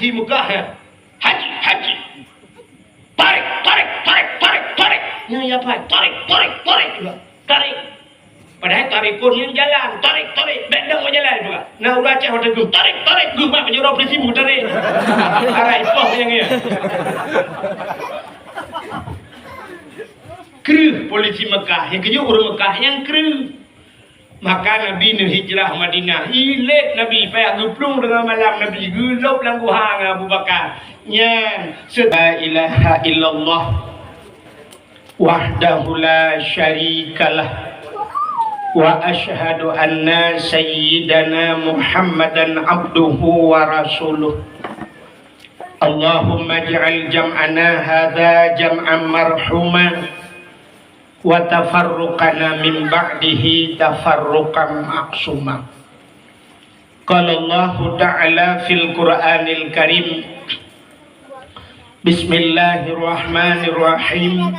polisi Mekah ya. Haji, haji. Tarik, tarik, tarik, tarik, tarik. Ya apa? Tarik, tarik, tarik juga. Tarik. Padahal tarik pun yang jalan, tarik, tarik. Bedang mau jalan juga. Nah, udah cek hotel gue, tarik, tarik. Gue mak menyuruh polisi mu tarik. Arai poh yang ya. Kru polisi Mekah, yang keju orang Mekah yang kru. Maka Nabi ni hijrah Madinah. Hilet Nabi payah geplung dengan malam Nabi. Gelup lang guhang Abu Bakar. Nyan. La ilaha illallah. Wahdahu la syarikalah. Wa ashhadu anna sayyidana Muhammadan abduhu wa rasuluh. Allahumma ij'al jam'ana hadha jam'an marhuma. Wa tafarruqana min ba'dihi tafarruqan ma'suma. Qala Allah Ta'ala fil Qur'anil Karim. Bismillahirrahmanirrahim.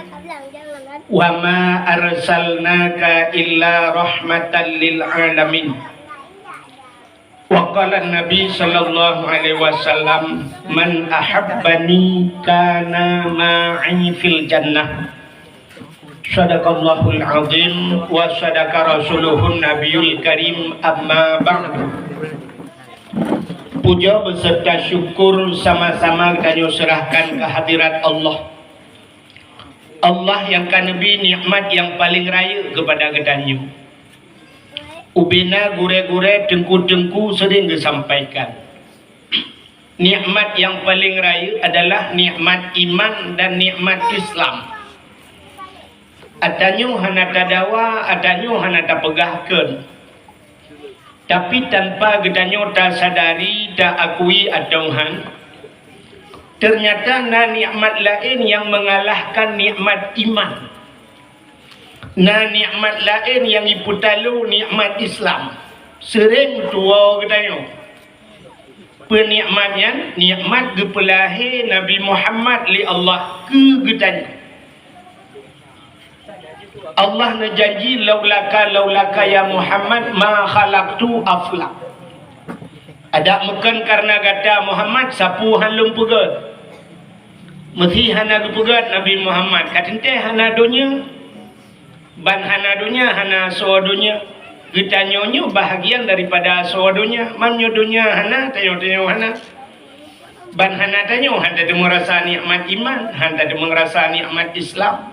Wa ma arsalnaka illa rahmatan lil alamin. Wa qala Nabi sallallahu alaihi wasallam, man ahabbani kana ma'i fil jannah. Sadaqallahul azim wa sadaqa rasuluhun nabiyul karim, amma ba'du. Puja beserta syukur sama-sama kita serahkan ke hadirat Allah. Allah yang kan Nabi nikmat yang paling raya kepada kedanyu. Ubina gure-gure tengku-tengku sering disampaikan. Nikmat yang paling raya adalah nikmat iman dan nikmat Islam. Adanyu hana tadawa, adanyu hana tapegahkeun. Tapi tanpa gedanyu tak sadari, tak akui adonghan, ternyata na nikmat lain yang mengalahkan nikmat iman. Na nikmat lain yang iputalu nikmat Islam. Sering tua gedanyu. Penikmatnya nikmat gepelahi Nabi Muhammad li Allah ke gedanyu. Allah najanji laulaka ya Muhammad ma khalaqtu aflak. Ada mekan karena kata Muhammad sapu halum pegat. Mesti hana pegat Nabi Muhammad. Katente hana dunya. Ban hana dunya hana soadunya. Kita nyonyo bahagian daripada soadunya. Manyo dunya hana tanyo hana. Ban hana tanyo hanta de merasa nikmat iman, hanta de merasa nikmat Islam.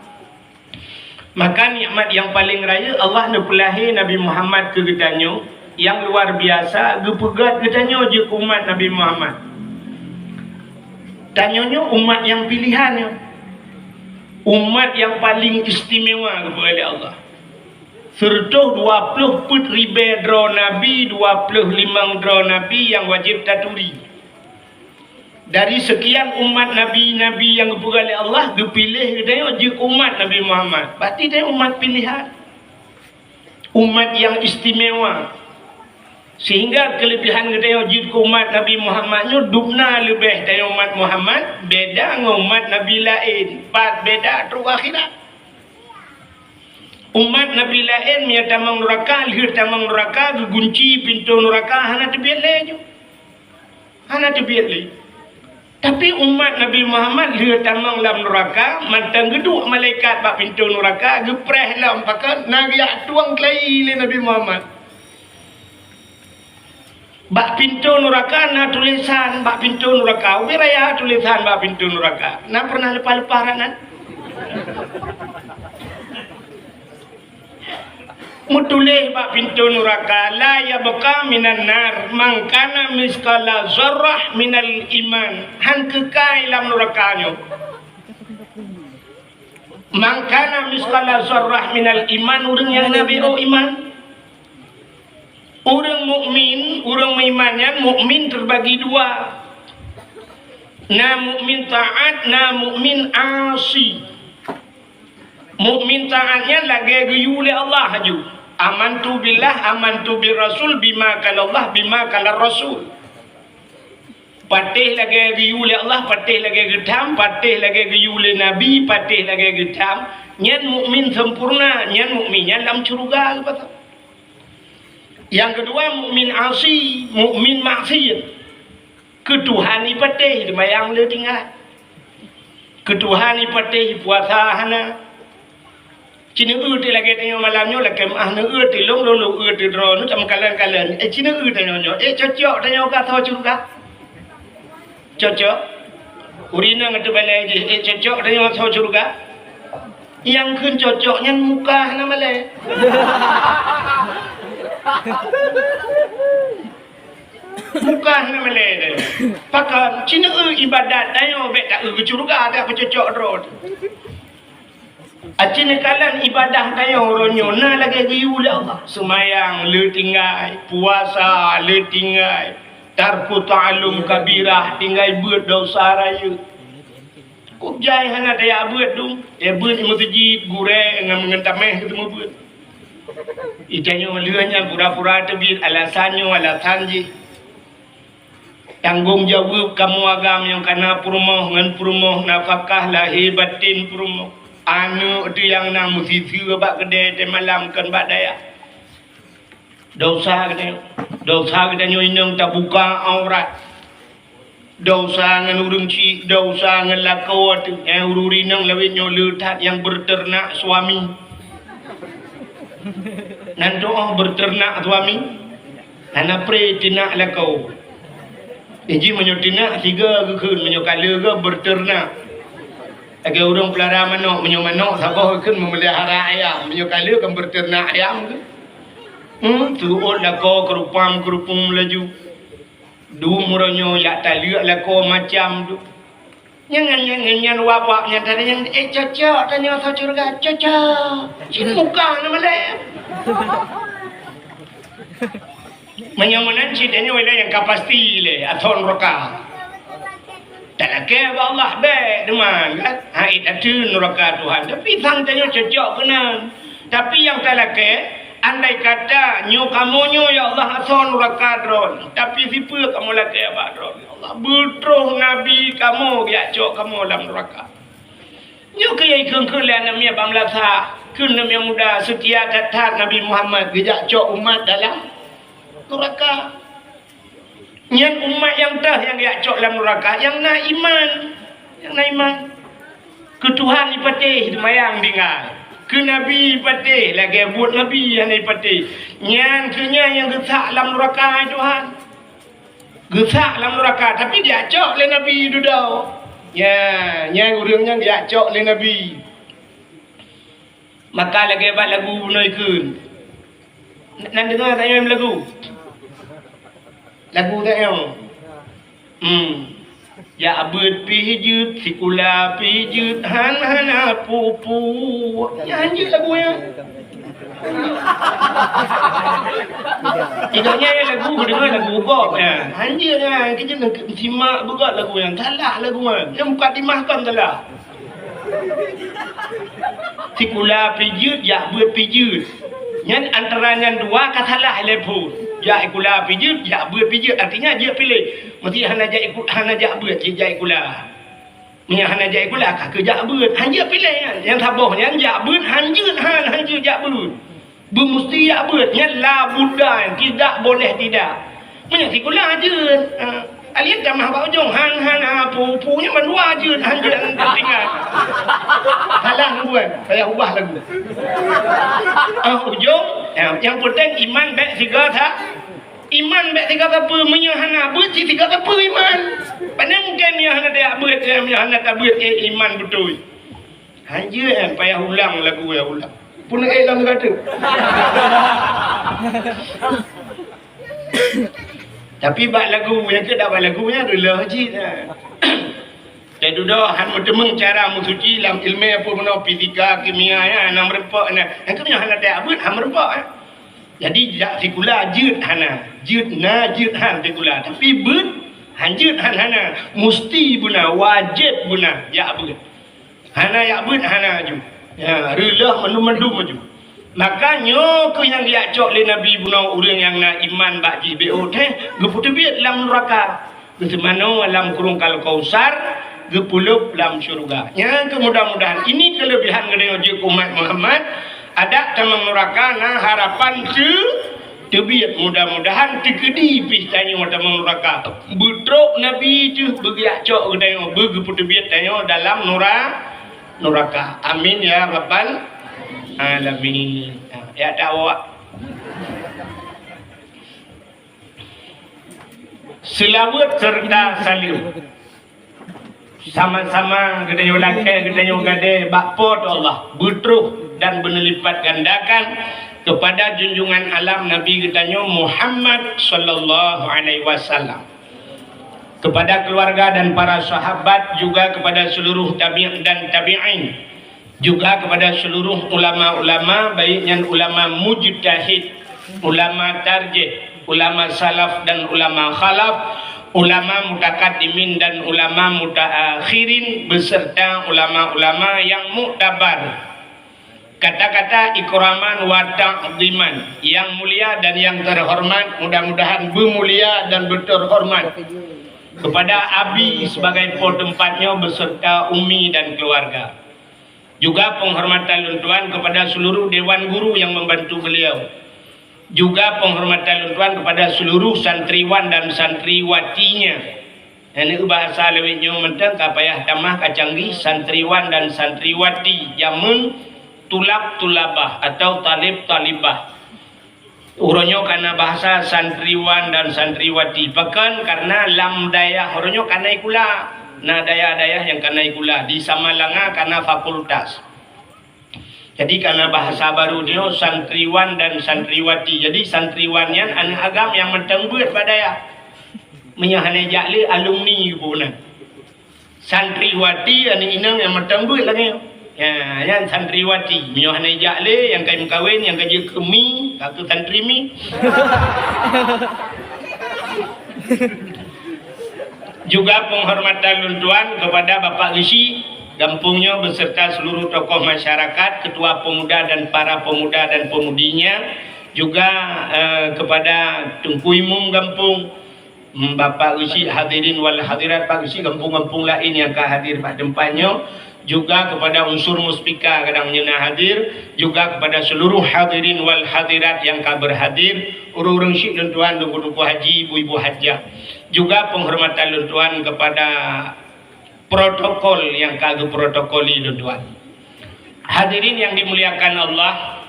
Maka nikmat yang paling raya Allah nepelahi Nabi Muhammad ke gedanyo yang luar biasa gepegat gedanyo je umat Nabi Muhammad. Tanyonyo umat yang pilihannya. Umat yang paling istimewa kepada Allah. Serta 20 put ribe dro Nabi, 25 dro Nabi yang wajib taturi. Dari sekian umat Nabi-Nabi yang dipilih oleh Allah, dipilih dia je umat Nabi Muhammad. Berarti dia umat pilihan. Umat yang istimewa. Sehingga kelebihan dia je umat Nabi Muhammadnya dubna lebih dari umat Muhammad. Beda dengan umat Nabi lain. Part beda terus akhirat. Umat Nabi lain yang tamang neraka, lahir tamang neraka, gunci pintu neraka, hana terbiarlah. Hana terbiarlah. Tapi umat Nabi Muhammad dia tamang dalam neraka, mantang geduk malaikat bak pintu neraka, gepreh lam pakat nagiak tuang kelai le Nabi Muhammad. Bak pintu neraka na tulisan bak pintu neraka, wiraya tulisan bak pintu neraka. Na pernah lepas-lepas ranan? Mutulih bak pintu neraka, la yabqa minan nar man kana miskala zarrah minal iman. Han kekal dalam nerakanya. Man kana miskala zarrah minal iman, orang yang nabi iman. Orang mukmin, orang berimannya mukmin terbagi dua. Na mukmin taat, na mukmin asi. Mukmin taatnya lagi guyu oleh Allah haju. Amantu billah, amantu bir rasul, bima kala Allah, bima kala rasul. Patih lagi giyu le Allah, patih lagi gedam, patih lagi giyu le Nabi, patih lagi gedam. Nyan mukmin sempurna, nyan mukminnya dalam surga apa tu? Yang kedua mukmin asi, mukmin maksiat. Ketuhan ni patih mayang le tinggal. Ketuhan ni patih puasa hana. Cina ti lagi tengok malamnya lagi ahna ti long long ti drone macam kalian. Cina tengoknya. Cocok tengok kata juga. Cocok. Urina ngatu balai je. Cocok tengok kata juga. Yang kun cocoknya muka nama le. Muka nama le. Pakai Cina ibadat tengok bet tak juga ada cocok drone. Acina kalian ibadah kayo ronyo na lagi giyu le Allah. Semayang le tinggal, puasa le tinggal, tarku ta'alum kabirah tinggal buat dosa raya. Kok jai hana daya buat dong. Buat di masjid gure dengan mengentameh ketemu buat. Itanya lianya pura-pura tebit alasannya alasan je. Tanggung jawab kamu agam yang kena purmoh dengan purmoh nafkah lahir batin purmoh. Anu itu yang nak mesti bak kedai te malam kan bak daya. Dosa kita nyoinang tak buka aurat. Dosa ngan urung ci, dosa ngan lakau tu yang ururinang lawit nyoletat yang berternak suami. Nan doa berternak suami. Nana pre tinak lakau. Iji menyotinak tiga kekun menyokala ke berternak. Lagi orang pelara manok, manok sabah kan memelihara ayam, menyokala kan berternak ayam ke. Tuot lakau kerupam laju. Dua muronyo yak taliak lakau macam tu. Yang wapaknya tadi yang cocok tanya satu surga cocok. Cina muka nama le. Menyamanan citanya wala yang kapasti le aton roka. Tak lagi Allah baik teman kan. Itu neraka Tuhan. Tapi sangtanya cocok kena. Tapi yang tak lagi, andai kata nyo kamu ya Allah ason neraka dron. Tapi siapa kamu lagi apa dron? Allah betul Nabi kamu dia cok kamu dalam neraka. Nyo kaya ikut kelan namanya bamlasa. Kun namanya muda setia tatat Nabi Muhammad dia cok umat dalam neraka. Yang umat yang dah yang dia cok dalam neraka, yang nak iman, ke Tuhan ipatih mayang dengar, ke Nabi ipatih lagi buat Nabi yang ipatih, yang kenya yang gesak dalam neraka Tuhan, gesak dalam neraka, tapi dia cok le Nabi dudau, yang urangnya dia cok le Nabi, maka lagi buat lagu noikun, nak dengar tanya lagu. Lagu tak yang ya abad pijut sikula pijut han pupu nyanyi lagu yang tidaknya lagu dengar lagu kok anjir kan kita nak simak berat lagu yang salah lagu yang bukan dimahkan salah sikula pijut ya abad pijut yang antaranya dua kata salah lepo. Ya ikula pijut, ya buat pijut. Artinya dia pilih. Mesti hana jak buat, jak ikula. Punya hana jak ikula, kak jak buat. Hanya pilih kan. Yang tabah, yang jak buat, hanjut jak buat. Bermesti jak buat. Yang la budan, tidak boleh tidak. Punya ikula je. Alian tak mahu ujung. Punya menua je. Hanjut yang tinggal. Salah buat. Saya ubah lagu. Ujung. Yang penting iman baik tiga tak. Iman baik tiga apa menyahana buat tiga apa iman. Pandai mungkin menyahana dia buat menyahana tak buat iman betul. Hanya payah ulang lagu ya ulang. Pun elang kata. Tapi bak lagu yang ke dak bak lagunya adalah haji. Jadi dah han mentemeng cara mensuci dalam ilmu apa benda fisika, kimia ya, nak merempak nah. Yang tu hana dak abut han merempak. Jadi jak sikula jut hana, jut han sikula. Tapi but han jut hana mesti guna wajib guna ya abut. Hana ya abut hana ju. Ya, relah mendum ju. Makanya ke yang dia cok le Nabi guna orang yang nak iman bak jibo teh, geputu biat dalam neraka. Bagaimana dalam kurung kal kausar gepulup dalam syurga. Yang mudah-mudahan ini kelebihan ngene umat Muhammad ada tamang neraka nah harapan Tebiat mudah-mudahan tekedi pih tanya tamu neraka. Betrok Nabi tu begiak cok tanya begi tebiat tanya dalam neraka. Amin ya rabbal alamin. Ya dakwah. Selawat serta salim. Sama-sama gedenya laki gedenya gade bakpot Allah betrok dan berlipat gandakan kepada junjungan alam Nabi kita Muhammad sallallahu alaihi wasallam, kepada keluarga dan para sahabat, juga kepada seluruh tabi'in dan tabi'in, juga kepada seluruh ulama-ulama, baiknya ulama mujtahid, ulama tarjih, ulama salaf dan ulama khalaf, ulama mutakaddimin dan ulama mutaakhirin, beserta ulama-ulama yang muktabar. Kata-kata ikraman wa ta'ziman, yang mulia dan yang terhormat, mudah-mudahan bermulia dan berterhormat kepada Abi sebagai tempatnya beserta Umi dan keluarga. Juga penghormatan luntuan kepada seluruh dewan guru yang membantu beliau. Juga penghormatan luntuan kepada seluruh santriwan dan santriwatinya. Ini bahasa lewitnya mentang kapayah tamah kacanggi santriwan dan santriwati jamun tulab-tulabah atau talib-talibah. Uronyo karena bahasa santriwan dan santriwati. Bahkan karena lam dayah uronyo karena ikula. Nah dayah-dayah yang karena ikula. Di Samalanga karena fakultas. Jadi karena bahasa baru dia santriwan dan santriwati. Jadi santriwannya anak agam yang mentembut pada ya. Menyahane jakli alumni pun. Santriwati anak inang yang mentembut lagi. Ya, yang santriwati, miohane jakle, yang kain kawin, yang kerja kemi, kata santri mi. Juga penghormatan luntuan kepada Bapak Gisi, kampungnya beserta seluruh tokoh masyarakat, ketua pemuda dan para pemuda dan pemudinya, juga kepada Tunku Imum kampung, Bapak Gisi hadirin wal hadirat, Pak Gisi kampung-kampung lain yang hadir pada tempatnya. Juga kepada unsur muspika kadang nyena hadir, juga kepada seluruh hadirin wal hadirat yang berhadir, urung-urung syik luntuan, duku-duku haji, ibu-ibu hajah. Juga penghormatan luntuan kepada protokol yang protokoli luntuan. Hadirin yang dimuliakan Allah,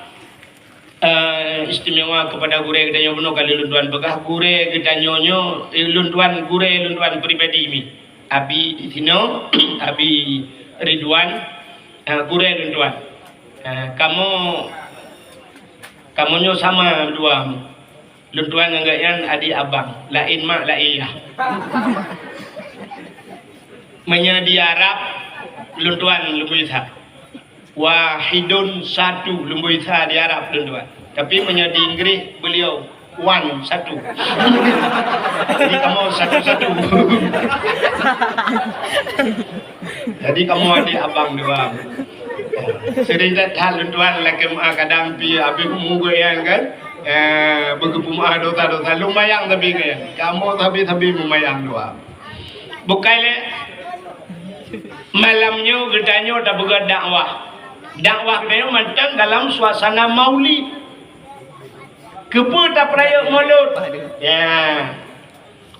istimewa kepada gure gedanya beno kali luntuan begah gure gedanyonyo luntuan gure luntuan pribadi mi. Abi Tino, Abi Ridwan, gure luntuan. Kamu sama dua luntuan enggaknya adik abang, lain mak lain ya. Menyedi Arab luntuan lumbuitha. Wahidun satu lumbuitha di Arab luntuan. Tapi menyedi Inggris beliau one satu. Jadi kamu satu-satu. Jadi kamu adik abang dua. Sering hal luntuan lakem kadang pi abi mugo yang kan. Begepumah dosa-dosa lumayan tapi kan. Kamu tapi lumayan dua. Bukaile malamnya gedanya dah begat dakwah. Dakwah dia macam dalam suasana maulid. Keputa perayaan maulud. Ya.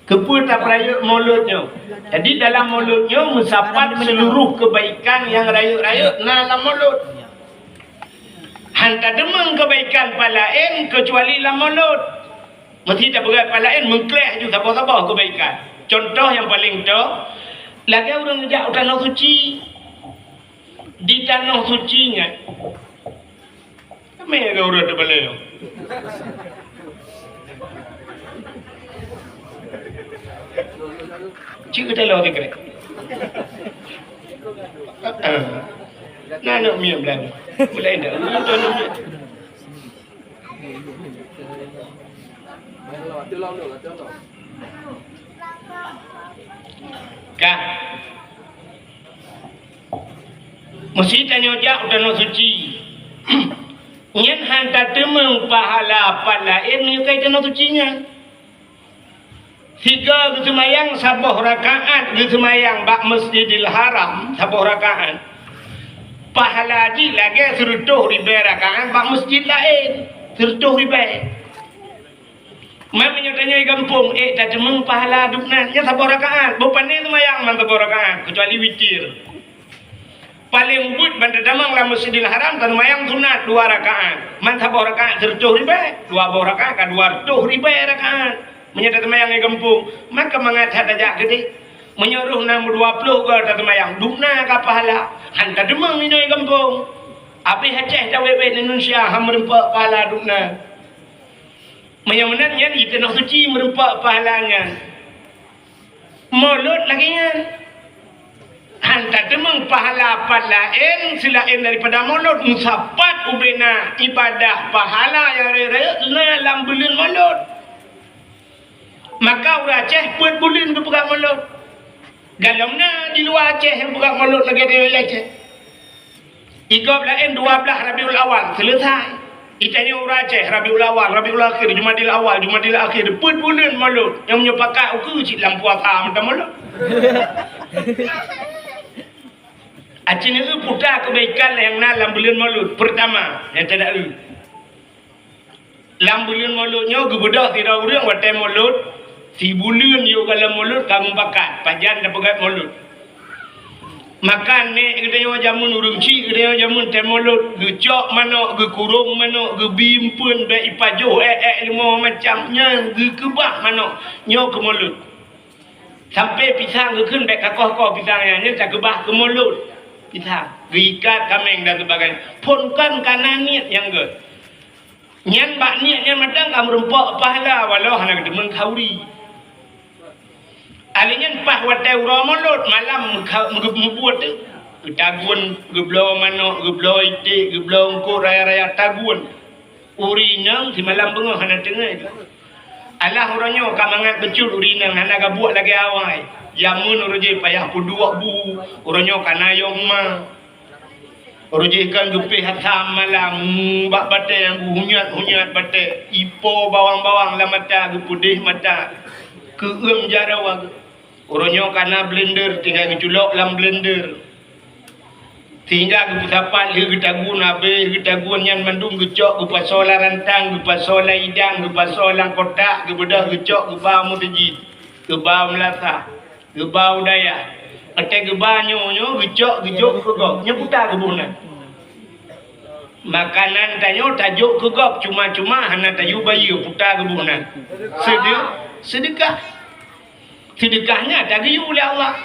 Keputa perayaan mauludnya. Jadi dalam mauludnya mensapat seluruh kebaikan yang rayuk-rayuk dalam maulud. Hanta demang kebaikan palain kecuali dalam maulud. Mesti tak berat palain mengkleh juga sabar-sabar kebaikan. Contoh yang paling tu, lagi orang ngejak tanah suci. Di tanah sucinya. Mereka orang terbalik. Cik kita lawan kerek. Nak miam belan. Boleh tak? Kak. Mesti tanya jak tanah suci. Nyen hantar temeng pahala palain ni kai tanah sucinya. Tiga kesemayang sabah rakaat kesemayang bak Masjidil Haram sabah rakaat. Pahala haji lagi serutuh ribu rakaat bak masjid lain serutuh ribu. Man menyotanya kampung, tak cemeng pahala dukna, nya sabor rakaat. Bukan ni semayang man sabor rakaat, kecuali witir. Paling ubud bandar damang lah Masjidil Haram dan semayang sunat 2 rakaat. Man sabor rakaat 100 ribu, 2 rakaat kan 200 ribu rakaat. Menyata semayang kampung, maka mengacat aja gede. Menyuruh 620 ke tak semayang, dukna ka pahala. Hantar demang ni kampung. Habis Aceh dah wewek Indonesia ham merempak pahala dukna. Menyenangnya di tanah suci merempak pahalanya. Mulut lagi kan. Hantar demang pahala lain selain daripada mulut musapat ubena ibadah pahala yang rere dalam bulan mulut. Maka orang Aceh buat bulan tu pegang mulut. Galamnya di luar Aceh yang pegang mulut lagi di Aceh. Igab lain 12 Rabiul Awal selesai. Itanya orang Aceh, Rabiul Awal, Rabiul Akhir, Jumadil Awal, Jumadil Akhir, bulan mulut. Yang punya pakai ukur cik lampu apa macam mulut. Aceh ni putar kebaikan yang dalam bulan mulut. Pertama, yang tak ada. Dalam bulan mulutnya, gebedah tidak orang watai mulut. Si bulan you dalam mulut, kamu pakai. Pajan dah pegat mulut. Makan ni kita jamun urung cik kita jamun teh mulut gecok mana gekurung mana gebimpun baik ipajuh lima macamnya gekebah mana nyo ke mulut sampai pisang gekun baik kakoh pisangnya nya tak kebah ke mulut pisang geikat kameng dan sebagainya pun kan kanan niat yang ge nyan bak niat nyan madang kamu rempak pahala walau hana demen kauri. Alinya pas watai urang mulut malam membuat tu tagun geblo manok geblo itik geblo engko raya-raya tagun urinang si malam bengah hana tengah tu alah orangnya kamangat becul urinang hana ga buat lagi awai jamun uruji payah pudua bu orangnya kanayong ma uruji kan gepih hatam malam bak bate yang hunyat bate ipo bawang-bawang la mata gepudih mata keung jarawa orangnya karena blender tinggal keculok dalam blender tinggal kepusapan dia ketagun habis ketagun yang mandung gecok kepasola rantang kepasola idang kepasola kotak kebedah gecok kebau mutajid kebau melata kebau daya atai kebanyo nyo gecok kegok nya putar kebunan makanan tanyo tajuk kegok cuma-cuma hana tayu bayi putar kebunan sedekahnya tadi oleh Allah.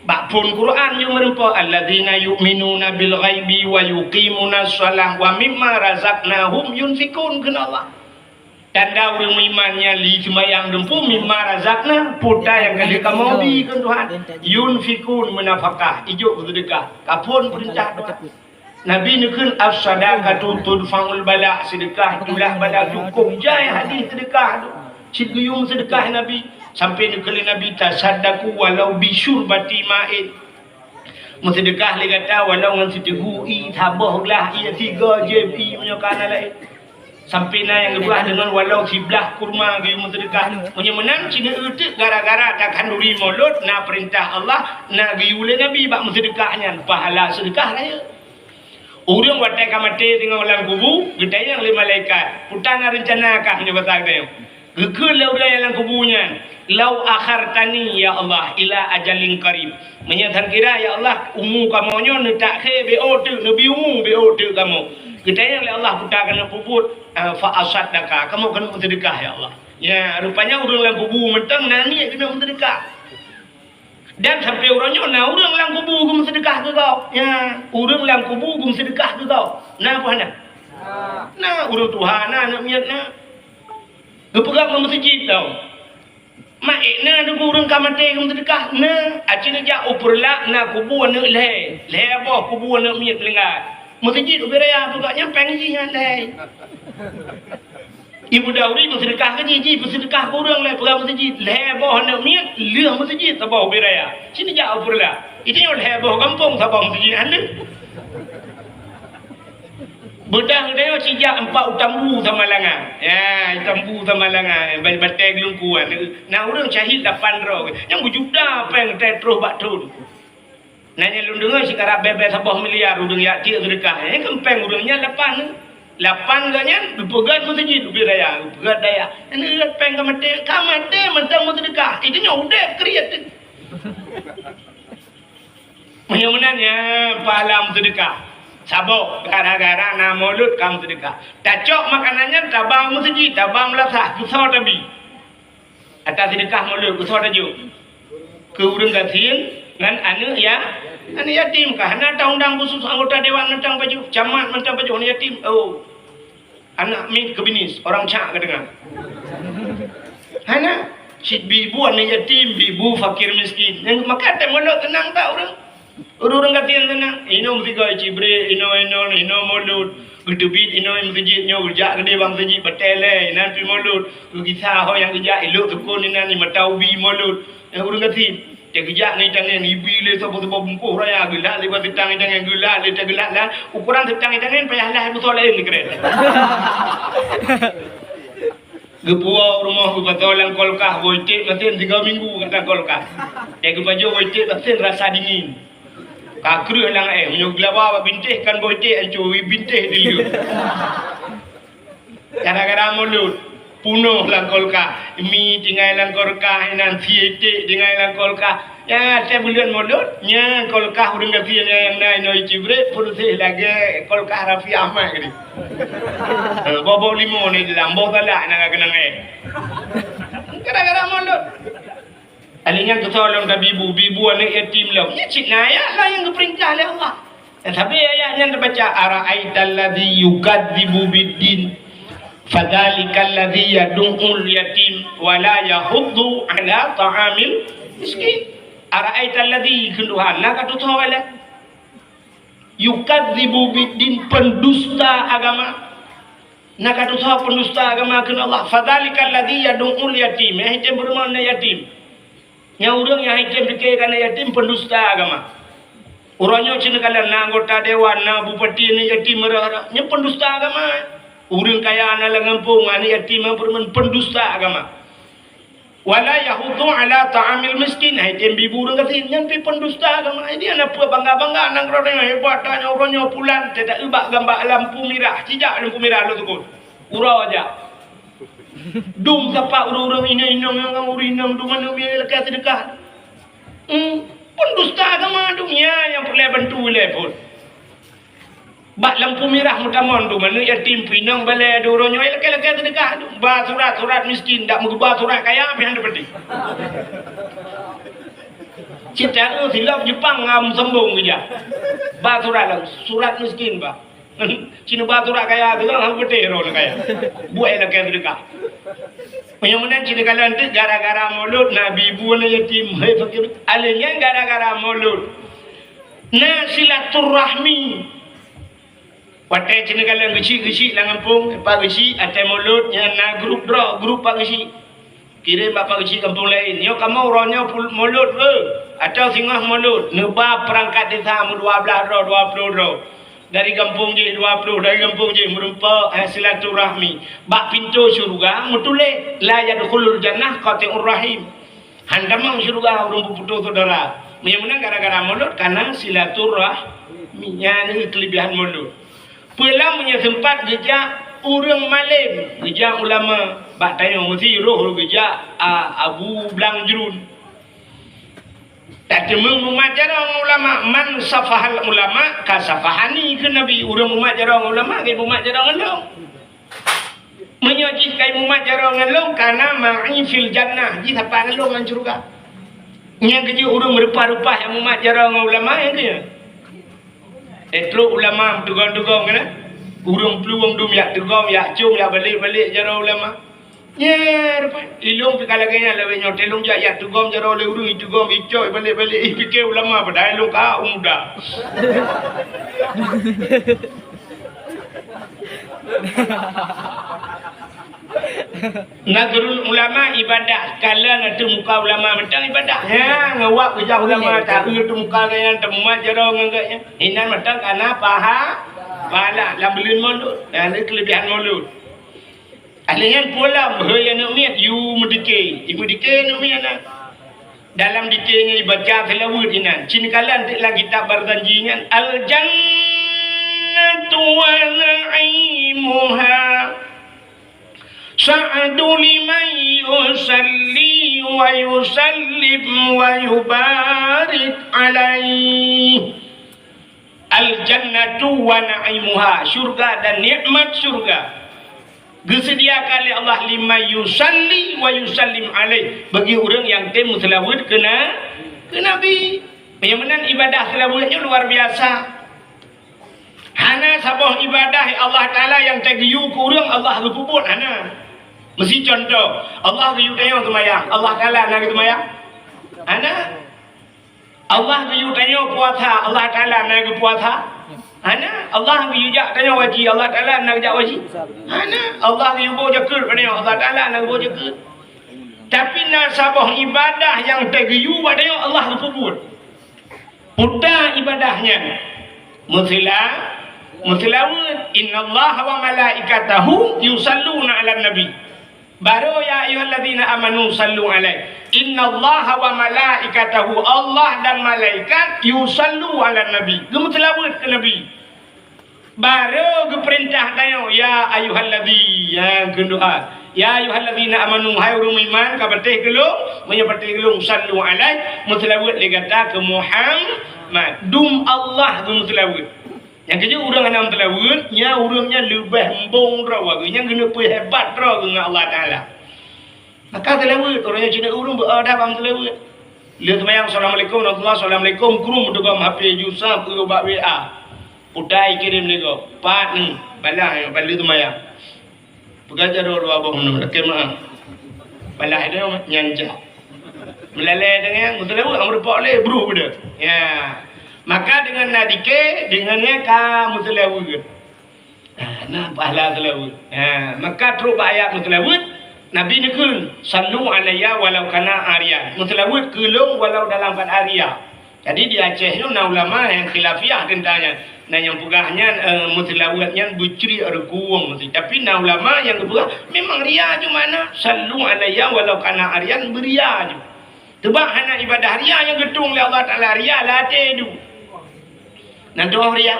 Bakpun Quran yang merempak alladzina yu'minuna bil ghaibi wa yuqimuna shalah wa mimma razaqnahum yunfikun kena Allah. Tanda orang imannya li sembahyang dempu mimma razaqna puta yang kali kamu bi kan Tuhan. Yunfikun menafkah, ijuk sedekah. Kapun perintah Tuhan. Nabi nekun as-sadaqatu tudfa'ul bala, sedekah itulah bala cukup jai hadis sedekah tu. Ciguyung sedekah Nabi sampai nekali Nabi tasaddaku walau bisyurbati ma'in sedekah le kata walau ngan setegui tabahlah ia 3 JP punya kana lain sampai na yang lebah dengan walau 11 kurma ge sedekah punya menang cina eutik gara-gara tak kanduri mulut na perintah Allah na ge ule Nabi bak sedekahnya pahala sedekah raya urang watai kamate dengan ulang kubu gedanya oleh malaikat putana rencana kah punya batang dia gekul lau dia dalam kubunya lau akhartani ya Allah ila ajalin qarib menyatakan kira ya Allah umu kamunya netak ke bo tu nabi umu bo tu kamu kita yang Allah putar kena puput fa asaddaka kamu kena sedekah ya Allah ya rupanya urang dalam kubu mentang nani kena sedekah dan sampai orangnya nah urang dalam kubu gum sedekah ke kau ya urang dalam kubu gum sedekah ke kau nah apa hendak nah urang Tuhan nak niat nak gepegang ke masjid tau. Mak na ada kurang kamate ke sedekah na. Acina ja uperlak na kubur na le. Le apa kubur na miat lengat. Masjid uberaya pugaknya pengji handai. Ibu dauri bersedekah ke ji bersedekah kurang le pegang masjid. Le apa na miat leh masjid tabau uberaya. Cina ja uperlak. Itu yang le apa kampung tabau masjid handai. Bedang dia cijak 4 utambu sama langan. Ya, utambu sama langan. Batai gelungkuan. Nah, orang syahid 8 roh. Yang berjuta peng terus batun. Nanya lu dengar sekarang bebas 10 miliar udang yak dia sedekah. Yang kempeng udangnya 8. Lapan ganyan, pegat masjid, raya, pegat daya. Ini peng kamate mentang merdeka. Itu udah kreatif. Menyenangnya pahala merdeka. Sabuk gara-gara nak mulut kamu merdeka. Tacok makanannya tabang masjid, tabang melasa, kusau tabi. Atas sedekah mulut kusau taju. Keurang gatin ngan anu ya. Anu yatim kah? Nada undang khusus anggota dewan mentang baju, camat mentang baju anu yatim. Oh. Anak min kebinis, orang cak kedengar. Hana, si bibu anu yatim, bibu fakir miskin. Yang maka ada mulut tenang tak orang? Orang katian tenang. Ino mestiga cibre, ino mulut. Gedebit ino masjid nyo kerja gede bang masjid betele nanti mulut. Kisah ho yang kerja elok tekun ni mataubi mulut. Yang orang katian. Dia kerja ni tangan ibi le sebab bumpuh raya gelak lepas tangan gelak le gelak lah ukuran tangan payahlah betul lain ni keren. Gepua rumah betolang kolkah boitik matin 3 minggu kata kolkah. Dia baju boitik matin rasa dingin. Kakru lang menyo glawa bintih kan boitik ancuwi bintih dulu. Gara-gara mulut punuh lang kolkah mi tinggal lang kolkah nan siete tinggal lang kolkah ya saya bulan mulut nya kolkah urang gati yang nai noi cibre pun sih lagi kolkah Rafi Ahmad ni bobo limo ni dalam bobo lah nak kenang gara-gara mulut alinya ketolong ke bibu anak yatim lah ya cik naya lah yang keperintah oleh Allah tapi ayatnya terbaca ara'aital ladzi yukadzibu biddin fadzalikal ladzi yad'ul yatim wa la yahuddu ala ta'amil miskin ara'aital ladzi kunduhan nak tu tawala yukadzibu biddin pendusta agama nak tu tahu pendusta agama kun Allah fadzalikal ladzi yad'ul yatim itu bermakna yatim yang urang yang hitam dikira kana yatim pendusta agama urangnya cina kala na anggota dewan na bupati ni yatim merah nya pendusta agama urang kaya ana langampung ana yatim pendusta agama wala yahudu ala ta'amil miskin hitam bibu urang katin nya pendusta agama ini ana bangga-bangga nang rodeng hebat tanya urangnya pulan tidak ubak gambar lampu merah cijak lampu merah lo tukun urang aja dum siapa urang ini yang urinam dum mana biar lekas sedekah pendusta agama dunia yang boleh bantu telefon bak lampu merah mutamon tu mana yatim pinang balai dorongnya lekas sedekah ba surat miskin dak mengubah surat kaya apa yang dapat cita silap Jepang ngam sembung kerja ba surat miskin ba Cina ba surat kaya tu kan hang putih ro kaya buat lekas sedekah Penyamunan Cina kalian tu gara-gara mulut Nabi ibu na yatim hai fakir alenya gara-gara mulut na silaturrahmi patai Cina kalian geci lang kampung pak geci atai mulut nya na grup pak geci kirim bapak geci kampung lain yo kamu orangnya mulut atau singah mulut nebab perangkat desa 12 20 dari kampung je 20 dari kampung je merupa silaturahmi bak pintu syurga mutule la yadkhulul jannah qati'ur rahim handamang syurga urang putu saudara menang gara-gara mulut karena silaturahmi nya ni kelebihan mulut pula punya sempat gejak urang malim gejak ulama bak tanya mesti roh gejak Abu Blangjrun tak cuma mumajarang ulama man safahal ulama kasafahani ke nabi urang mumajarang ulama ke mumajarang long menyajis kai mumajarang long karena ma'i fil jannah ji siapa long ngan surga nya keji urang rupa-rupa yang mumajarang ulama yang ke etlo ulama tugong-tugong kana urang peluang dum ya tugong ya cung ya balik-balik jarang ulama nya ilung pikalaganya lewe nyotelung ya tugom jaro le urung tugom icoy balik-balik fikir ulama padahal lu ka muda Nagrul ulama ibadah kala tu muka ulama mentang ibadah ya ngawak kerja ulama tak tu muka kaya temuat jaro ngagaknya inan mentang kana pahala lambelin mulut dan kelebihan mulut Alian pula bahaya nak miat you mendike ibu dike nak miat nak dalam dikenya dibaca selawat inan cin kalan tak lagi tak berjanjian al jannah ونعيمها سعد لمن يصلي ويسلم ويبارك عليه. Al-jannatu wa na'imuha, syurga dan nikmat syurga disediakan oleh Allah lima yusalli wa yusallim alaih, bagi orang yang temu selawat ke Nabi. Yang mana ibadah selawatnya luar biasa. Hana sabah ibadah Allah Ta'ala yang tagiyu ke orang Allah berpuput hana. Mesti contoh Allah tagiyu tanya semayang, Allah Ta'ala nak semayang hana. Allah tagiyu tanya puasa, Allah Ta'ala nak puasa hana. Allah tagiyu tanya wajib, Allah Ta'ala nak jak wajib hana. Allah tagiyu bawa jakut tanya, Allah Ta'ala nak bawa jakut. Tapi nasabah ibadah yang tagiyu tanya Allah berpuput putar ibadahnya. Muslawat innallaha wa malaikatahu yusalluna 'alan nabi. Baru ya ayyuhalladzina amanu sallu alaihi. Innallaha wa malaikatahu, Allah dan malaikat yusallu 'alan nabi. Gemuslawat ke nabi. Baru geperintah dayo ya ayyuhalladzi yang kedua. Ya ayyuhalladzina amanu hai orang iman ka betih gelung menyepati gelung sallu alaihi muslawat legata ke Muhammad. Dum Allah gemuslawat. Yang kerja orang anak telawut, nya orangnya lebih embong rawa, yang kena pergi hebat rawa dengan Allah Taala. Maka telawut orangnya cina orang beradab am telawut. Lihat semayang assalamualaikum warahmatullahi assalamualaikum kurum degam HP Yusuf ke bab WA. Putai kirim nego, pat ni balah yang balik semayang. Pegajar dua abang nu kemah. Balah dia nyanja. Melalai dengan telawut am repak le bro benda. Ya. Maka dengan nadike dengannya ka mutlawud. Nah pahala telawud. Maka terus ayat mutlawud Nabi nikul sallu alayya walau kana arya. Mutlawud kelung walau dalam keadaan arya. Jadi di Aceh tu na ulama yang khilafiyah tentangnya. Nah yang pegahnya mutlawudnya bucri ada kuang mesti. Tapi na ulama yang kepegah memang ria je mana sallu alayya walau kana aryan beria je. Tebak hana ibadah ria yang getung oleh Allah Taala ria latih tu. Nanti orang ria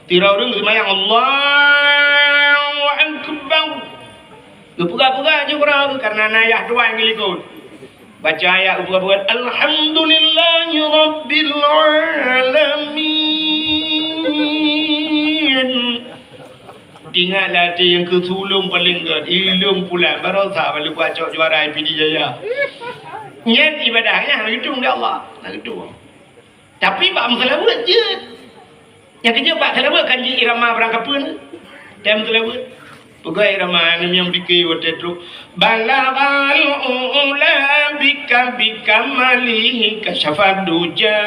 tira orang semayang Allahu Akbar. Gepura-pura je orang karena ayat dua yang ikut. Baca ayat gepura-pura Alhamdulillahi Rabbil Alamin. Ingat latih yang kesulung paling gad ilung pula baru sah balik baca juara IPD Jaya. Nyat ibadahnya nak hitung dia Allah, nak hitung. Tapi bak masalah buat je. Yang kerja bak salah kan je irama berangkat pun. Dan masalah buat. Pegawai irama ni yang dikei waktu itu. Balagal ula bika bika malihi kasyafad duja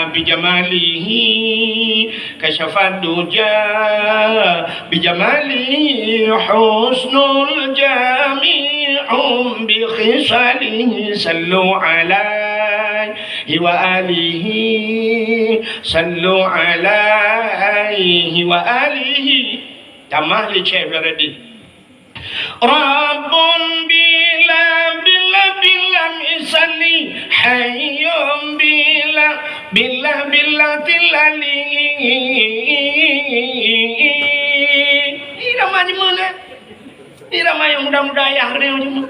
bijamalihi kasyafad duja bijamalihi husnul jami'um bi khisalihi sallu alaihi wa alihi sallu alaihi wa alihi. Tamah liceh berarti. Rabbun bila misali hayyum bila tilali. Irama di mana? Irama yang mudah-mudah ya hari ini.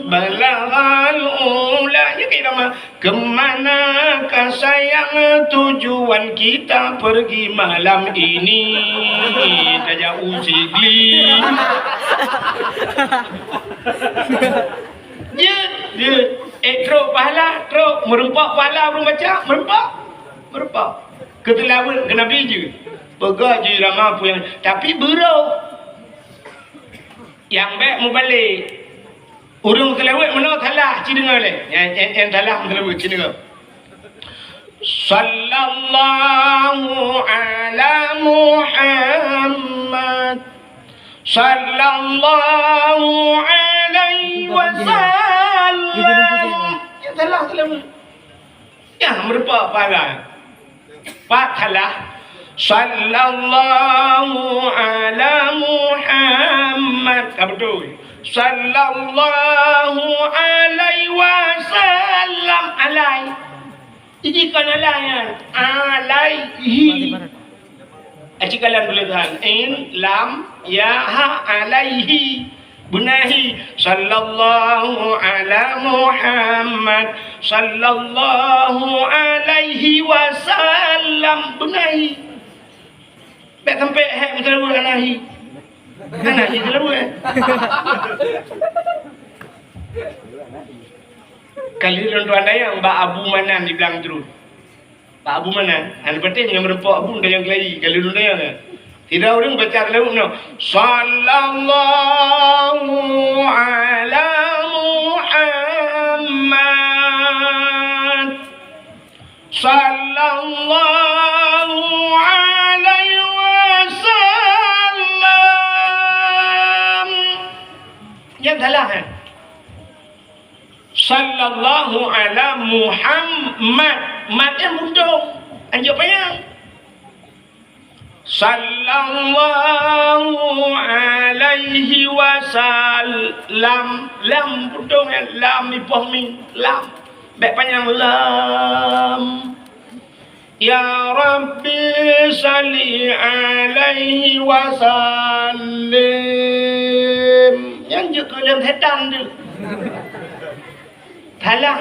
Balagal ulanya kita mah kemanakah sayang tujuan kita pergi malam ini tak usigli. Dia teruk pahala teruk merempak pahala orang baca merempak ketelawat ke Nabi je pegah je ramah pun yang tapi berau yang baik mau balik. Urung telawat mana salah ci dengar le. Yang salah telawat ci dengar. Sallallahu ala Muhammad sallallahu alaihi wasallam. Yang salah telawat. Yang merupa pahala. Pak salah. Sallallahu ala Muhammad. Apa betul? Sallallahu alaihi wasallam alaihi. Jadi kan alaihi. Acik kalian boleh tahan. In, lam, ya, ha, alaihi. Benahi. Sallallahu ala Muhammad. Sallallahu alaihi wasallam. Benahi. Baik sampai hak betul anahi. Anahi terlalu Kali tuan-tuan yang Mbak Abu Manan di belakang terus. Pak Abu Manan, anu penting yang merempok Abu dah yang kelahi. Kali tuan yang tidak orang baca terlalu no. Sallallahu ala Muhammad. Sallallahu alaihi wasallam. Yang salah Sallallahu ala Muhammad. Mat yang mundung. Anjur payang. Sallallahu alaihi wasallam. Lam mundung yang lam ni pohmi. Lam. Baik panjang lam. Ya Rabbi salli alaihi wasallim. Yang juga dalam setan tu. Salah.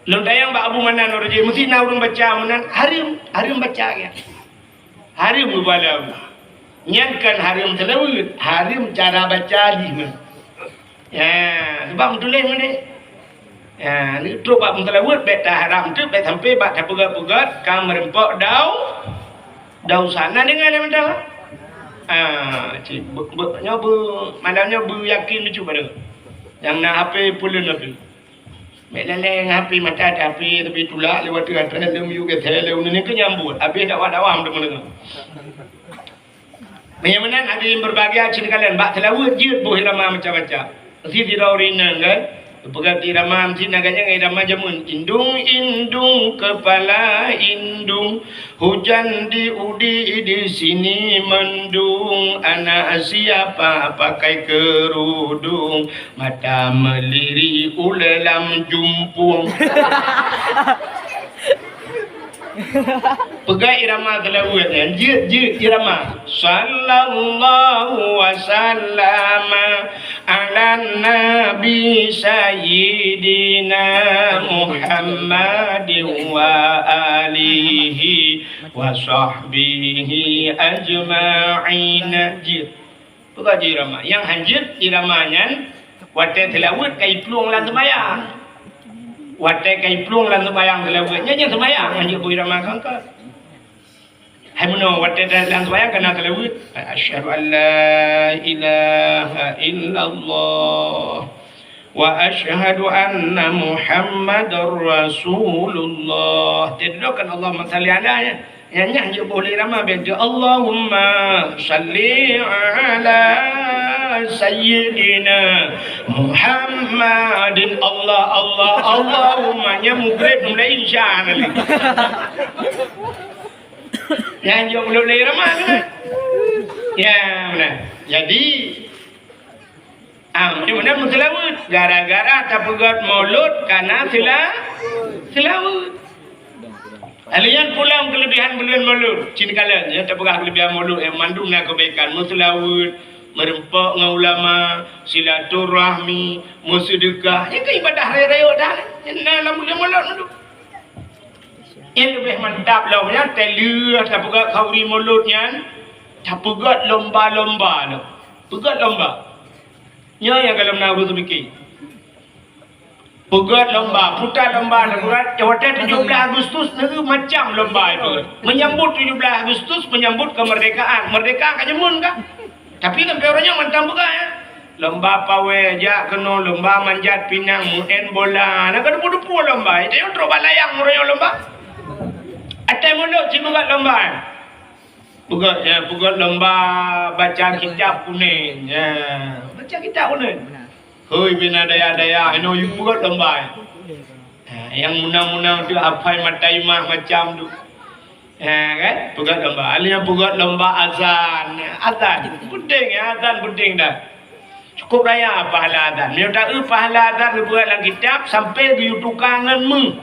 Lontar yang Mbak Abu Manan orang je mesti nak orang baca Manan harim baca ya. Harim berbalau. Nyankan harim terlewat, harim cara baca di. Ya, sebab tulis mana? Ya, ni tu bab terlewat bet haram tu bet sampai bab tak pegat-pegat kam merempok dau sana dengan dia mentang. Cik nyoba madamnya yakin tu pada. Yang nak HP pulun lebih. Mek leleng HP mata ada HP tapi tulak lewat dengan dalam you ke tele ni ke nyambut. Habis dakwah-dakwah dah mendengar. Menyamanan ada yang berbagai cerita kalian bak telawut je boh irama macam-macam. Mesti diraurinang kan. Pegang irama mesti naganya irama jamun. Indung kepala indung. Hujan di udi di sini mendung. Anak siapa pakai kerudung. Mata meliri ulelam jumpung. Pegang irama telawut kan. Je irama. Sallallahu wasallama ala nabi sayyidina Muhammadin wa alihi wa sahbihi ajma'in. Je. Pegang je irama. Yang hanjit iramanya watai telawut kai peluang lan sembahyang. Watai kai plung lan sembayang telawutnya nya sembayang hanya boleh ramai kangkat. Hai mono watai lan sembayang kena telawut. Asyhadu an la ilaha illallah wa asyhadu anna Muhammadar Rasulullah. Tidakkan Allahumma salli alaihi. Nya hanya boleh ramai baca Allahumma salli ala Sayyidina Muhammadin. Allahumma nya mugrib mulai insya Allah. Yang jauh boleh ramai kan? Ya benar. Jadi macam mana mutlawut gara-gara tak pegat maulud karena selawut. Alian pulang kelebihan bulan maulud. Cina kalian yang tak pegat kelebihan maulud yang mandum nak kebaikan mutlawut. Merempok dengan ulama, silaturahmi, bersedekah. Ini kan ibadah raya-raya dah. Ini dalam bulan maulud tu. Yang lebih mantap lah. Yang telur, tak pegat kauri mauludnya. Tak pegat lomba-lomba tu. Pegat lomba. Yang kalau nak urus fikir. Pegat lomba, putar lomba. Hotel 17 Agustus itu macam lomba itu. Menyambut 17 Agustus, menyambut kemerdekaan. Merdeka kat jemun kan? Tapi sampai orangnya mantap juga ya. Lomba pawai jak kena lomba manjat pinang muen bola. Nak kena pudu lomba. Itu yang terus balayang orangnya lomba. Atai mulut juga lomba. Bukan lomba baca kitab kuning. Ya, baca kitab kuning. Hoi bina daya-daya, ino you buat lomba. Yang munang-munang tu hafal mataimah macam tu. Kan? Buat lomba. Alihnya buat lomba azan. Azan. Penting ya, azan penting dah. Cukup raya pahala azan. Dia tak pahala azan buat dalam kitab sampai di tukanganmu.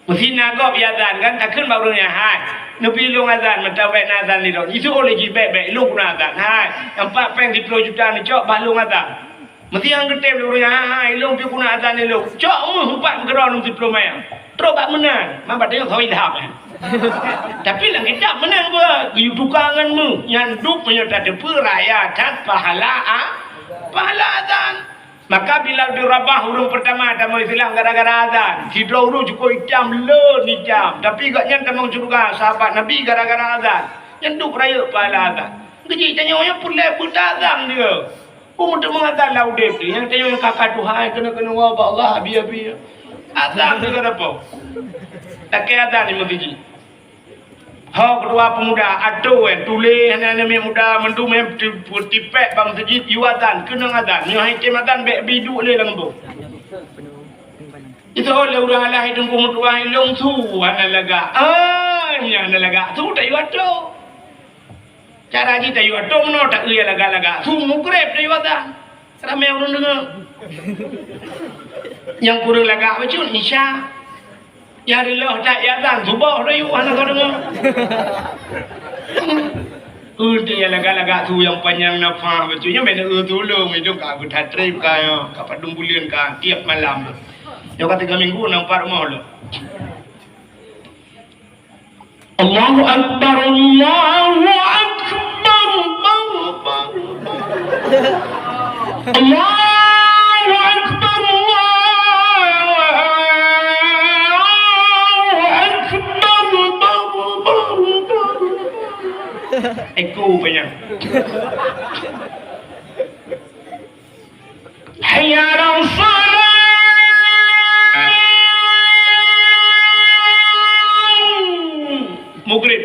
Mesti nagap azan kan takkan barunya hai. Nabi long azan mentawai azan ni dok. Itu oleh jibek long guna azan. Hai, empat peng 10 juta ni cok balung azan. Mesti yang getem lurusnya. Hai, long pi guna azan ni long. Cok mu 4 geron 10 mayang. Terus bak menang. Mamba tengok kau ilham. Tapi lang kita menang ba. Yu tukangan mu yang duk punya tak ada peraya tak pahala pahala azan. Maka Bilal bin Rabah urung pertama tamu Islam gara-gara azan. Sidra urung cukup jam le ni jam. Tapi gaknya tamang surga sahabat Nabi gara-gara azan. Yang duk raya pahala azan. Keji tanya orang pulai buta azan dia. Untuk mengazan lau dia. Yang tanya orang kakak Tuhan kena wabak Allah biar-biar. Azan dia kata apa? Tak kaya azan ni mesti. Hak kedua pemuda aduh tulis anak-anak muda mendu mem tipek bang sejid yuatan kena azan ni hai kematan bek bidu le lang tu itu oleh orang Allah hidung ku mutua long su ana laga yang ana laga su tak yuato cara ji tak yuato meno tak iya laga su mugreb tak yuatan ramai orang dengar yang kurang laga macam Isya ya Allah tak ya dan subah rayu anak kau dengar. Dia laga-laga tu yang panjang nafas macamnya benda tolong itu kau buat trip kau kau padung bulan kau tiap malam. Yang kata 3 minggu nampak rumah lo. Allahu Akbar Allahu Akbar Allahu Akbar Eko banyak. Hayya 'alas salat. Maghrib.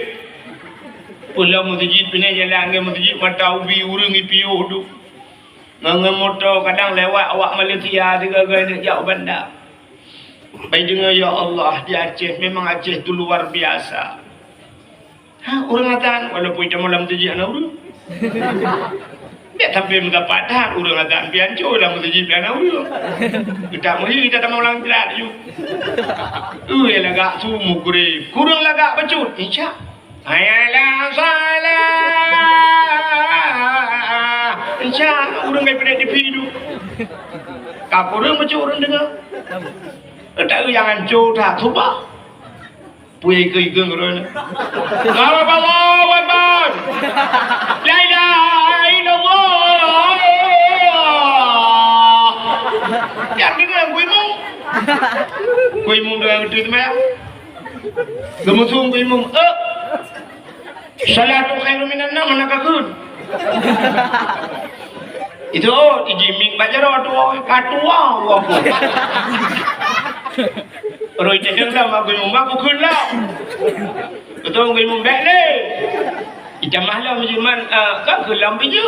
Pula masjid pinai jalan ke masjid mata ubi urang ipiu tu. Ngang motor kadang lewat awak Malaysia tiga-tiga jauh bandar. Baik dengar ya Allah di Aceh memang Aceh tu luar biasa. Orang azan walaupun kita malam masjid anak urang. Dia sampai mendapat dah orang azan piancur dalam masjid anak urang. Kita mesti kita tak mau ulang jelat ju. Ya lagak tu mugrib. Kurang lagak bacut. Insya. Ayalah salah. Insya orang mai pada TV tu. Kau kurang bacut orang dengar. Tak jangan hancur tak subah. Puai ke ikeng kerana. Allahu Akbar. La ilaha illallah. Yang dengar kuimu. Kuimu dengan itu mah. Gemusung kuimu. Salatu khairum minan naum nakakun. Itu ijiming bajaro tu katua aku. Rồi chạy đường đâu mà người mùng bác cũng khuyên lắm. Tôi người mùng bẹ đi. Thì chăm mắt lắm chứ mà các khuyên lắm bây giờ.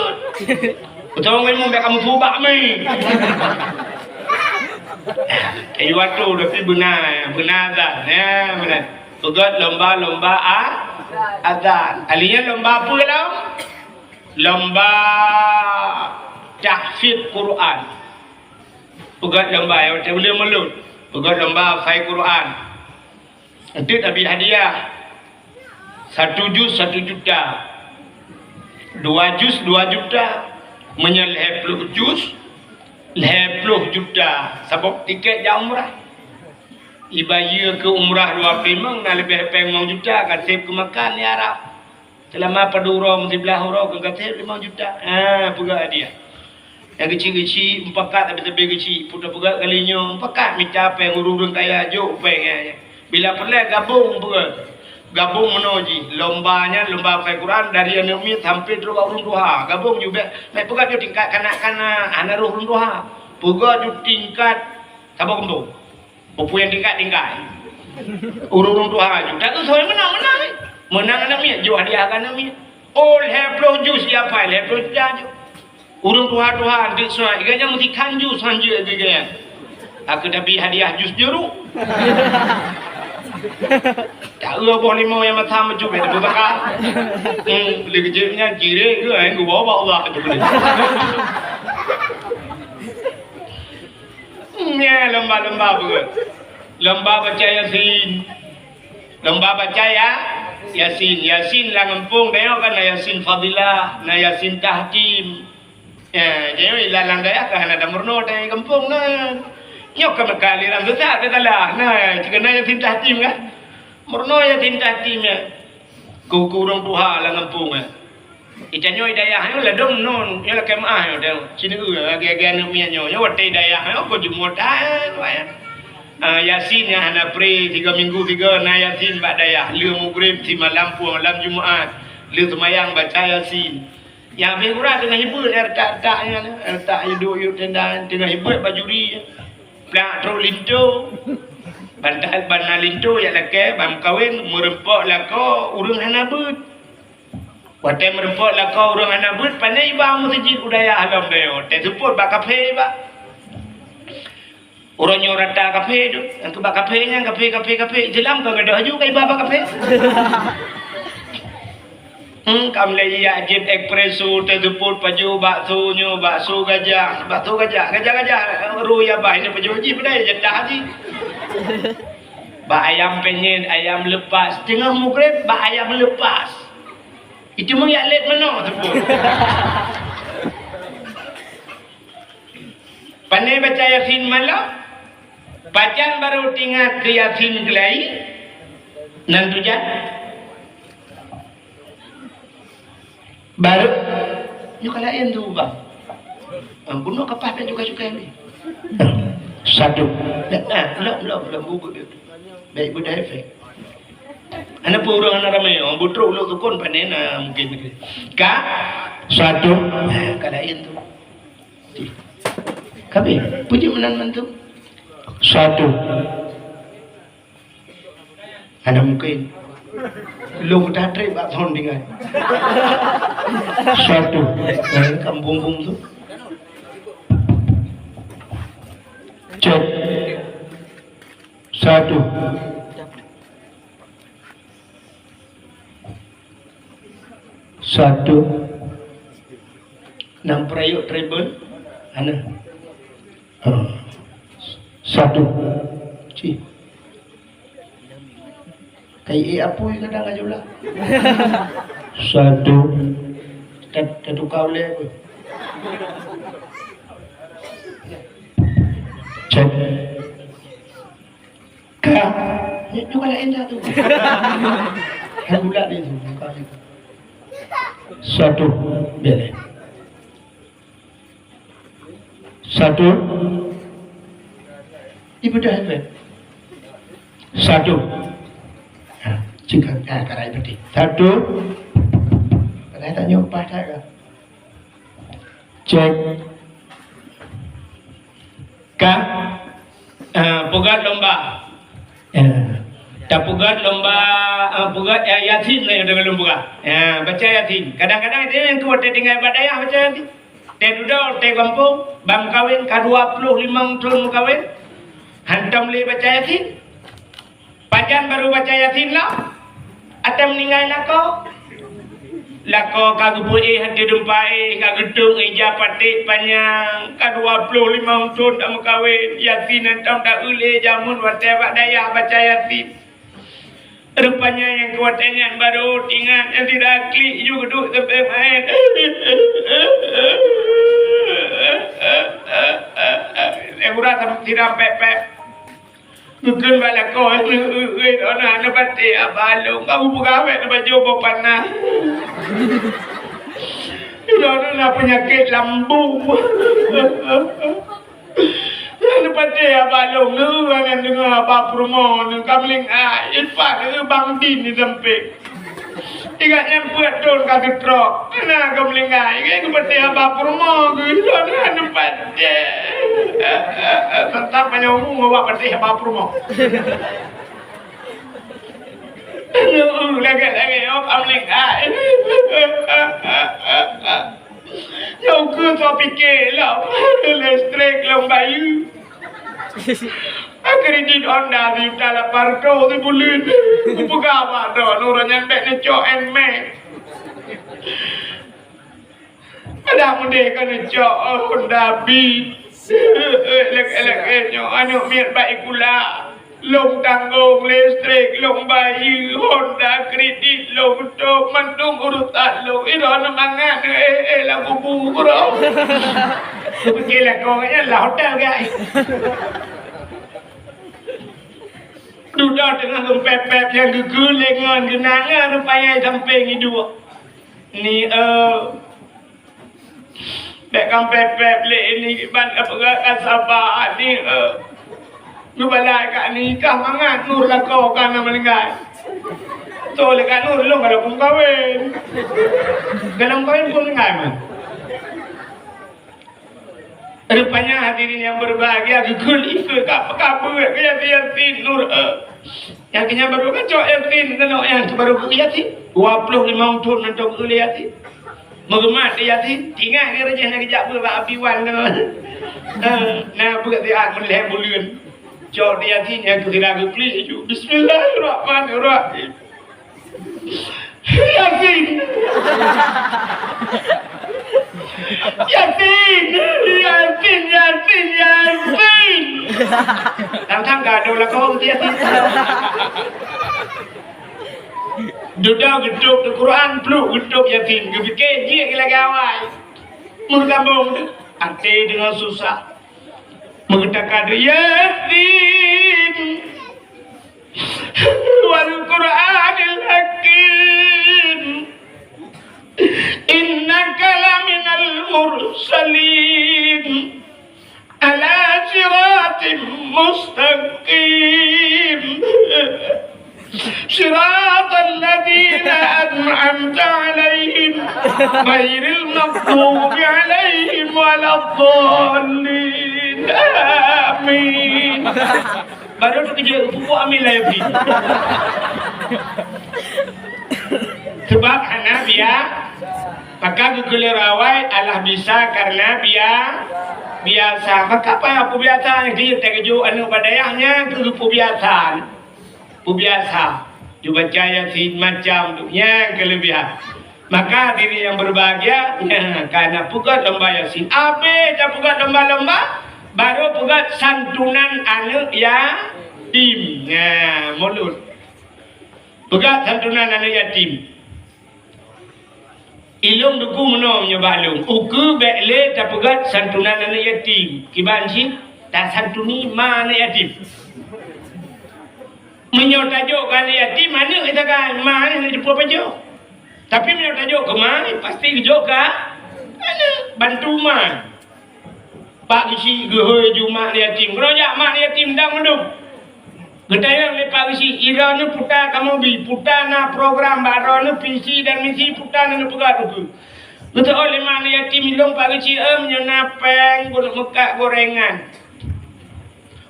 Tôi người mùng bẹ kamu thu bạc mình. Cái waktu tapi benar azan ya benar. Tugas lomba azan. Alinya lomba apa lah? Lomba tahfidz Quran. Tugas lomba yang boleh melut. Tugas lomba hafal Quran. Nanti Nabi hadiah 1 juz 1 juta, 2 juz 2 juta, menyeleh 10 juz 10 juta. Sebab tiket jam umrah. Ibaya ke umrah 25 nak lebih 5 juta kasih ke makan di Arab. Selama padura mesti belah hurau ke kasih 5 juta. Pegak hadiah. Yang kecil-kecil, 4 kat tapi lebih kecil. Putar-putar kalinya, 4 kat minta apa yang urung-urung kaya juk. Bila perlu gabung pun. Gabung menuji. Lombanya, lomba Al-Quran dari yang umit hampir terus urung duha. Gabung juga. Naik putar juga tingkat kanak-kanak. Anak urung duha. Putar juga tingkat. Sabar kembung. Pupu yang tingkat-tingkat. Urung-urung duha juga. Tak tahu saya menang-menang. Menang anak miat. Jual hadiahkan anak miat. All have flow juice siapa? Have flow juice. Urung Tuhan dia semua iganya mesti kanju sanju iganya. Aku dah beli hadiah jus jeruk. Tak apa limau yang macam macam itu betul. Beli kecilnya kiri ke yang gua bawa Allah tu beli. Ya lomba-lomba pun. Lomba baca Yasin. Lomba baca Yasin lah ngempung dia kan Yasin Fadilah, Yasin Tahkim. Jadi lalang daya kan ada murno daya kampung nah. Nyok ke Mekah liram tu tak lah. Nah, jika Yasin Tahkim kan. Murno Yasin Tahkim ya. Kurang tuha lah ngempung ah. Icanyo daya ayo lah dong non, yo lah kemah yo dah. Cina agak-agak nak mianyo, yo watai daya ayo ko jumotan waya. Yasin yang hana pre 3 minggu 3 na Yasin bak daya. Lu mugrib si malam puang malam Jumaat. Lu semayang baca Yasin. Yang lebih kurang tengah hibur tak-taknya tak hidup yuk tendang tengah hibur bajuri. Plak tro linto. Bantal bana linto ya lake bam kawin merempok lako urang hana but. Watai merempok lako urang hana but pandai ba masjid budaya alam dayo. Te support bak kafe ba. Orang nyorata kafe tu, yang tu bak kafenya kafe. Jelam kau ngada haju kai baba kafe. Kam lagi ajib espresso te support paju bakso gajah, ruya bah ini paju ji pedai jedah ji. Bak ayam penyet, ayam lepas, tengah mugrib bak ayam lepas. Itu mung yak let mana support. Pandai baca Yasin malam. Pajan baru tinggal ke Yasin kelai nanti jan baru ni kalau yang tu bang bunuh kapal dan juga ni satu belum buku dia baik budaya efek anak purung anak ramai orang butruk lu tukun panen mungkin ka satu kalau yang tu kami puji menan mantu satu ada mungkin lu dah trip bak thon dengan satu kampung tu cek satu enam perayuk treble ana satu ci kayak apa yang kadang aja lah satu satu kau le cek ka itu kalau endah tu yang gula dia tu satu biar satu ibu dah apa? Satu. Jika karai berarti. Satu. Karai tak nyoba tak ke? Cek. Kak. Pugat lomba. Tak pugat lomba. Pugat Yasin lah yang dengan lomba. Baca Yasin. Kadang-kadang dia yang kuat tinggal badaya baca Yasin. Dia duduk, dia kampung. Bang kawin ke-25 tahun kawin. Hantam le baca Yasin. Pajan baru baca Yasin lah. Atau meninggal lako kagu buih hati dumpai kagedung ija patik panjang ke-25 tahun tak mengkawin Yasin hantam tak ule jamun watai bak daya baca Yasin. Rupanya yang kuat dengan baru tinggal yang tidak klik juga duduk sampai main. Yang kurang tidak pepek. Mungkin balik kau orang nak batik abalung. Kamu buka apa nak baju berpanah. Orang nak penyakit lambung. Nak batik abalung lu orang dengar apa promo nu kamling Irfan tu Bang Din ni sampai. Ingatnya buat don kaki truk. Kena kamling ini batik apa promo tu orang nak batik. Tetap menyambung bawa batik apa promo. Lagi kamling Jauh ke so fikir lah. Listrik lang bayu. Kredit Honda di dalam parko tu bulan. Buka apa dah? Orang yang baik ni cok enmek. Ada muda kan cok Honda Beat. Elek-elek nyo anu miat baik pula. lông tanggung listrik, lông bayi, Honda kredit, lông tok, mantung urutan, lông iron mangan, lagu buku bro. Pergi lah kau lah hotel guys. Duduk dengan gempep-pep yang gegulengan, genangan rupanya samping hidup. Ni Bekam pep-pep le ini ban apa sabar ni nubalai kat ni kah mangat nur lah kau kan melenggai. So lekat nur lu kalau pun kahwin. Dalam kahwin pun mengai man. Rupanya hadirin yang berbahagia gegul ikut apa-apa yatin nur yang kena baru kan cok yatin dan yang baru yatin 25 tahun untuk yatin. Mengemat dia ti tinggal ke raja nak kejap ber abiwan kan. Nah buat dia meleh bulan. Jauh dia ti yang kira ke kli ju. Bismillahirrahmanirrahim. Yasin. Yasin. Yasin Yasin Yasin. Thằng gaduh lah kau dia ti. Duduk geduk di Quran peluk geduk yatim kepikir dia lagi awal menggabung tu hati dengan susah mengatakan yatim wal Quranil hakim innaka laminal mursalin ala siratim mustaqim صراط الذين أنعمت عليهم غير المغضوب عليهم ولا الضالين آمين. Baru tu kerja buku ambil lagi. Sebab Hanafiah maka gegelir awal Allah bisa karena biasa. Maka apa yang biasa yang dia terkejut anu badayahnya ke biasa. Biasa dibaca Yasin macam tu yang kelebihan. Maka diri yang berbahagia karena pugat lomba Yasin. Abe dah pugat lomba-lomba baru pugat santunan anak yatim. Nah, mulut. Pugat santunan anak yatim. Ilung duku menom nyobalung. Uku bekle dah pugat santunan anak yatim. Kiban sih tak santuni mana yatim. Menyotajuk kali yatim mana kita kan mana di pulau tapi menyotajuk ke mana pasti kejuk ka mana bantu man pak isi gehoy juma yatim kerja mak yatim dah mendung gedayang lepak isi ira ni putar kamu bi putar na program baru ni visi dan misi putar na pegat tu betul oleh mak yatim ilong pak isi menyonapeng guna mekak gorengan.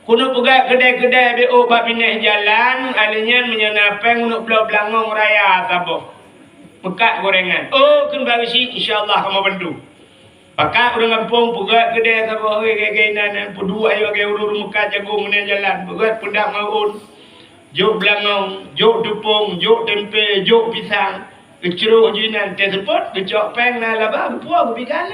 Kuno pegat kedai-kedai BO bab pindah jalan, alanya menyenapeng untuk belau-belangong raya taboh. Mekat gorengan. Oh, kun bagi si insya-Allah kamu bantu. Pakak orang kampung pegat kedai taboh gay-gay-nan pudu ayo gay urur mekat jagung meneh jalan. Pegat pedak maun. Jok belangong, jok tepung, jok tempe, jok pisang. Keceruh jinan tersebut, kecok peng na laba, puak kepikan.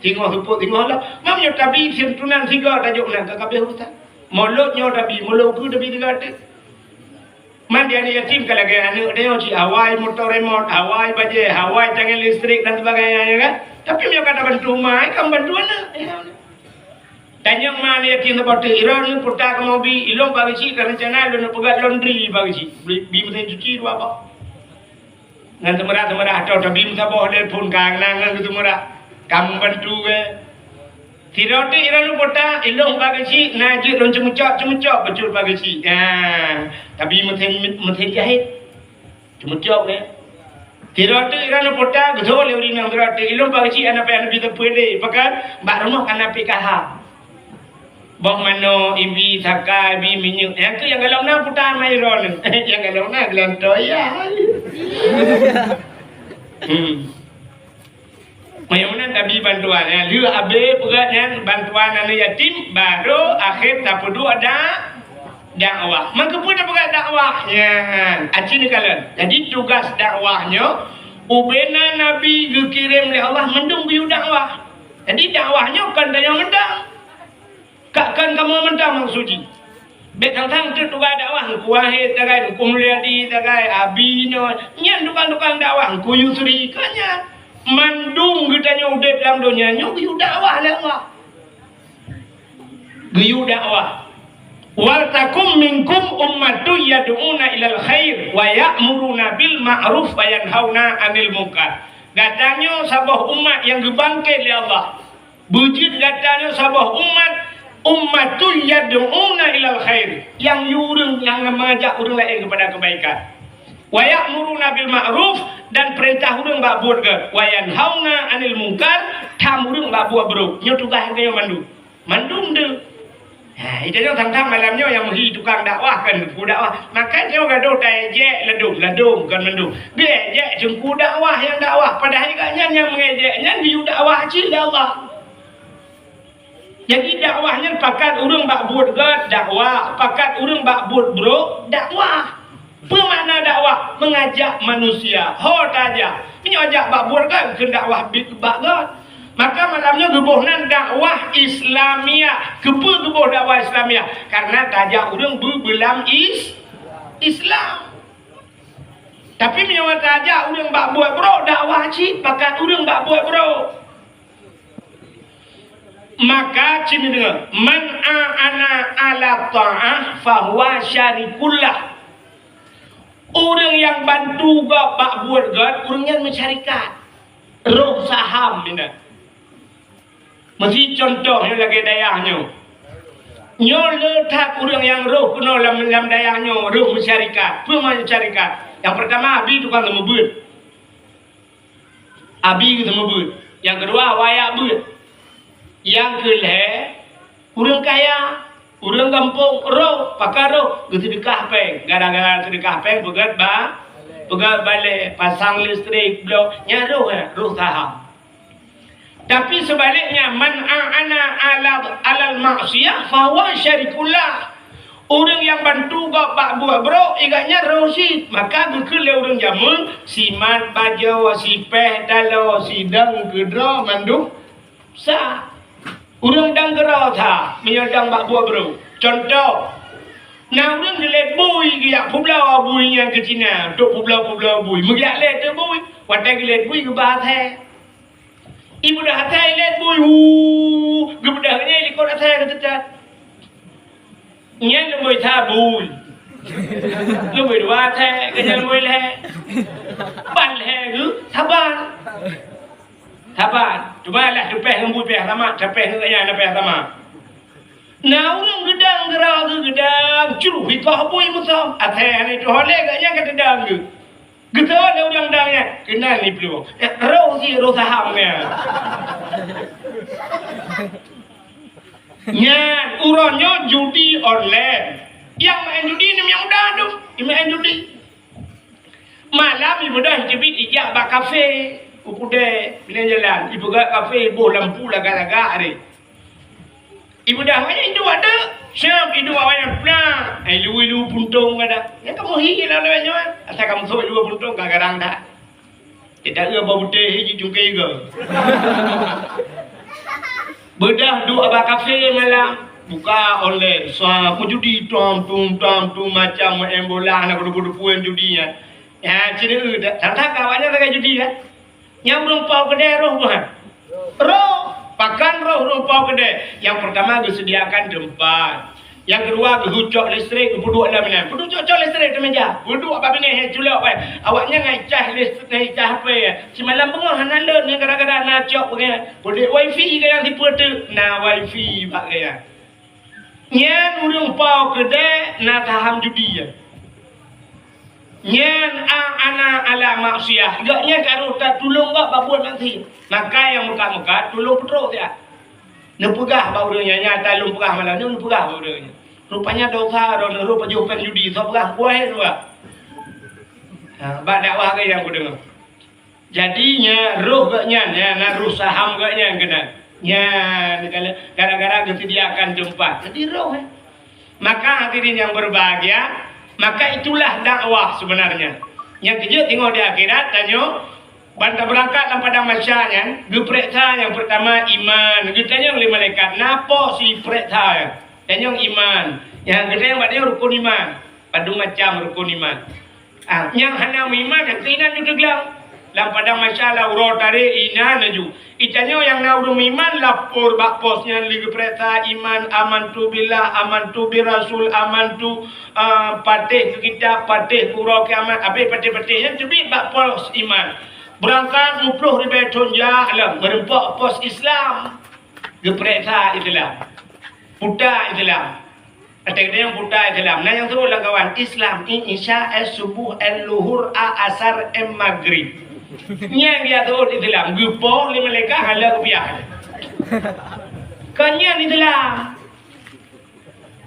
Tengok seput, tengok lah. Mamnya tapi sentunan tiga tajuk nak kabeh ustaz. Mulutnya tapi mulut ku tapi tiga tu. Man dia ni yatim kalau gaya anak dia si Hawaii motor remote, Hawaii baje, Hawaii tangan listrik dan sebagainya kan. Tapi dia kata bantu mai, kamu bantu anak. Tanya mana yatim seperti Iran putar ke mobil, ilong bagi si kerana channel lu nak pegat laundry bagi si. Beli mesin cuci dua apa. Ngan temerah atau tabim saboh telefon kang nangan gitu merah. Kamu bantu ke. Tidak ada Iran pota ilong bagi si najik lon cemucak betul bagi si. Tapi mesin jahit. Cemucak ke. Tidak ada Iran pota betul lewat nang berat ilong bagi si anak bisa pede pakai mbak rumah kan PKH. Bang mano ibi sakai bi minyak. Yang tu yang kalau nak putar mai ron. Yang kalau nak gelantoy ya. Mana tapi bantuan ya. Lu abe pegatnya bantuan anak yatim baru akhir tak perlu ada dakwah. Maka pun ada pegat dakwahnya. Aci ni kalian. Jadi tugas dakwahnya ubena Nabi dikirim oleh Allah mendung biu dakwah. Jadi dakwahnya bukan tanya mendang. Kakkan kamu mentang suci. Bet tang tu tukang dakwah ku Wahid tagai ku Mulyadi tagai Abino nyan tukang dakwah ku Yusri kanya mandung getanya udah dalam dunia nyo yu dakwah lah Allah. Yu dakwah. Wal takum minkum ummatun yad'una ilal khair wa ya'muruna bil ma'ruf wa yanhauna 'anil munkar. Katanya sabah umat yang gebangkit oleh Allah. Bujit katanya sabah ummatun yad'una ilal khair, yang yurung yang mengajak orang lain kepada kebaikan. Wa ya'muruna bil ma'ruf, dan perintah orang bak buat ke. Wa yanhauna 'anil munkar, tham orang bak buat buruk. Nyo tugas dia mandum de. Ha, itu yang tang malamnya yang mesti tukang dakwah kan ku dakwah. Maka dia gaduh tai je ledum kan mandum. Dia je jengku dakwah yang dakwah padahal agaknya yang mengejek nyan dia dakwah cil Allah. Jadi dakwahnya pakat orang bak buat god dakwah, pakat orang bak buat bro dakwah. Apa makna dakwah? Mengajak manusia. Ho taja. Ini ajak bak buat kan ke dakwah bak god. Maka malamnya gebuhnan dakwah Islamiyah. Kepa gebuh dakwah Islamiyah? Karena tajak orang berbelam Islam. Tapi menyawa tajak orang bak buat bro dakwah cik pakat orang bak buat bro. Maka cini dengar, man a'ana ala ta'ah fahuwa syarikullah. Orang yang bantu gak bak buat gak, orang yang mencarikan roh saham ini. Mesti contohnya lagi dayahnya. Nyo letak orang yang roh kena dalam dayahnya, roh mencarikan. Apa mencarikan? Yang pertama, abi tukang temebut. Abi temebut. Yang kedua, wayak but. Yang kelih, orang kaya, orang kampung, roh, pakar roh, sedekah peng. Gara-gara sedekah peng, pegat balik, pasang listrik, blok, nyaruh roh saham. Tapi sebaliknya, man a'ana alal maksiyah, fahuwa syarikullah. Orang yang bantu kau pak buat bro, igaknya rosid. Maka gekele orang jamun, si mat bajawa, si peh dalau, si dang gedra, manduk, sah. Orang dang gerau tha, menyodang bak buat bro. Contoh, nah orang jelet bui, giyak publau bui yang ke Cina, untuk publau bui. Magiak let tu bui, wadah gelet bui ke bahasa. Ibu dah hatai let bui, gebedahnya ikut hatai ke tetat. Nyan lembui tha bui. Lembui dua hatai, kena lembui le. Ban le ke, sabar. Cuma lah cepeh lembui peh sama, cepeh nganya na peh sama. Nah orang gedang gerau ke gedang, curuh ikah bui musam. Hatai ni tu hole gaknya kata dang ke. Kita ada orang dangnya, kenal ni peluk. Roh si roh sahamnya. Nyan, uronyo judi online. Yang main judi ni yang udah tu, yang main judi. Malam ibu dah jebit ijak bak kafe, upude bila jalan. Ibu gak kafe, ibu lampu laga-laga hari. Ibu dah banyak itu ada. Siap itu awalnya pula. Lu puntung ada. Ya kamu higi lah lewatnya. Asal kamu sok lu puntung kagak garang dah. Tidak ada bau teh higi jungkai ke. Bedah dua abah kafe malam. Buka online. Soal aku judi tom macam main bola nak bodoh puan judinya. Ya cina udah. Tantang kawannya tak judi kan. Yang belum pau kedai roh bukan. Roh. Pakan roh rupa kedai. Yang pertama disediakan tempat. Yang kedua hucok listrik, berdua dalam mana. Berdua cocok listrik tu meja. Berdua apa ni culak pai. Awaknya ngai cah listrik, ngai cah apa ya. Semalam bengah hanalun ni kadang-kadang nak cok pakai. Boleh wifi ke yang tipe tu. Nah wifi pakai ya. Nyan urang pau kedai nak taham judi ya. Nyan ana ala maksiyah. Gaknya karo tak tolong gak babuat nanti. Maka yang muka-muka tolong petruk dia. Nepegah bau dia nyata lu pegah malam ni nepegah bau dia. Rupanya dosa ron rupa jupen judi so pegah kuai tu ah. Ba dakwah ke yang ku dengar. Jadinya roh gaknya na ruh saham gaknya kena. Nya gara-gara disediakan tempat. Jadi roh Maka hadirin yang berbahagia, maka itulah dakwah sebenarnya. Yang kejut tengok di akhirat tanya bantah berangkat dalam padang mahsyar geperiksa yang pertama iman. Getanya oleh malaikat napa si periksa yang tanya iman. Yang kedua pada rukun iman. Padu macam rukun iman. Yang hana iman yang kainan itu gelang. Lam pada masalah urut tadi ina naju. Itanya yang naurum iman lapor bak posnya liga pereta iman aman tu billah aman tu bi rasul aman tu patih kita patih pura kiamat abe patih-patih yang jadi bak pos iman. Berangkat 20,000 ton ya alam berempat pos Islam. Gepreta itulah. Puta itulah. Ada yang buta Islam. Nah yang tu lah kawan Islam ini Isya subuh luhur asar maghrib. Yang dia tu Islam. Gupo lima leka hala rupiah. Kanya Islam.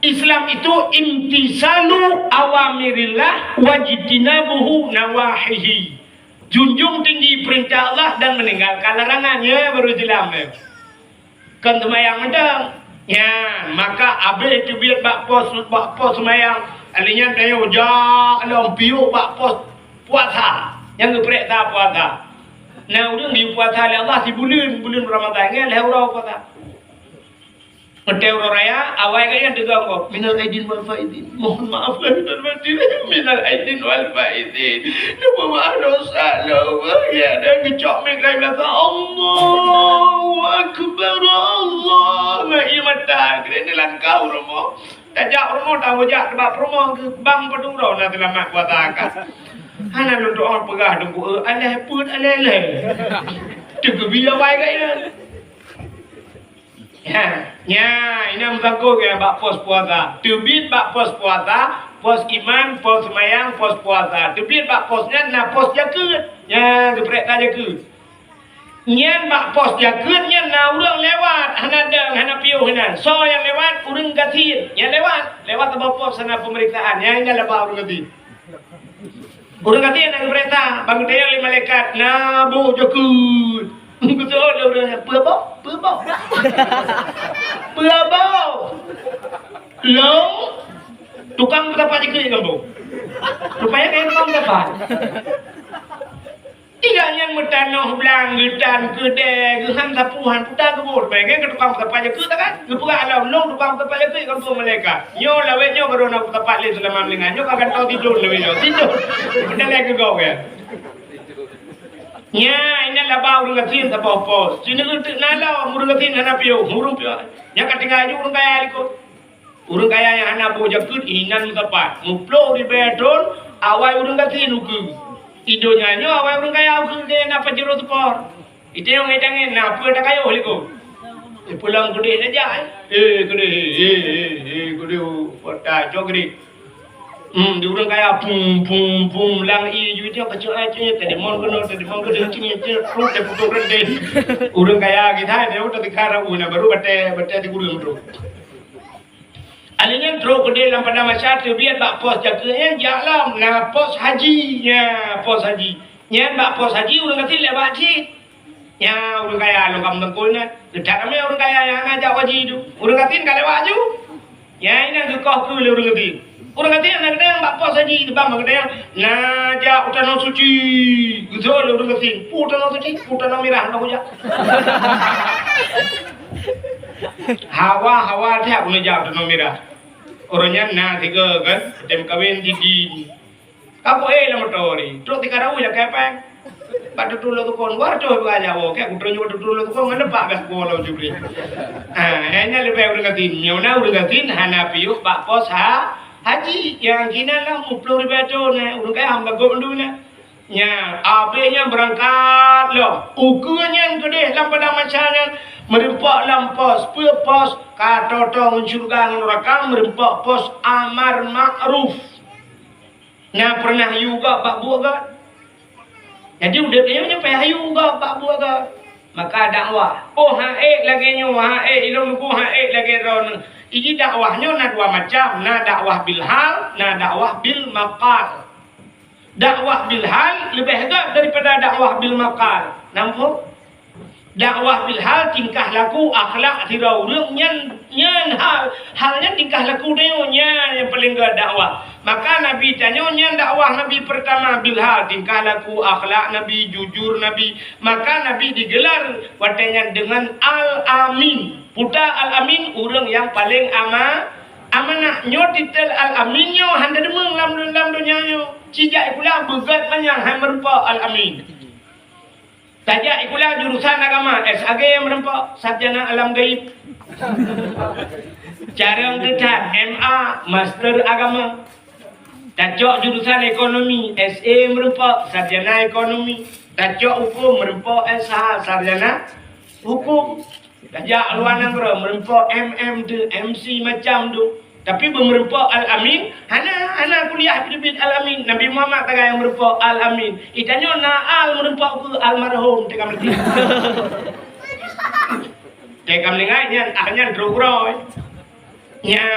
Islam itu imtisalu awamirillah wajtinabuhu nawahihi. Junjung tinggi perintah Allah dan meninggalkan larangannya baru Islam. Kan semayang macam ya, maka abe itu biar bak pos semayang. Alinya tayo ja alom piu bak pos puasa. Yang geprek tak puasa. Nah, udah di puasa Allah di bulan Ramadan kan leurau puasa. Menteu raya awal kaya dengar kok minal aidin wal faidin. Mohon maaf lahir dan batin minal aidin wal faidin. Maaf dosa Allah ya dan gecok mengkai belaka Allahu akbar Allah. Ngai mata kene langkau romo. Tajak romo tak wajak sebab romo ke bang padung ro na selamat puasa kan. Hana doa pegah dengku Allah pun Allah. Tegu bila baik kaya. Ya, ini menganggur ke bak pos puasa. Tebit bak pos puasa, pos iman, pos semayang, pos puasa. Tebit bak posnya, nah pos jakut. Ya, geprek tak jakut. Nyan bak pos jakut, nyan nah urang lewat. Hana deng, hana piuh hana. So yang lewat, urang gatin. Yang lewat abang pos sana pemeriksaan. Yang ini lepas urang gatin. Urang gatin yang geprek tak. Bang daya lima lekat, nah bu jakut. Betul lah udah perbau long tukang berapa je kamu rupanya kayak tukang berapa tiga yang metanoh belang gedan gede geham sapuhan putar kebur pengen ke tukang berapa je kan gepura alam long tukang berapa je kamu mereka nyo lawe nyo baru nak tepat le selama melingan nyo akan tahu tidur lebih tidur benda lagi kau ya. Ya, ini lah bau urang gatin tak apa-apa. Sini tu nala urang gatin hana piu, urang piu. Yang ketiga aja urang kaya liko. Urang kaya yang hana bau jakut inan tepat. Muplo di bedon awal urang gatin uku. Idonya nyo awal urang kaya uku dia nak pajero tukar. Itu yang ngedangin nak apa dah kaya liko. Pulang gede aja. Gede foto jogri. Di urang kaya pum lang ju dia kecil aja tadi mon kena sini perut dia putus rende urang kaya kita dia udah dikara una baru bate di gurung tu alingen tro gede dalam pada masyarakat biar bak pos jaganya jalan na pos haji ya pos haji nya bak pos haji urang kecil lewat haji ya urang kaya longkam tengkulnya dekat kami urang kaya yang ngajak haji tu urang kecil kalau lewat ju ya ini gekah ke urang kecil. Orang kata yang nak yang bapa saji bang kata yang najak utana suci betul orang kata utana suci utana merah nak punya hawa dia punya jawab utana merah orangnya na tiga kan tem kawin di kamu lah motori terus tiga rawu ya kayak pada dulu tu kon war tu aja wo kayak utara nyu dulu tu kon mana pak gas bola jubri hanya lebih orang kata nyona orang kata hana piu pak pos haji yang kina lah 10,000 ton urang kaya hamba gondu na nya abenya berangkat loh ukurannya gede lam pada macam merempak lampos pos katoto surga neraka merempak pos amar ma'ruf nah pernah juga bak buaga jadi udah dia nyampe hayu juga bak buaga maka dakwah lagi nyu ilmu lagi ron. Ini dakwahnya na dua macam, na dakwah bil hal, na dakwah bil maqal. Dakwah bil hal lebih hebat daripada dakwah bil maqal. Nampak? Dakwah bil hal tingkah laku akhlak tirau urang nyan halnya tingkah laku dia yang paling gak dakwah. Maka Nabi tanya nyan dakwah Nabi pertama bil hal tingkah laku akhlak Nabi jujur Nabi. Maka Nabi digelar watanya dengan al-amin. Puta al-amin orang yang paling Amana nyo titel al-amin nyo handa demeng lam dunia nyo. Cijak pula begat manyang hai merempak al-amin. Tajak pula jurusan agama SAG yang merempak sarjana alam gaib. Cara tetap MA master agama. Tajak jurusan ekonomi SA merempak sarjana ekonomi. Tajak hukum merempak SH sarjana hukum. Tajak luar negara merempak MM tu MC macam tu. Tapi bermerempak Al-Amin, hana kuliah bibit Al-Amin. Nabi Muhammad tak yang merempak Al-Amin. Itanya Al merempak ke almarhum tekam letih. Tekam lengahnya akhirnya drogro. Ya,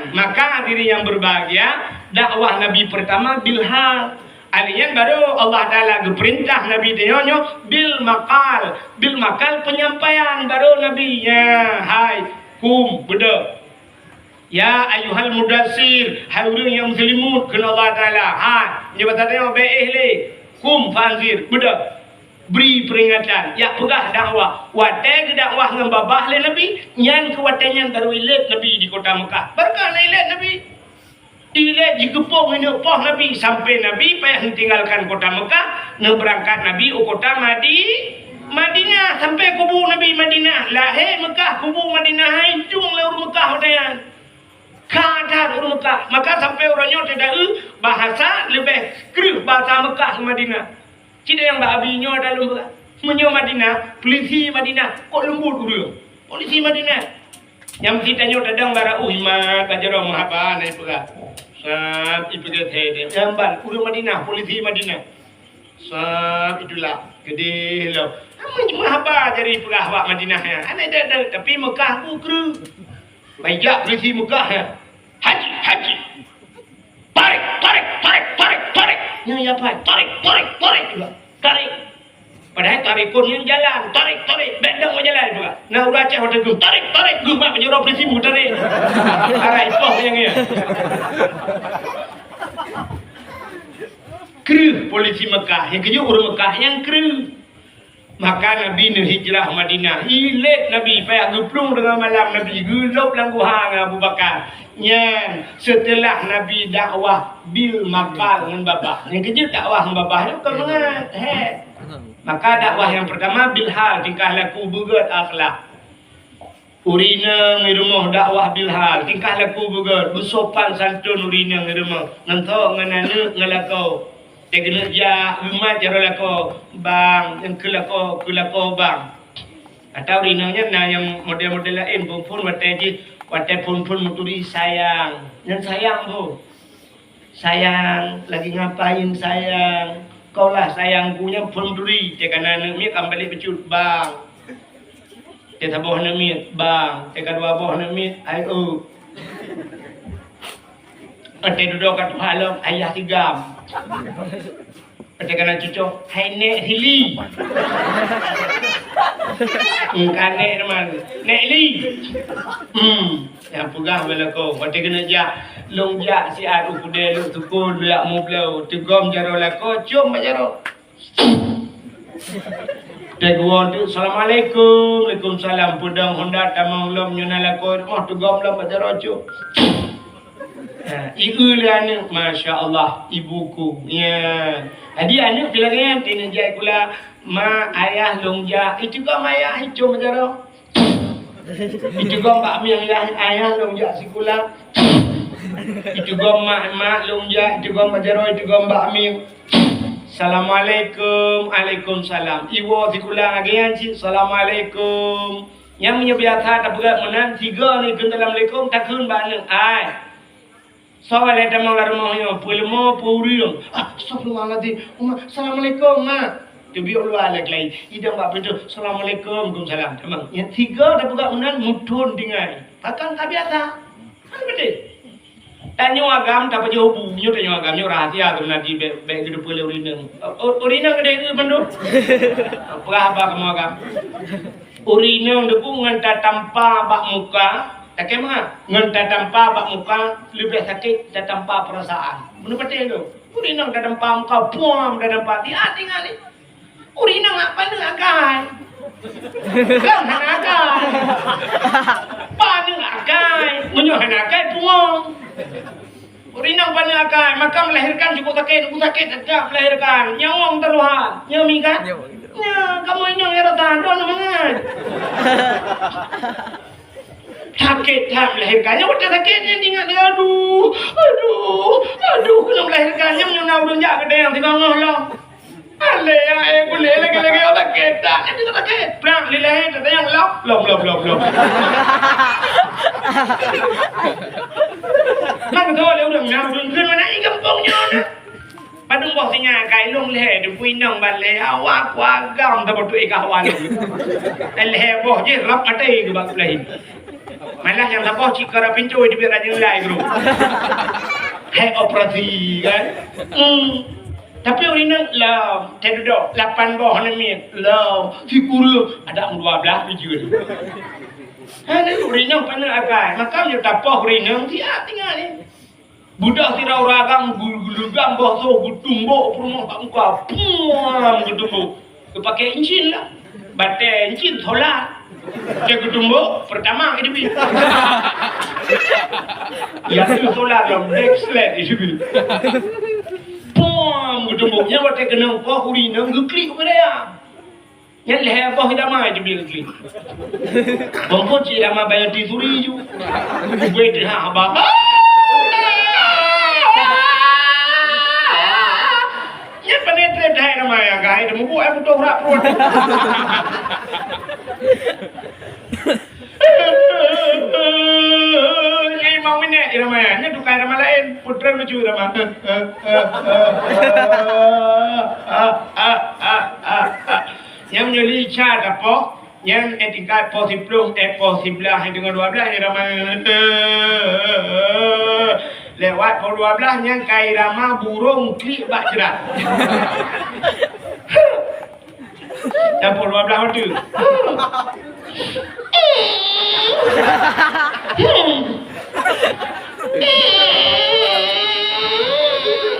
maka diri yang berbahagia dakwah Nabi pertama bilhal. Alian baru Allah Ta'ala perintah Nabi Tiyonyo bil makal penyampaian baru Nabi ya hai kum beda ya ayuhal mudassir hai orang yang muslimun kena Allah Ta'ala hai nyebatannya be'ehle kum fanzir beda beri peringatan ya pegah dakwah watai ke dakwah dengan babah le Nabi nyan ke watainya baru ilet Nabi di kota Mekah berkah ilet Nabi ilet jikepung ini poh Nabi sampai Nabi payah tinggalkan kota Mekah nak berangkat Nabi ke kota Madinah sampai kubu Nabi Madinah lahir Mekah kubu Madinah hancung lah urut Mekah hodayan kadar urut Mekah maka sampai orangnya tidak bahasa lebih kerih bahasa Mekah ke Madinah tidak yang bahabinya dalam menyo Madinah polisi Madinah kok lembut dulu polisi Madinah yang mesti tanya dadang bara uhimat kajarong mahaba naik pegah sab itu dia teh jamban udah Madinah polisi Madinah sab itulah gede lo mahaba jadi pegah wak Madinah ya anai dah tapi Mekah ukru baik polisi Mekah ya haji tarik ya apa tarik padahal tarikun yang jalan tarik bedang jalan juga nah udah cek hotel gue tarik gue mak menyuruh polisi mu tarik arai poh yang ya kru polisi Mekah yang keju orang Mekah yang kru maka Nabi hijrah Madinah ilet Nabi payah geplung dengan malam Nabi gelap langgu hang Abu Bakar nyan setelah Nabi dakwah bil makal dengan babah yang keju dakwah dengan babah itu bukan mengat maka dakwah yang pertama bilhal tingkah laku begat akhlak urina ngirumuh dakwah bilhal tingkah laku begat bersopan santun urina ngirumuh ngantok ngananu ngalakau teknologi umat cara lako bang yang kelako bang atau urinanya nah yang model-model lain pun watai pun muturi sayang dan sayang bu sayang lagi ngapain sayang kau lah sayangku yang pemberi tekana nami kembali pecut bang teka bawah nami bang teka dua bawah nami ayo ate duduk kat halam ayah tigam ate kana cucu hai nek hili kane teman nek li yang pegah belako ate kena ja longjak si adu kude lu tukul belak mu blau tegom jaro lako cium jaro Tegwon tu assalamualaikum waalaikumsalam pudang honda tamang lom nyuna lako moh tegom lam jaro cium ibu anak Masya Allah ibuku ya jadi anak bilang tina jai kula ma ayah longja itu kau ayah itu macam itu kau mbak mi yang ayah longja si kula itu kau mak longja itu kau macam itu kau mbak mi Assalamualaikum Waalaikumsalam ibu si kula agian si Assalamualaikum yang menyebiasa tak berat menan tiga ni Assalamualaikum takun banyak ai soal ada malar mohyo pulmo purium astagfirullahaladzim assalamualaikum ma debi Allah lagi idam bab itu assalamualaikum waalaikumsalam tamang yang tiga dah buka menan mudun dengan takkan tak biasa kan betul tanya agam tak pakai hubungnya tanya agamnya rahasia tu nanti baik hidup boleh urina gede ke bandu apa kamu agam urina depungan tak tanpa bak muka tak kemana ngan tanpa bak muka lebih sakit tanpa perasaan benar betul tu urina tanpa muka puam tanpa dia tinggal ni urina apa ni agai kan agai Panang akai, menyohan akai puang. Rinang panang akai, maka melahirkan cukup sakit tetap melahirkan. Nyawang teruhan, nyami kan? Ya, kamu ini yang tahan, doang mangan. Sakit tak melahirkannya, udah sakitnya ingat dia, aduh, kena melahirkannya menyunau dunia gede yang tinggal ngolah. Ale ya, boleh lagi orang sakit, tak, ini tak sakit. Perang dilahir, ada yang lom. Mang thôi, nếu đừng nào đừng khuyên mà nãy kampungnya na. Padung bos tinggal kai long leh, du puinang ban leh awak gam tak betul ikawan. Leh bos je rap atai ke bak lain. Malah yang tak bos cikara pincu di biar aja lai guru. Hai operasi kan. Tapi orang ni lah, tidak ada 8 bawah ni lah, figur ada 12 biji tu. Ada orang yang pandai agak, maka dia tapah orang yang dia tinggal ni. Budak tirau ragam gulugam boso gutumbo rumah kat muka, puam gutumbo. Kepakai encin lah, batai encin thola. Dia gutumbo pertama ke dia. Ya tu thola dalam next slide dia. Pom gutumbo nya batai kena apa huri nang guklik kepada dia. Yang leh apa kita mai je bil klik. Bangko ci lama bayar di suri ju. Wait ha baba. Ya penetre dah nama yang gai demu buat aku tu rak perut. Ini mau minyak nama yang ni tukar nama lain putra lucu nama. Yang menyeli cat apa? Yang tingkat positif posibelah dengan 12 yang ramai lewat pol 12 yang kai ramah burung klik bak jerat. Dan pol 12 tu.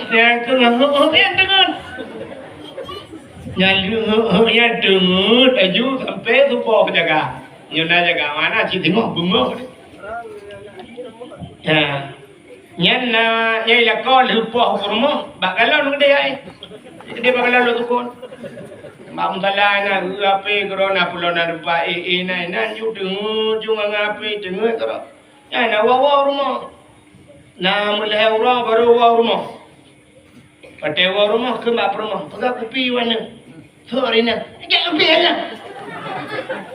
Yang dengan yang dengar aju sampai supo jaga. Nyona jaga mana ci tengok bengok. Ya. Nyan yang lakon lupa rumah, bakalau nak dia. Dia bakalau lu tukun. Mam talana ape corona pulona rupa na yu dengar jungang ape dengar karo. Ya na wawa rumah. Na mulai orang baru wawa rumah. Patewa rumah ke mak rumah. Pegang kopi mana? Sorry na. Jangan biarlah.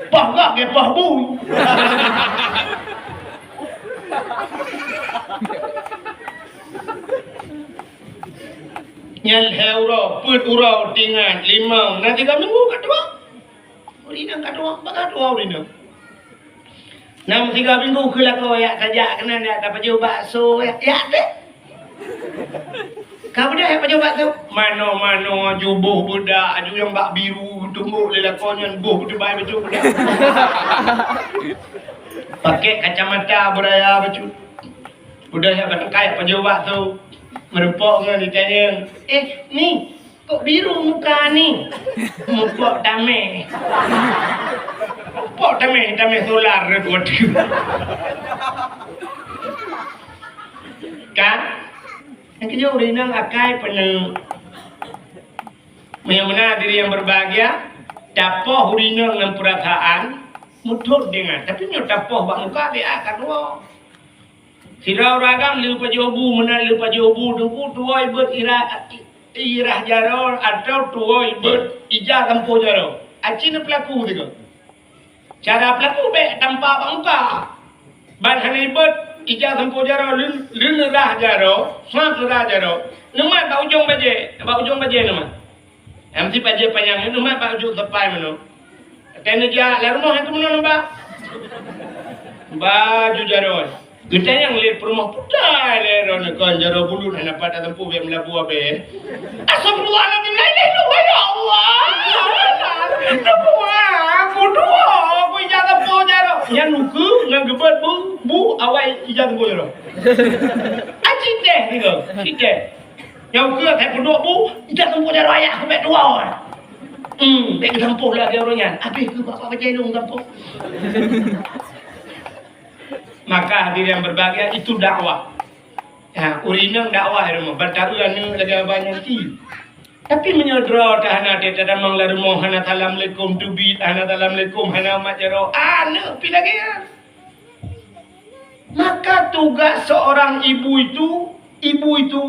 Pahak ke pahbu. Nyal heuro, put urau tingan limau. Nanti kami kat dua. Urina kat dua, bakat dua urina. Nam 3 minggu ke lah kau ya saja kena nak dapat jual bakso ya deh. Kau dah apa coba tu? Mano jubuh budak, aju yang bak biru tumbuk lelakonnya buh tu baik betul budak. Pakai kacamata beraya betul. Budak yang kata kaya apa coba tu? Merupok dengan ditanya, ni kok biru muka ni? Muka damai. Muka damai solar buat tu. Kan? Yang kejauh rinang akai penuh menyamuna diri yang berbahagia dapoh rinang dengan perasaan mutut dengan tapi nyo dapoh bak muka dia akan wong sirau ragam lupa jobu menal lupa jobu dengku tuoi ber irah jaror atau tuoi ber ijah kampo jaro acin pelaku tu cara pelaku be tanpa bak muka ban hanai ber ijah tempo jaro lun rah jaro smart rah jaro nama bau ujung baje nama mesti baje panjang nama bau ujung tepai mano tena dia la rumah itu mano ba baju jaro kita yang lihat rumah putai le ron kon jaro bulu na pada tempo be melabu abe astagfirullahalazim la ilaha illallah ya Allah aku ijah tempo jaro yang nuku nang gebet bu awal ijah tempo jaro acing deh gitu sikit yang ke tak penduk bu ijah tempo jaro ayah ke dua orang baik tempo lah dia orangnya habis ke bapak baca ilmu tempo Maka hadirin berbahagia, itu dakwah. Ya, urinang dakwah rumah. Bertaruhan lagi banyak ti. Tapi menyodro tahana dia tak manglar mohon assalamualaikum tubit assalamualaikum hana majaro anu pilagi ya. Maka tugas seorang ibu itu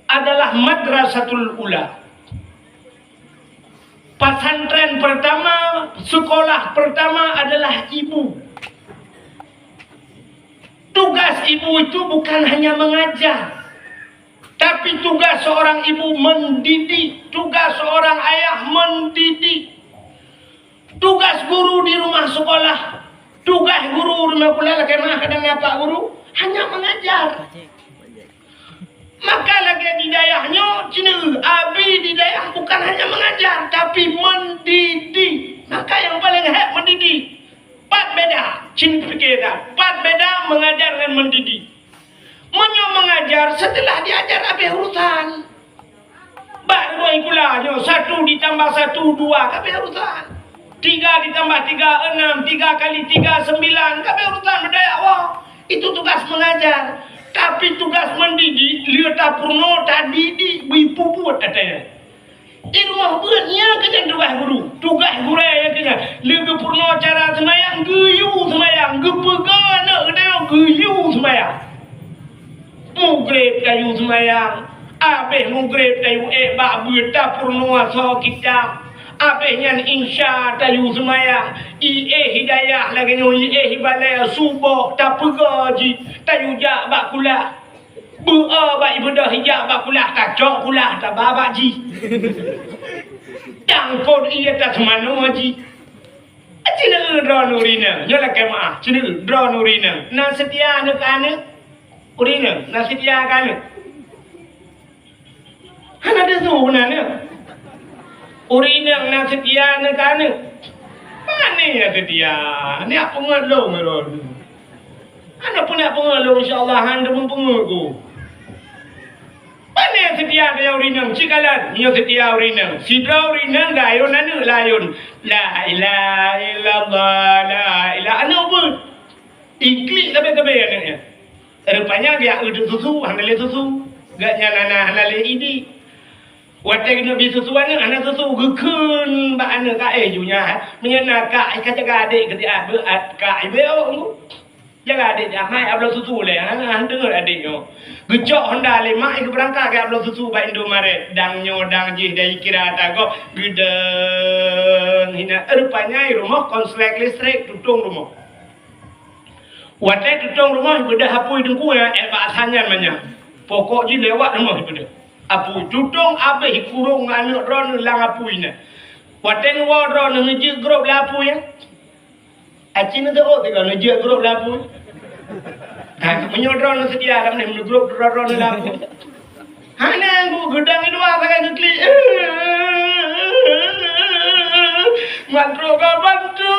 adalah madrasatul ula. Pesantren pertama, sekolah pertama adalah ibu. Tugas ibu itu bukan hanya mengajar, tapi tugas seorang ibu mendidik, tugas seorang ayah mendidik. Tugas guru di rumah sekolah, tugas guru rumah kuliah kemana kadang apa guru? Hanya mengajar. Maka lagi di dayahnya, cina abi di dayah bukan hanya mengajar, tapi mendidik. Maka yang paling hebat mendidik. Empat beda, cina fikir tak? Empat beda mengajar dan mendidik. Mengajar setelah diajar apa urusan? Baru ikulahnya 1 ditambah 1 2 apa urusan? 3 ditambah 3 6, 3 kali 3 9 apa urusan berdaya wah. Itu tugas mengajar. Tapi tugas mendidik lihat purno tadi di ibu buat katanya. Di rumah buatnya kerja tugas guru. Tugas guru ya kerja. Lebih purno cara semayang geyu semayang, gepegan nak geyu semayang. Mugrib kayu semayang, abeh mugrib kayu bak berta purno so kitab. Abehnya insya kayu semayang, hidayah lagi hibalaya subuh tak pegaji, kayu jak bak kulah. Bak ibadah hijab bak kulah tak cok kulah tak babak ji. Tangkot ia tak semano ji. Cina dra nurina, nyola kemah, cina dra nurina. Na setia anak anak. Urina, nasi dia kan? Hana ada tu nana. Urina nasi dia kan? Mana ya dia? Ni apa ngelong meron? Hana pun nak pengelong insyaAllah handa pun pengelong. Mana setia dia urina? Cikalan, dia setia urina. Sidra urina gayon nana layon. La ilaha illallah, la ilaha. Anu apa? Ingklik tapi anaknya. Rupanya dia udah susu, handle susu. Gak nyala handle ini. Waktu kena beli susu anak susu gekun ba anak kak junya. Menyana kak jaga adik ketika kak ibu. Jaga adik jangan ablo susu le. Dengar adiknya. Gecok honda le mak ikut berangkat ke ablo susu ba Indomaret. Dangnya dang jih dari kira tago gedeng hina. Rupanya rumah konslek listrik tutung rumah. Waktu tutung rumah beda hapui dengku ya, bahasannya namanya. Pokok je lewat rumah beda. Hapui tutung abe kurung anak ron lang hapui na. Waktu nuwa ron ngejek grup lapui ya. Acin tu oh tiga ngejek grup lapui. Menyodron sedia dalam ni grup ron lapui. Hana aku gedang itu apa kan ngeklik. Mantro bantu.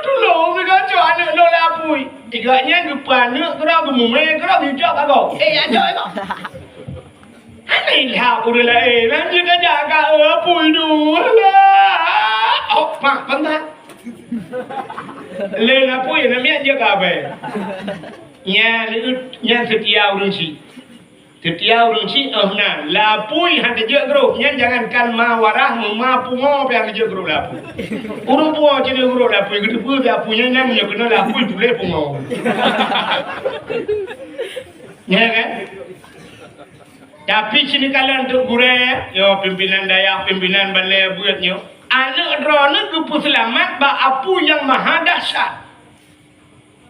Tolong saya cakap anak lo lapui. Tiganya gepana kera gemumai kera bijak kau. Ajak kau. Hana ilham aku dah nanti kan jaga lapui dulu. Oh, mak pantat. Le lapui namanya jaga apa? Nya setia orang si. Setia orang si nah lapui hande je grup nya jangankan mawarah ma pungo yang je grup lapui. Urung pungo je grup lapui gede pu lapunya namanya kena lapui boleh pungo. Ya kan? Tapi sini kalian untuk gure yo pimpinan dayak pimpinan balai buatnya anak drone kepu selamat ba apu yang maha dahsyat.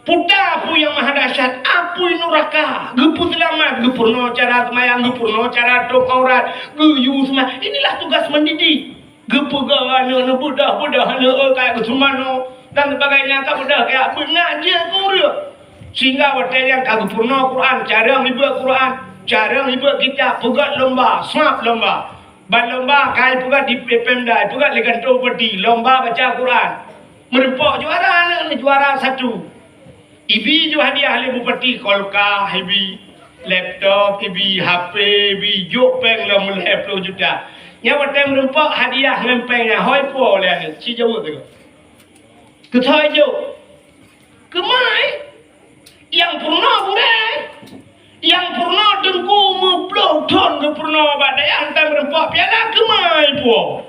Puta apu yang maha dahsyat, apu nuraka, gepu selamat, gepurno cara semayang, gepurno cara dok aurat, geyu semua. Inilah tugas mendidik. Gepu gawana budak kayak kesumano dan sebagainya tak budak kayak mengajar guru. Sehingga waktu yang kagak purno Quran, cara ngibah Quran, cara ngibah kita, pegat lomba, smart lomba. Ban lomba kai pegat di Pemda, pegat leganto peti, lomba baca Quran. Merempok juara anak ni juara 1. Ibi jo hadiah le bupati kolka, ibi laptop, ibi HP, ibi jok peng lo mul 10 juta. Nya waktu merempok hadiah ngempengnya hoi po le ni, ci jauh tu. Ke thoi jo. Ke mai Yang purna bure. Yang purna dengku meploh ton ke purna badai antam rempak piala kemai puo.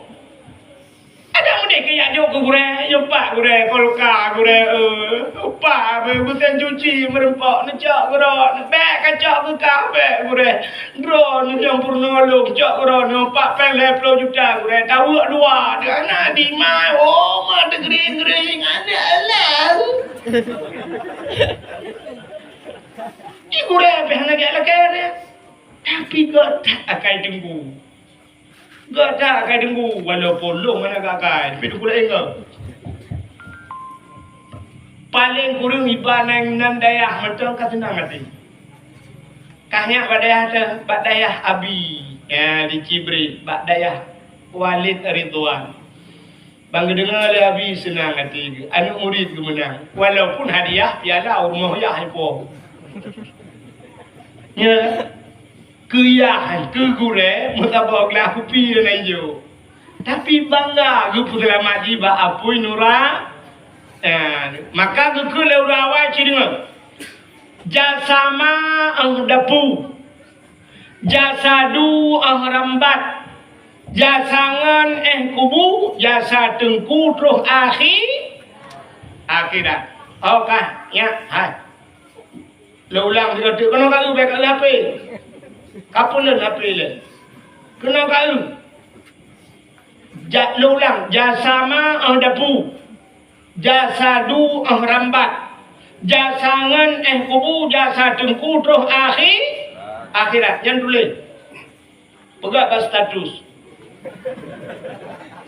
Ada mudik ke yak jok ke gure, yopak gure, kolka gure, opa bebutan cuci merempak necak gura, bek kacak ke kafe gure, drone yang purna lu kacak gura, opak pele puluh juta gure, tahu dua, anak di mai, oh mata gering ada lah. Ibu dah pernah nak lagi tapi God tak akan tunggu. God tak akan tunggu walaupun long mana akan. Tapi tu pula enggak. Paling kurang ibanan nan dayah macam kata senang mati. Kahnya badayah Abi ya di Cibri, badayah Walid Ridwan. Bang dengar le Abi senang hati. Anak murid tu menang. Walaupun hadiah piala rumah ya haipo. Ya, kuyah, kegure, mutabak lah kupi dan hijau. Tapi bangga, gupu selamat jiba apui nura. Maka gupu lewrawai ciringa. Jasama ang dapu, jasadu ang rambat, jasangan kubu, jasa tengku terus akhirat. Okey, ya, hai. Ulang dia kata, kena kalu baik kali apa? Kapun dan apa le? Kena kalu. Ulang, jasama ang dapu, jasadu ang rambat, jasangan kubu, jasa tengku terus akhirat. Jangan tulis. Pegak bas status.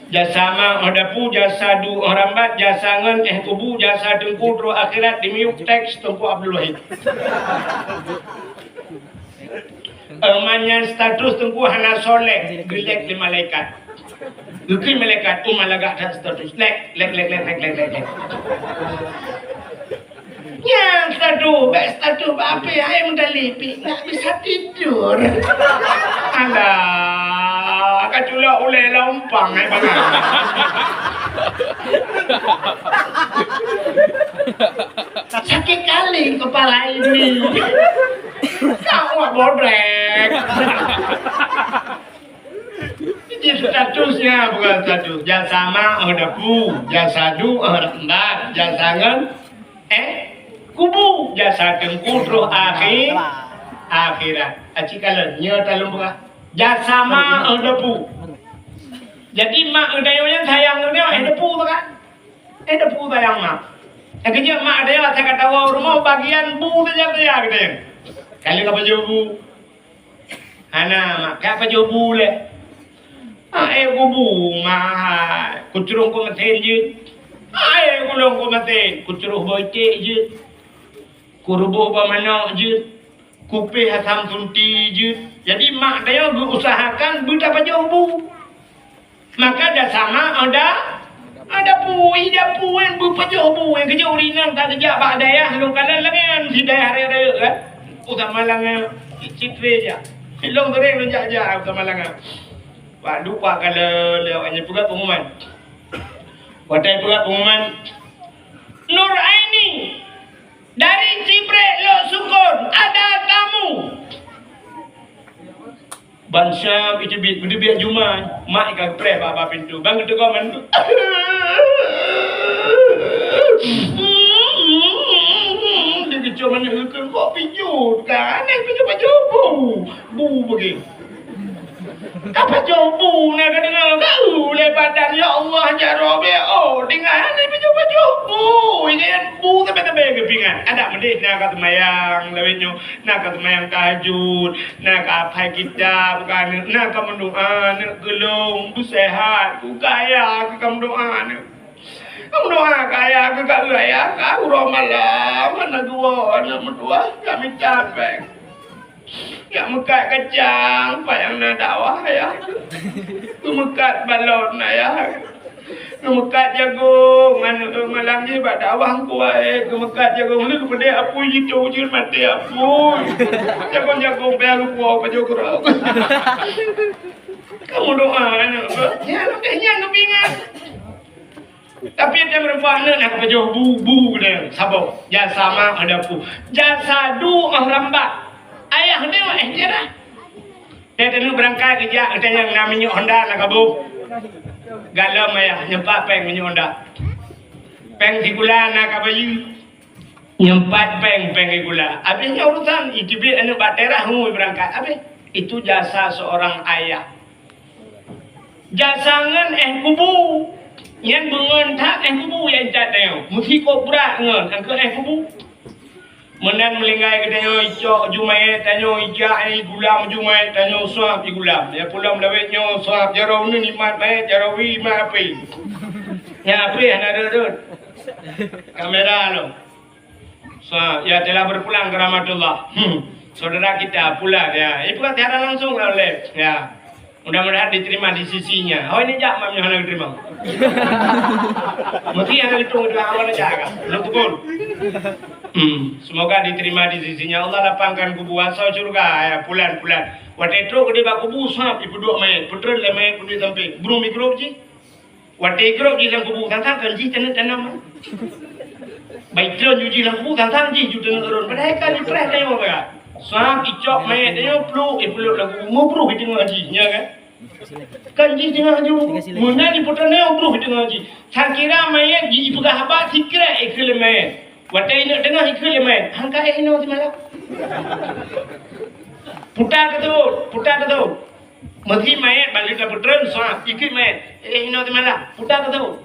Jasama dapu jasadu rambat jasangan kubu jasa tengku terus akhirat dimiuk teks Tengku Abdul Wahid. Manyan status Tengku Hana Soleh gelek di malaikat. Geki malaikat malagak dan status lek. Ya status apa yang mendalipi nak bisa tidur. Alah, kacula oleh lompang bangang. Sakit kali kepala ini. Kau bodrek. Ini statusnya bukan status. Jasama dapu, jasadu rambat, jasangan kubu, jasa tengku terus akhirat. Acikalan nya talung buka. Jasama dapu. Jadi mak dayanya sayang dia depu tu kan. Depu sayang mak. Kerja mak dia saya kata rumah bagian bu saja dia kata. Kali apa jobu? Ana mak apa jobu le? Kubu mah kucurung ko maten je. Kulong ko maten kucuruh boite je. Kurbo pamano je. Kupe hasam sunti je. Jadi mak dia usahakan buta apa jobu. Maka dah sama ada puih yang berpajuh yang kerja urinan tak kerja pak dayah long kanan lengan si dayah raya kan utama langan citre je long tereng long jaja utama langan pak dupa kalau lewatnya pula pengumuman watai pula pengumuman Nur Aini dari Cibre Lo Sukun ada tamu Bansa itu biar Juma mak ikan pre bapa pintu bang itu kau mandu dia kecil mana ikan kau pinjut kan yang pinjut baju bu begini apa jobu nak dengar kau le badan ya Allah jarobe dengar ni pinjut baju ini bu tapi kepingan ada mendih nak kata mayang lewatnya nak kata mayang tahajud nak apa kita bukan nak kamu doa nak gelung bu sehat bu kaya kamu doa kaya kau kaya kau romalah mana dua kami capek ya mekat kacang payang nak dakwah ya tu mekat balon ya mekat jagung malam ni bak dakwah kuat mekat jagung ni kepada apu itu je mati apu jagung bayar kuah baju kurang kamu doa ya nak kepingan Tapi ada perempuan nak baju bu dia sabok. Jasa mak ada pu. Jasa du lambat. Ayah dia cerah. Dia tenu berangkat kerja ada yang namanya Honda nak kabu. Galam ayah nyempat peng minyak Honda. Peng di gula nak kabayu. Nyempat peng di gula. Habisnya urusan itibit anu baterah hu berangkat. Habis itu jasa seorang ayah. Jasangan kubu. Yang bengon tak kubu yang cat dia. Mesti kau berat ngan angka kubu. Menan melinggai katanya icok jumai tanyo ijak ni gulam jumai tanyo suap di gulam. Ya pulang lawetnya suap jarau ni mat mai jarawi mat api. Ya api ana redut. Kamera lo. Suap ya telah berpulang ke rahmatullah. Saudara kita pulang ya. Itu kan tiada langsung oleh ya. Mudah-mudahan diterima di sisinya. Oh ini jak mamnya hendak diterima. Mesti hendak hitung dua awal jaga. Belum pukul. Semoga diterima di sisinya. Allah lapangkan kubu asal surga ya pulan-pulan. Waktu itu kau bak kubu sahab ibu dua main. Putran le main kudu sampai. Burung mikrob ji. Waktu mikrob ji dalam kubu tantang kan ji tanam. Baik tron ji dalam kubu tantang ji jutan turun. Padahal kan di press tengok apa? Sahab icok main tengok peluk lagu mau bro hitung haji nya kan. Kanji tengah ju. Muna di putran ne bro hitung haji. Sakira main ji ibu kahaba sikra ikil main. Waktu ini tengah ikil main. Hangka ini waktu malam. Putar tu. Mesti main balik ke putran sahab ikil main. Ini waktu malam. Putar tu.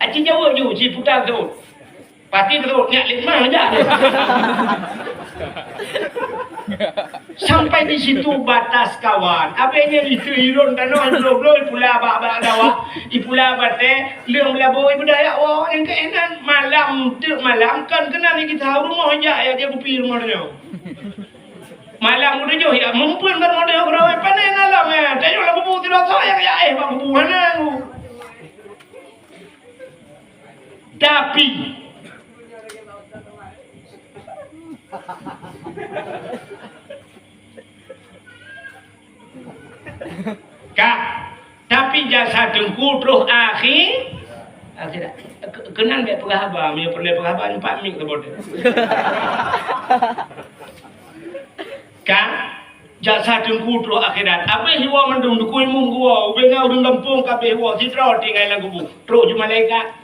Aci jauh ju si putar tu. Pasti tu nyak lima aja. Sampai di situ batas kawan. Apanya itu irun tanah blok pula bak dawa. Ipula bate leung laboi budaya oh yang keenan malam kan kena ni kita rumah aja ya dia kupi rumahnya. Malam udah jauh ya mumpun kan model orang panen alam ya. Tanya lagu bu tidak sayang ya bang buana. Tapi Kak, tapi jasa dengku terus akhirat. Kenal tak pengahabar? Dia pernah pengahabar 4 minggu boleh. Kak, jasa dengku terus akhirat. Apa hiwa mendung dukui munggu? Ubengau deng kampung kabeh hiwa sitra tinggal lagu bu. Terus ju malaikat.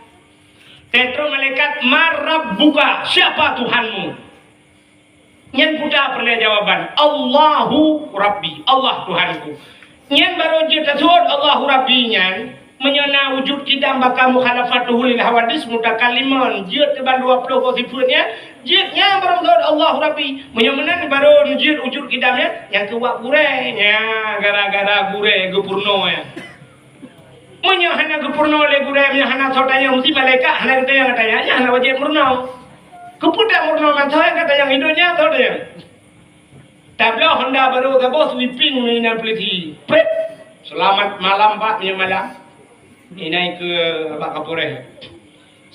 Tetro malaikat marabbuka, siapa Tuhanmu? Yang putar pernah jawaban Allahu Rabbi, Allah Tuhanku. Yang baru dia tersebut Allahu Rabbi nyan menyana wujud kita bakal mukhalafatuhu lil hawadis mutakaliman dia teban 20 ko sifatnya jitnya baru Allahu Rabbi menyana baru jit wujud kidamnya yang kuat gurenya gara-gara gure gepurno ya menyana gepurno le gure menyana sotanya mesti malaikat hana katanya hana wajib murno kepudak murno matanya kata yang hidupnya tahu dia. Tabla Honda baru ke bos whipping ni nak peliti. Selamat malam Pak, punya malam. Ini naik ke Pak Kapolres.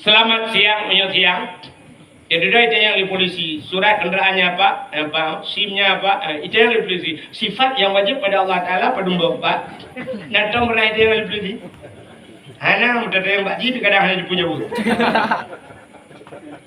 Selamat siang, punya siang. Jadi dah itu yang di polisi. Surat kendaraannya apa, SIM-nya apa, itu yang di polisi. Sifat yang wajib pada Allah Taala pada Pak. Natong pernah itu yang di polisi. Hana mudah yang Pak Ji kadang hanya dipunya bu.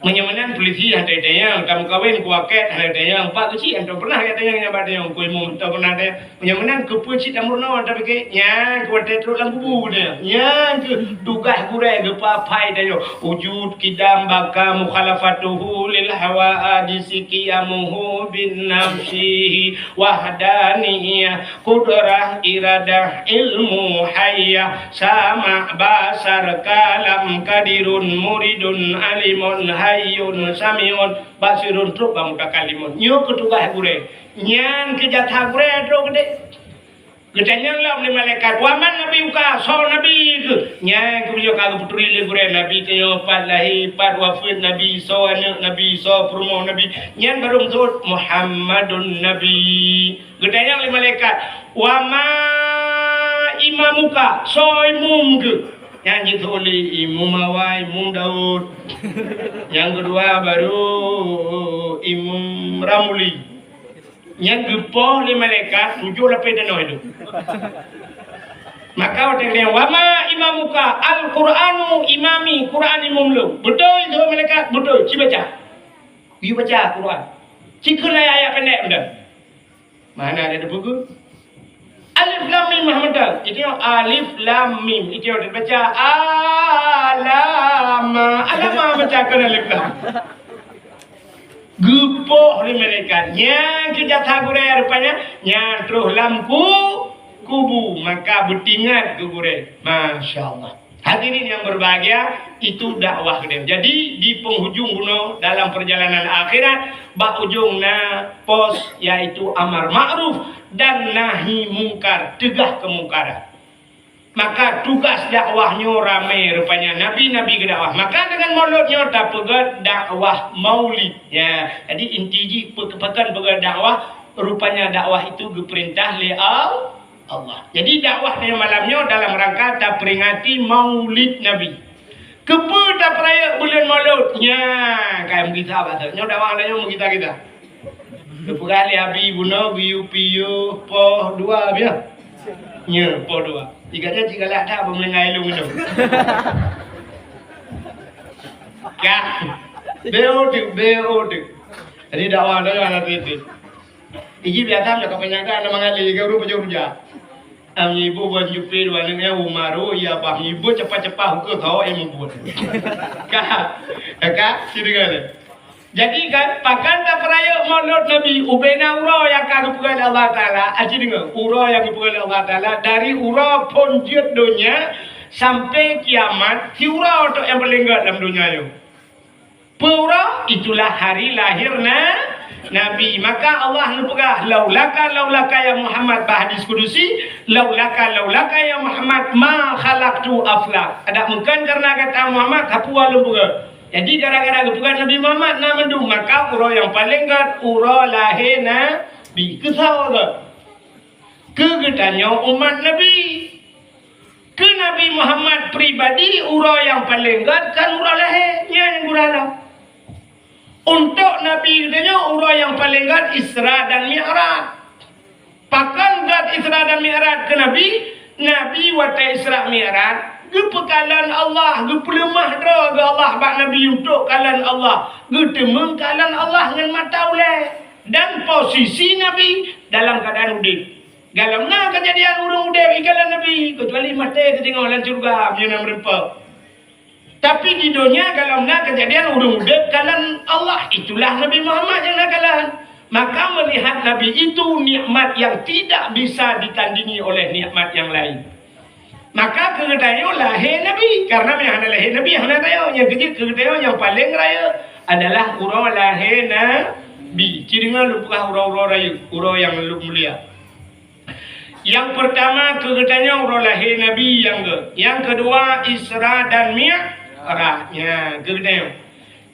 Menyamanan polisi ada yang kamu kawin kuaket ada yang Pak kecil yang pernah ada yang nyabat yang kuimu tak pernah ada menyamanan kepuci tamurno tapi ke nya kuatet terus lang kubu dia nya ke dugah gure ke papai dia wujud kidam baka mukhalafatuhu lil hawa adisikiyamuhu bin nafsihi wahdaniyah qudrah iradah ilmu hayya sama basar kalam kadirun muridun alimun hayyun samiun basirun truk bang mutakalimmun nyo ketugah gure nyan kejatah gure truk gede gedanyang lah oleh malaikat waman nabi uka so nabi ke nyan kuyo ka putri le gure nabi kayo palahi pat wafid nabi so anak nabi so promo nabi nyan barum zut muhammadun nabi gedanyang oleh malaikat wama imamuka so imum ke yang itu oleh Imam Awai, Imam Daud. Yang kedua baru Imam Ramuli. Yang keempat oleh malaikat 7 lapis tanah itu. Maka orang dia wama imamuka al-Quranu imami Quran imam lu. Betul itu malaikat, betul. Ci baca. You baca Quran. Cikuna ayat pendek benda. Mana ada buku? Alif lam mim Muhammad. Itu yang alif lam mim. Itu yang dibaca alama. Alama baca kan alif lam. Gupoh ni malaikat. Yang kita tahu rupanya yang terus lampu kubu maka bertingat ke gure. Masya Allah. Hadirin yang berbahagia, itu dakwah dia. Jadi di penghujung bunuh dalam perjalanan akhirat, bak ujungna pos yaitu amar ma'ruf dan nahi mungkar, tegah kemungkaran. Maka tugas dakwahnya ramai rupanya nabi-nabi ke dakwah. Maka dengan mauludnya tak pegat dakwah maulid. Ya, jadi inti pekan pegat dakwah rupanya dakwah itu diperintah oleh Allah. Jadi dakwah pada malamnya dalam rangka tak peringati maulid Nabi. Kepa tak peraya bulan mauludnya. Kayak kita apa tu? Nyo dakwah lainnya mau kita. Kali habis bunuh biu piu po dua biar. Nya po dua. Tiganya jika lah tak memengai lu itu. Kah? Beodu. Jadi dakwah lainnya ada itu. Iji biasa nak kebanyakan nama ngali ke rumah jauh-jauh. Ibu buat jupi dua lengnya umaru ya bah ibu cepat-cepat hukum tahu buat. Kak, siapa? Jadi kan pakan tak peraya maulud Nabi ubena ura yang kagak pegang Allah Taala. Aji dengar ura yang pegang Allah Taala dari ura ponjut dunia sampai kiamat. Si ura untuk yang paling dalam dunia itu. Pura itulah hari lahirnya Nabi. Maka Allah nupegah laulaka ya Muhammad bahadis kudusi laulaka ya Muhammad ma khalaqtu aflak. Ada mungkin karena kata Muhammad kapua lumpugah. Jadi gara-gara kepukan Nabi Muhammad na mendung maka ura yang paling gat ura lahir Nabi. Kesal ke? Kegetanya umat Nabi. Ke Nabi Muhammad pribadi ura yang paling gat kan ura lahirnya yang gurala. Untuk Nabi katanya urah yang paling gat Isra dan Mi'raj. Pakan gat Isra dan Mi'raj ke Nabi wata Isra Mi'raj. Gepekalan Allah, gepelemah draga Allah bak Nabi untuk kalan Allah. Getemeng kalan Allah dengan mata ulai. Dan posisi Nabi dalam keadaan udip. Galamna kejadian urung udip ikalan Nabi. Kecuali mata ketinggalan dalam surga. Yang merempak. Tapi di dunia kalau nak kejadian urung udep kalan Allah, itulah Nabi Muhammad yang nak kalan. Maka melihat Nabi itu nikmat yang tidak bisa ditandingi oleh nikmat yang lain. Maka kegedayo lahir Nabi. Karena yang lahir Nabi yang nak tayo. Yang kecil kegedayo yang paling raya adalah urang lahir Nabi. Cirinya lupukah urang-urang raya. Urang yang mulia. Yang pertama kegedayo urang lahir Nabi yang kedua Isra dan Mi'raj. Ya, kemudian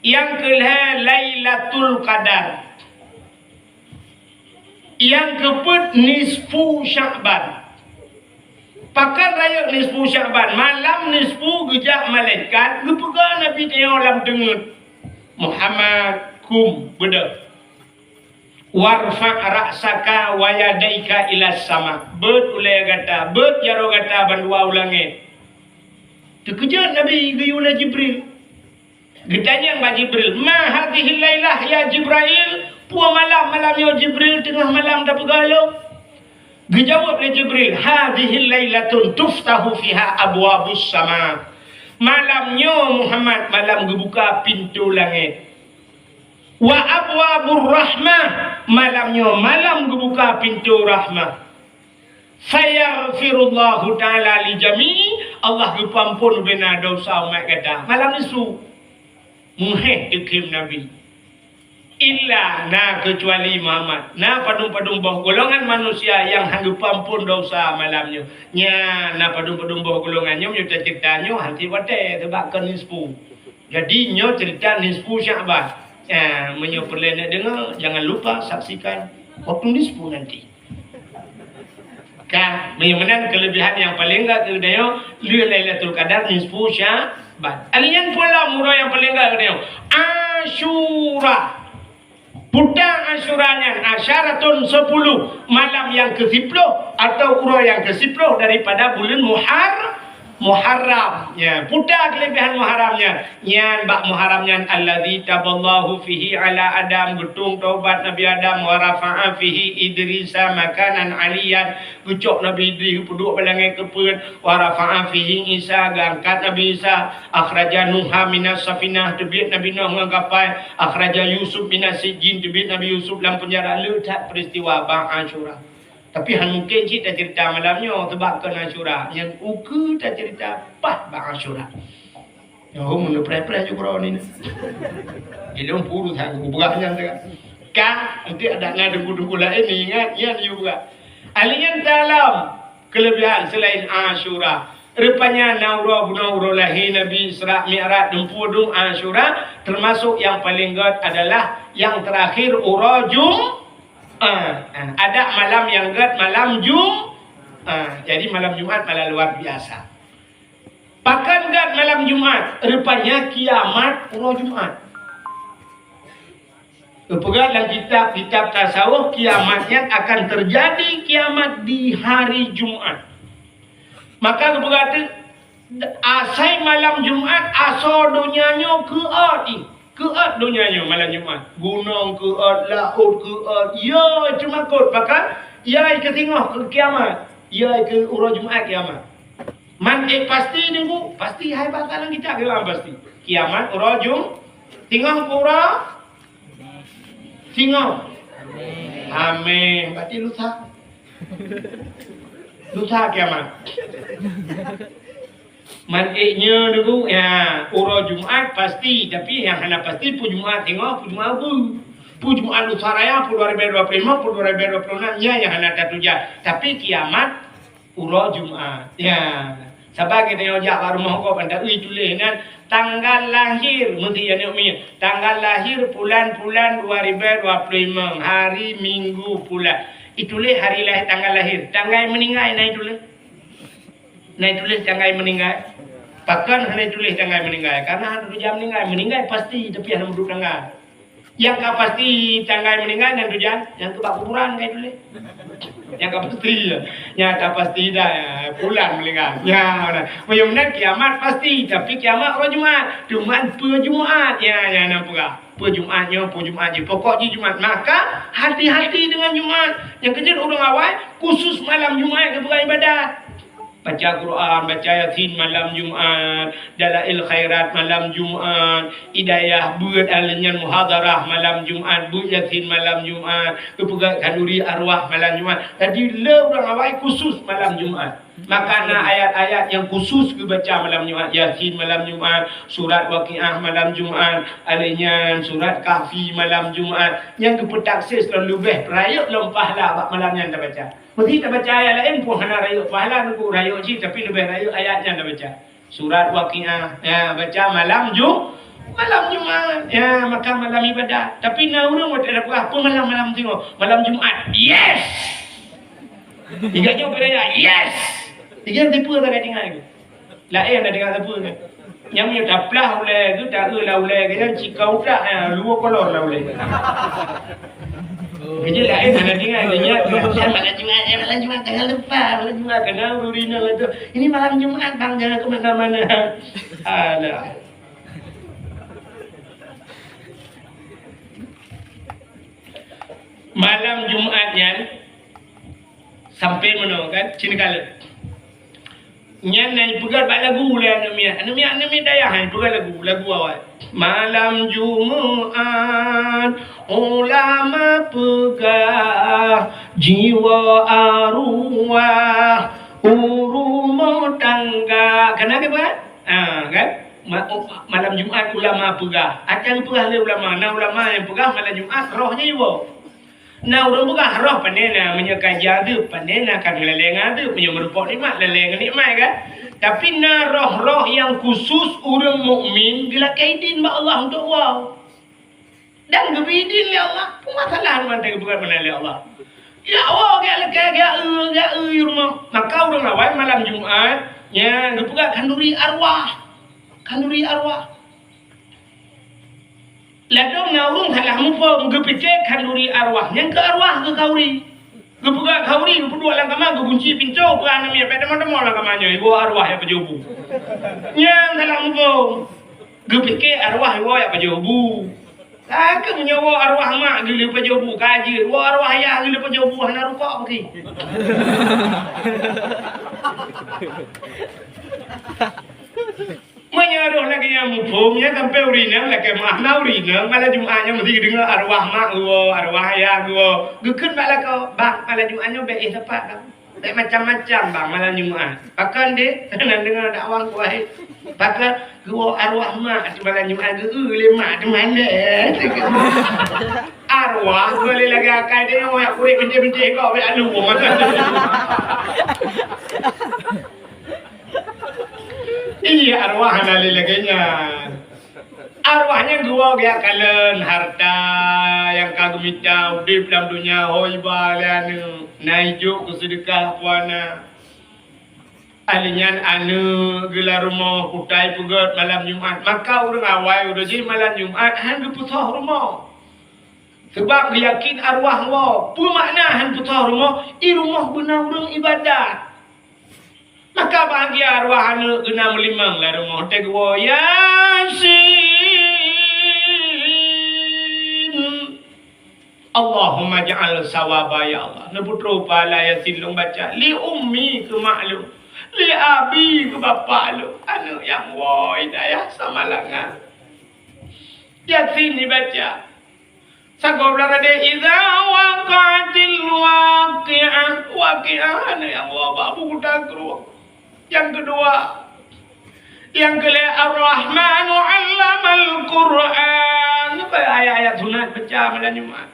yang kelima Lailatul Qadar. Yang keempat nisfu Sya'ban. Pakan raya nisfu Sya'ban, malam nisfu gejak malaikat, gepegang Nabi tengok dalam dengut. Muhammad kum beda. Warfa' ra'saka wa yadaika ila sama. Bet ulai kata, bet jaro kata bandua ulangit. Terkejut Nabi gayulah Jibril. Ditanya Mbak Jibril, ma hadhihi lailah ya Jibril? Puan malam ya Jibril tengah malam dah pegalau. Dijawab oleh Jibril, hadhihi lailatun tuftahu fiha abwabus sama. Malamnya Muhammad malam dibuka pintu langit. Wa abwabur rahmah, malamnya malam dibuka pintu rahmah. Fayaghfirullahu ta'ala li jami'i, Allah kepampun bina dosa umat kata. Malam nisu muheh dikim Nabi. Illa na kecuali Muhammad. Na padung-padung bawah golongan manusia yang hanggup ampun dosa malamnya. Nya na padung-padung bawah golongannya menyuta ceritanya hanti wate sebabkan nisfu. Jadi nyo cerita nisfu Sya'ban. Menyoperlah nak dengar, jangan lupa saksikan waktu nisfu nanti. Kan, menyemenan kelebihan yang paling enggak ke dia, Lailatul Qadar nisfu Sya'ban. Alian pula murah yang paling enggak ke dia. Asyura. Puta Asyuranya asyaratun 10 malam yang ke-10 atau urah yang ke-10 daripada bulan Muharram. Ya, puta kelebihan Muharramnya. Nyan bak Muharramnya alladzi taballahu fihi ala Adam, gutung taubat Nabi Adam, wa rafa'a fihi Idrisa makanan aliyan, gucok Nabi Idris puduk balangai kepeun, wa rafa'a fihi Isa, gangkat Nabi Isa, akhraja Nuha minas safinah, tebit Nabi Nuh ngagapai, akhraja Yusuf minas sijin, tebit Nabi Yusuf dalam penjara. Letak peristiwa bang Asyura. Tapi han mungkin cik tak cerita malamnya sebab kena Asyura. Yang uke tak cerita pas bang Asyura. Yang mana pre-pre juga orang ni. Dia orang puru sang bukannya tak. Kan nanti ada dengku-dengku lain ni ingat juga. Alian dalam kelebihan selain Asyura. Rupanya naura lahir Nabi Isra Mi'raj dempudung Asyura, termasuk yang paling god adalah yang terakhir urajum. Ada malam yang god malam jadi malam Jumat malah luar biasa. Bahkan god malam Jumat rupanya kiamat urah Jumat. Pegang dalam kitab tasawuf, kiamatnya akan terjadi kiamat di hari Jumat. Maka berkata asai malam Jumat asal dunianya keat dunianya malam Jumat. Gunung keat, laut keat. Ya cuma kot bahkan ya ke tengah ke kiamat. Ya ke urah Jumat kiamat. Pasti nunggu, pasti hai bakalan kita bilang pasti. Kiamat urah tengah urah tengah. Amin. Berarti lusa kiamat. Mantiknya dulu ya urah Jumat pasti, tapi yang hanya pasti pu Jumat tengok, pu Jumat pu Jumat lusa raya, pu 2025, pu 2026 ya yang hanya tertuja. Tapi kiamat urah Jumat. Ya. Sebab kita ngajak kat rumah kau pandai tulis kan tanggal lahir mesti yang ni tanggal lahir bulan 2025 hari Minggu pula. Itulah hari lahir tanggal lahir. Tanggal meninggal naik tulis tanggal meninggal. Bahkan hanya tulis tanggal meninggal karena ada jam meninggal pasti tapi hanya duduk tanggal. Yang tak pasti tanggal meninggal dan tujuan yang kebak kuburan kayak tulis. Yang tak pasti yang tak pasti dah bulan meninggal. Ya, mudah-mudahan kiamat pasti tapi kiamat orang Jumat Jumat ya nampak. Jumatnya Jumat je. Pokoknya Jumat. Maka hati-hati dengan Jumat. Yang kecil orang awal khusus malam Jumat ke beribadat. Baca Quran, baca Yasin malam Jumat, Dalail Khairat malam Jumat, Hidayah buat alinyan muhadarah malam Jumat, buat Yasin malam Jumat, kepegang kanduri arwah malam Jumat. Jadi orang awal khusus malam Jumat. Maka ada ayat-ayat yang khusus dibaca malam Jumat, Yasin malam Jumat, surat Waqiah malam Jumat, alinyan surat Kahfi malam Jumat. Yang kepetaksis lalu lebih rayuk lempah lah malam yang dah baca. Mesti tak baca ayat lain pun hana rayuk pahala nunggu rayuk je tapi lebih rayuk ayatnya dah baca. Surat Waqiah ya baca malam Jumat ya maka malam ibadah. Tapi nak orang tak ada apa malam tengok malam Jumat. Yes. Tiga jauh beraya. Yes. Tiga tipu tak ada dengar lagi. Lain dah dengar tipu ni. Yang punya taplah oleh tu tak oleh kan cikau tak luar kolor lah oleh. Kerja lain ada dengar dia malam Jumat jangan lupa malam Jumat kena urina lah tu. Ini malam Jumat bang jangan ke mana-mana. Alah. Malam Jumatnya sampai mana kan cina kala. Nyan nai pegat bak lagu lah anami daya han pegat lagu awal. Malam Jumat ulama pegah jiwa arwah urumo tangga kenapa buat kan malam Jumat ulama pegah akan pegah le ulama yang pegah malam Jumat rohnya jiwa orang pegah roh pandena menyekaja tu pandena kan leleng tu punya merupakan nikmat leleng nikmat kan tapi roh-roh yang khusus orang mukmin bila kaidin ba Allah untuk wow dan gebidin oleh Allah masalah mantai bukan oleh Allah ya Allah ga rumah maka orang awal malam Jumat ya gepegat kanduri arwah Lalu naung halah mupo ngepikir kanduri arwahnya ke arwah ke kauri. Gebuka kauri berdua lang kama kunci pintu bukan namanya pada mana lang kamanya ibu arwah ya pejubu. Yang halah mupo ngepikir arwah ibu ya pejubu. Aku menyawa arwah mak gila pejubu kaji. Ibu arwah ya gila pejubu hana rupa pergi. Menyaruh lagi yang mufumnya sampai urina lagi mana urina malah Jumatnya mesti dengar arwah mak gua arwah ayah gua gekun malah kau bang malah Jumatnya baik tepat kan baik macam-macam bang malah Jumat pakan deh nak dengar dakwah gua pakai gua arwah mak malah Jumat gua lemak di mana arwah gua lagi akai dia yang kulit benci-benci kau be alu iya arwah nali laganya arwahnya gua gaya kalen harta yang kagum minta udip dalam dunia hoi balian naijuk kesedekah puana alinyan anu gelar rumah kutai pugat malam Jumat maka orang awal udah jadi malam Jumat han pusah rumah sebab dia yakin arwah wa pemakna han pusah rumah i rumah benar orang ibadat. Maka bahagia arwah anu kena melimang lah rumah tegwa Yasin Allahumma ja'al sawaba ya Allah nebutro pala Yasin long baca li ummi ke mak lu li abi ke bapa lu anu yang wa hidayah sama langan Yasin dibaca sagobla ada idza waqatil waqi'ah anu yang wa babu kuda keruang. Yang kedua, yang kelima Ar-Rahmanu 'allamal Qur'an. Apa ayat-ayat sunat baca malam Jumat.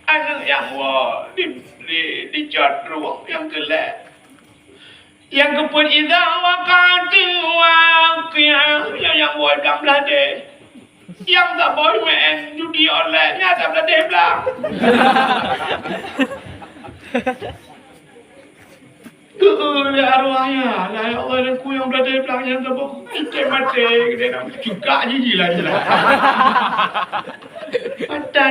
Anu yang wa dicot ruang yang kelima. Yang keempat idza waqatil waqi'ah yang wa dalam belade. Yang tak boleh main judi online nya tak belade belang. Arwahnya, lah ya Allah dan ku yang berada di belakangnya tu, kita mati, kita nak juga je lah jelas. Ada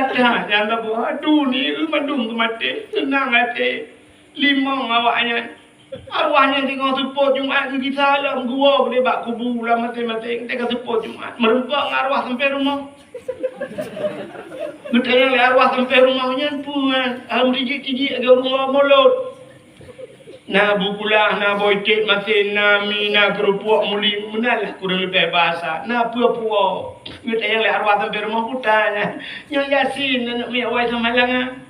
yang tu, aduh ni madung tu mati, tenang hati, limang awaknya, arwahnya tinggal support Jumat ke kita lah, gua boleh bak kubu lah mati-mati, kita support Jumat, merempak arwah sampai rumah. Betul yang arwah sampai rumahnya pun, alhamdulillah agak rumah mulut. Na bukulah na boyket masih na mina kerupuk muli menalah kurang lebih bahasa na pua-pua kita yang le arwah sampai rumah putanya yang Yasin nak mi awai samalang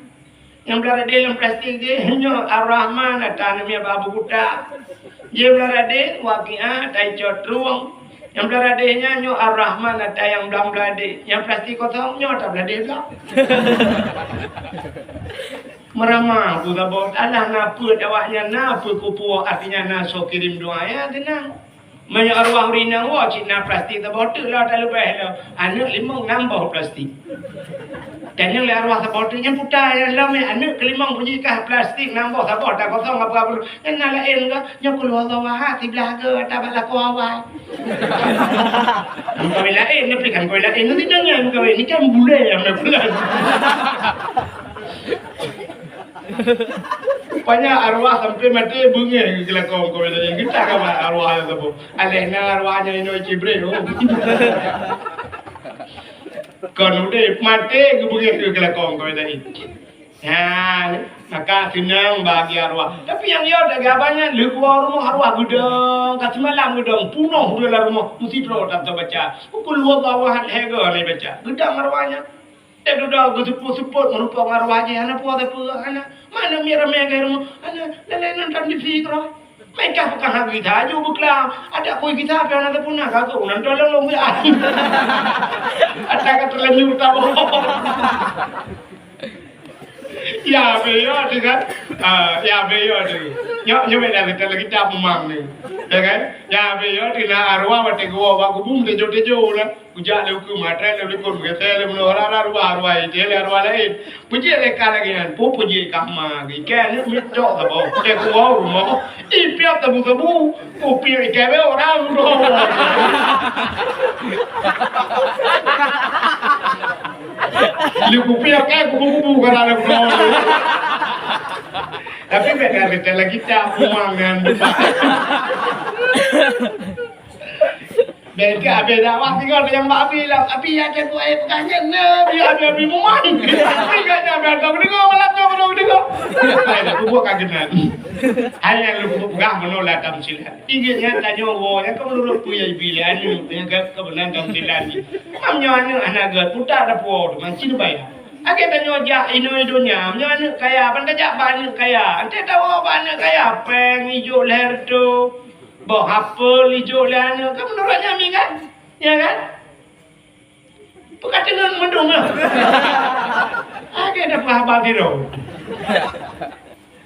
yang belara dalam plastik dia nyo Ar-Rahman ada mi babu kuda dia belara de waqi'ah tai cot ruang yang belara de nya nyo Ar-Rahman ada yang belam belade yang plastik kosong nyo tak belade pula meramah aku tak bawa Allah napa awaknya napa kupu artinya nak so kirim doa ya tenang banyak arwah rina wa cina plastik tak bawa tu lah tak lupa lah anak limang nambah plastik dan yang arwah tak bawa tu yang putar yang lama anak kelimang punya kah plastik nambah tak bawa tak kosong apa-apa yang nak lain ke yang keluar Allah hati belaga tak balak awal kau lain ni berikan kau lain nanti jangan kau ini kan bule yang nak pulang banyak arwah sampai mati bunyi kelakon kau ini kita kawan arwah yang tu alena arwahnya ini cibre kan udah mati bunyi kelakon kau ini ya maka senang bagi arwah tapi yang dia ada gabannya luar rumah arwah gudang kat semalam gudang punuh dalam rumah mesti terus tak baca keluar bawahan hega ni baca gudang arwahnya dia sudah support merupakan arwah aja anak puas apa anak mana ramai gaya rumah anak lain nonton di fikra mereka bukan hak kita aja bukla ada koi kita apa anak pun nak kau nonton long ya ada kata lanjut tahu ya beyo kan ya beyo nyo beda kita lagi tak memang ni ya kan ya beyo tina arwah mati gua baku bum tejo lah ujak le ku matra le kon ke tele mun ora arwah itu le arwah lain puji le kala gian puji kama gi ke ni mit jo ta bo te ku rumah i piat ta bu ku pi ke be ora ro Lu kupia kan kubu-kubu kan ada pulau. Tapi beda lagi tak pumangan. Beda waktu kau yang babi lah. Api aja tu air pegangan ni. Biar mumang. Api kan biar kau dengar malam kau dengar. Ada kubu kagetan. Hanya lu kubu pegang menolak tamsilan. Ingatnya tanya orang kau menurut tu yang pilihan ni. Yang kau benar tamsilan ni. Mamnya anak gat putar ada puan. Macam bayar. Agak tanya jak Indonesia. Macam kaya. Pandai jak banyak kaya. Ante tahu banyak kaya. Peng hijau leher tu. Bawa apel hijau lana, kan menurut Nyami kan? Ya kan? Bukan dengan mendung lah. Ada apa kira?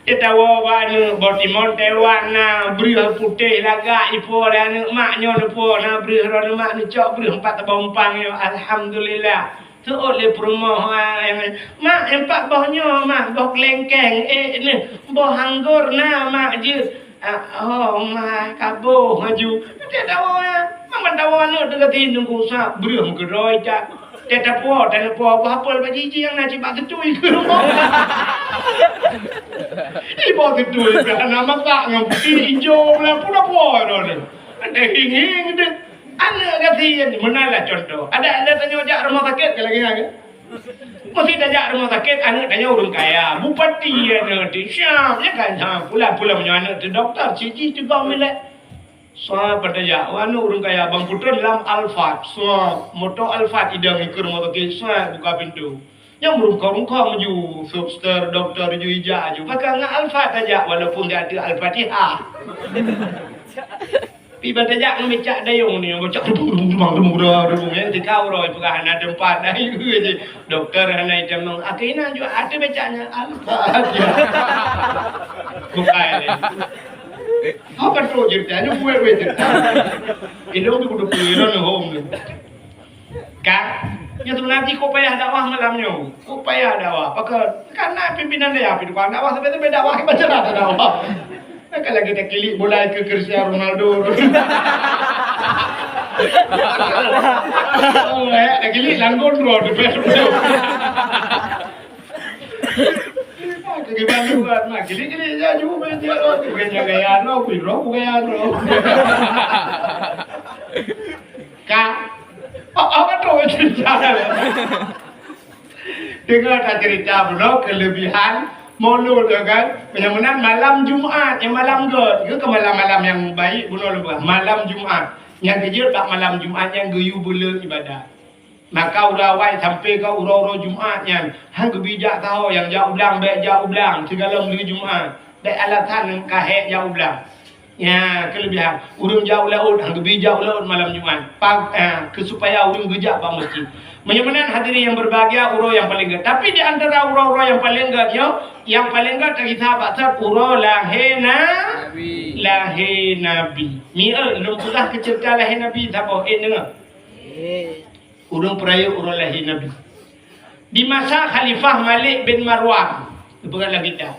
Kita warna bertimon tewana, beri putih laga ipo lana, maknya ipo na beri rona mak ni cok beri 4 bompang yo. Alhamdulillah. Tu oleh perumahan mak empat bohnya mak boh lengkeng ni boh anggur na mak je. Oh my kabo maju dia tahu ya memang tahu anu dekat nunggu sah berem geroi tak dia tak apa biji yang nak cipat ketui ke rumah ibu ketui kan nama tak ngomong hijau lah pun apa ni ada hing deh anak kasihan mana lah contoh ada tanya jak rumah sakit ke lagi kan mesti tajak rumah sakit anak tanya orang kaya bupati anak di Syam ya kan pula punya anak tu doktor cici juga milik soal bertajak anak orang kaya Bang Putra dalam Alphard soal motor Alphard idang ke rumah sakit soal buka pintu yang merungkau maju suster doktor ju ijah ju pakai ngah Alphard tajak walaupun dia ada Al-Fatihah pi bertajak ngemecak dayung ni bocak rumang yang dikau roy pegahan ada 4 dah je doktor hanai jamang akhirnya juga ada becaknya Al-Fatihah bukan ni apa tu ceritanya gue cerita hidung tu kudu pikiran home ni kan yang tu nanti kau payah dakwah malamnya kau payah dakwah karena pimpinan dia pergi dakwah sampai dakwah macam mana dakwah. Kalau kita klik bola ke Cristiano Ronaldo. Oh, nak klik langgon road betul. Gimana juga nak klik je juga dia road bukan gaya no, piro bukan road. Kak, apa tu cerita? Dengar cerita bro kelebihan Maulud kan, benar-benar malam Jumaat, yang malam ke malam-malam yang baik, bunuh lebah. Malam Jumaat, yang kejut tak malam Jumaat yang geyu bela ibadat. Maka urawai sampai ke uro-uro Jumaat yang hang kebijak tahu yang jauh ulang, baik jauh ulang, segala melalui Jumaat. Baik alatan kahek jauh ulang. Ya, kelebihan. Urung jauh laut, hang kebijak laut malam Jumaat. Supaya urung gejak pak masjid. Menyembuhkan hadirin yang berbahagia uro yang paling gede. Tapi di antara uro-uro yang paling gede yang paling gede dari sahabat uro lahir Nabi. Mi'al lumpulah kecerita lahir Nabi siapa? Dengar. Urung peraya uro lahir Nabi. Di masa Khalifah Malik bin Marwan. Bukan lagi dah.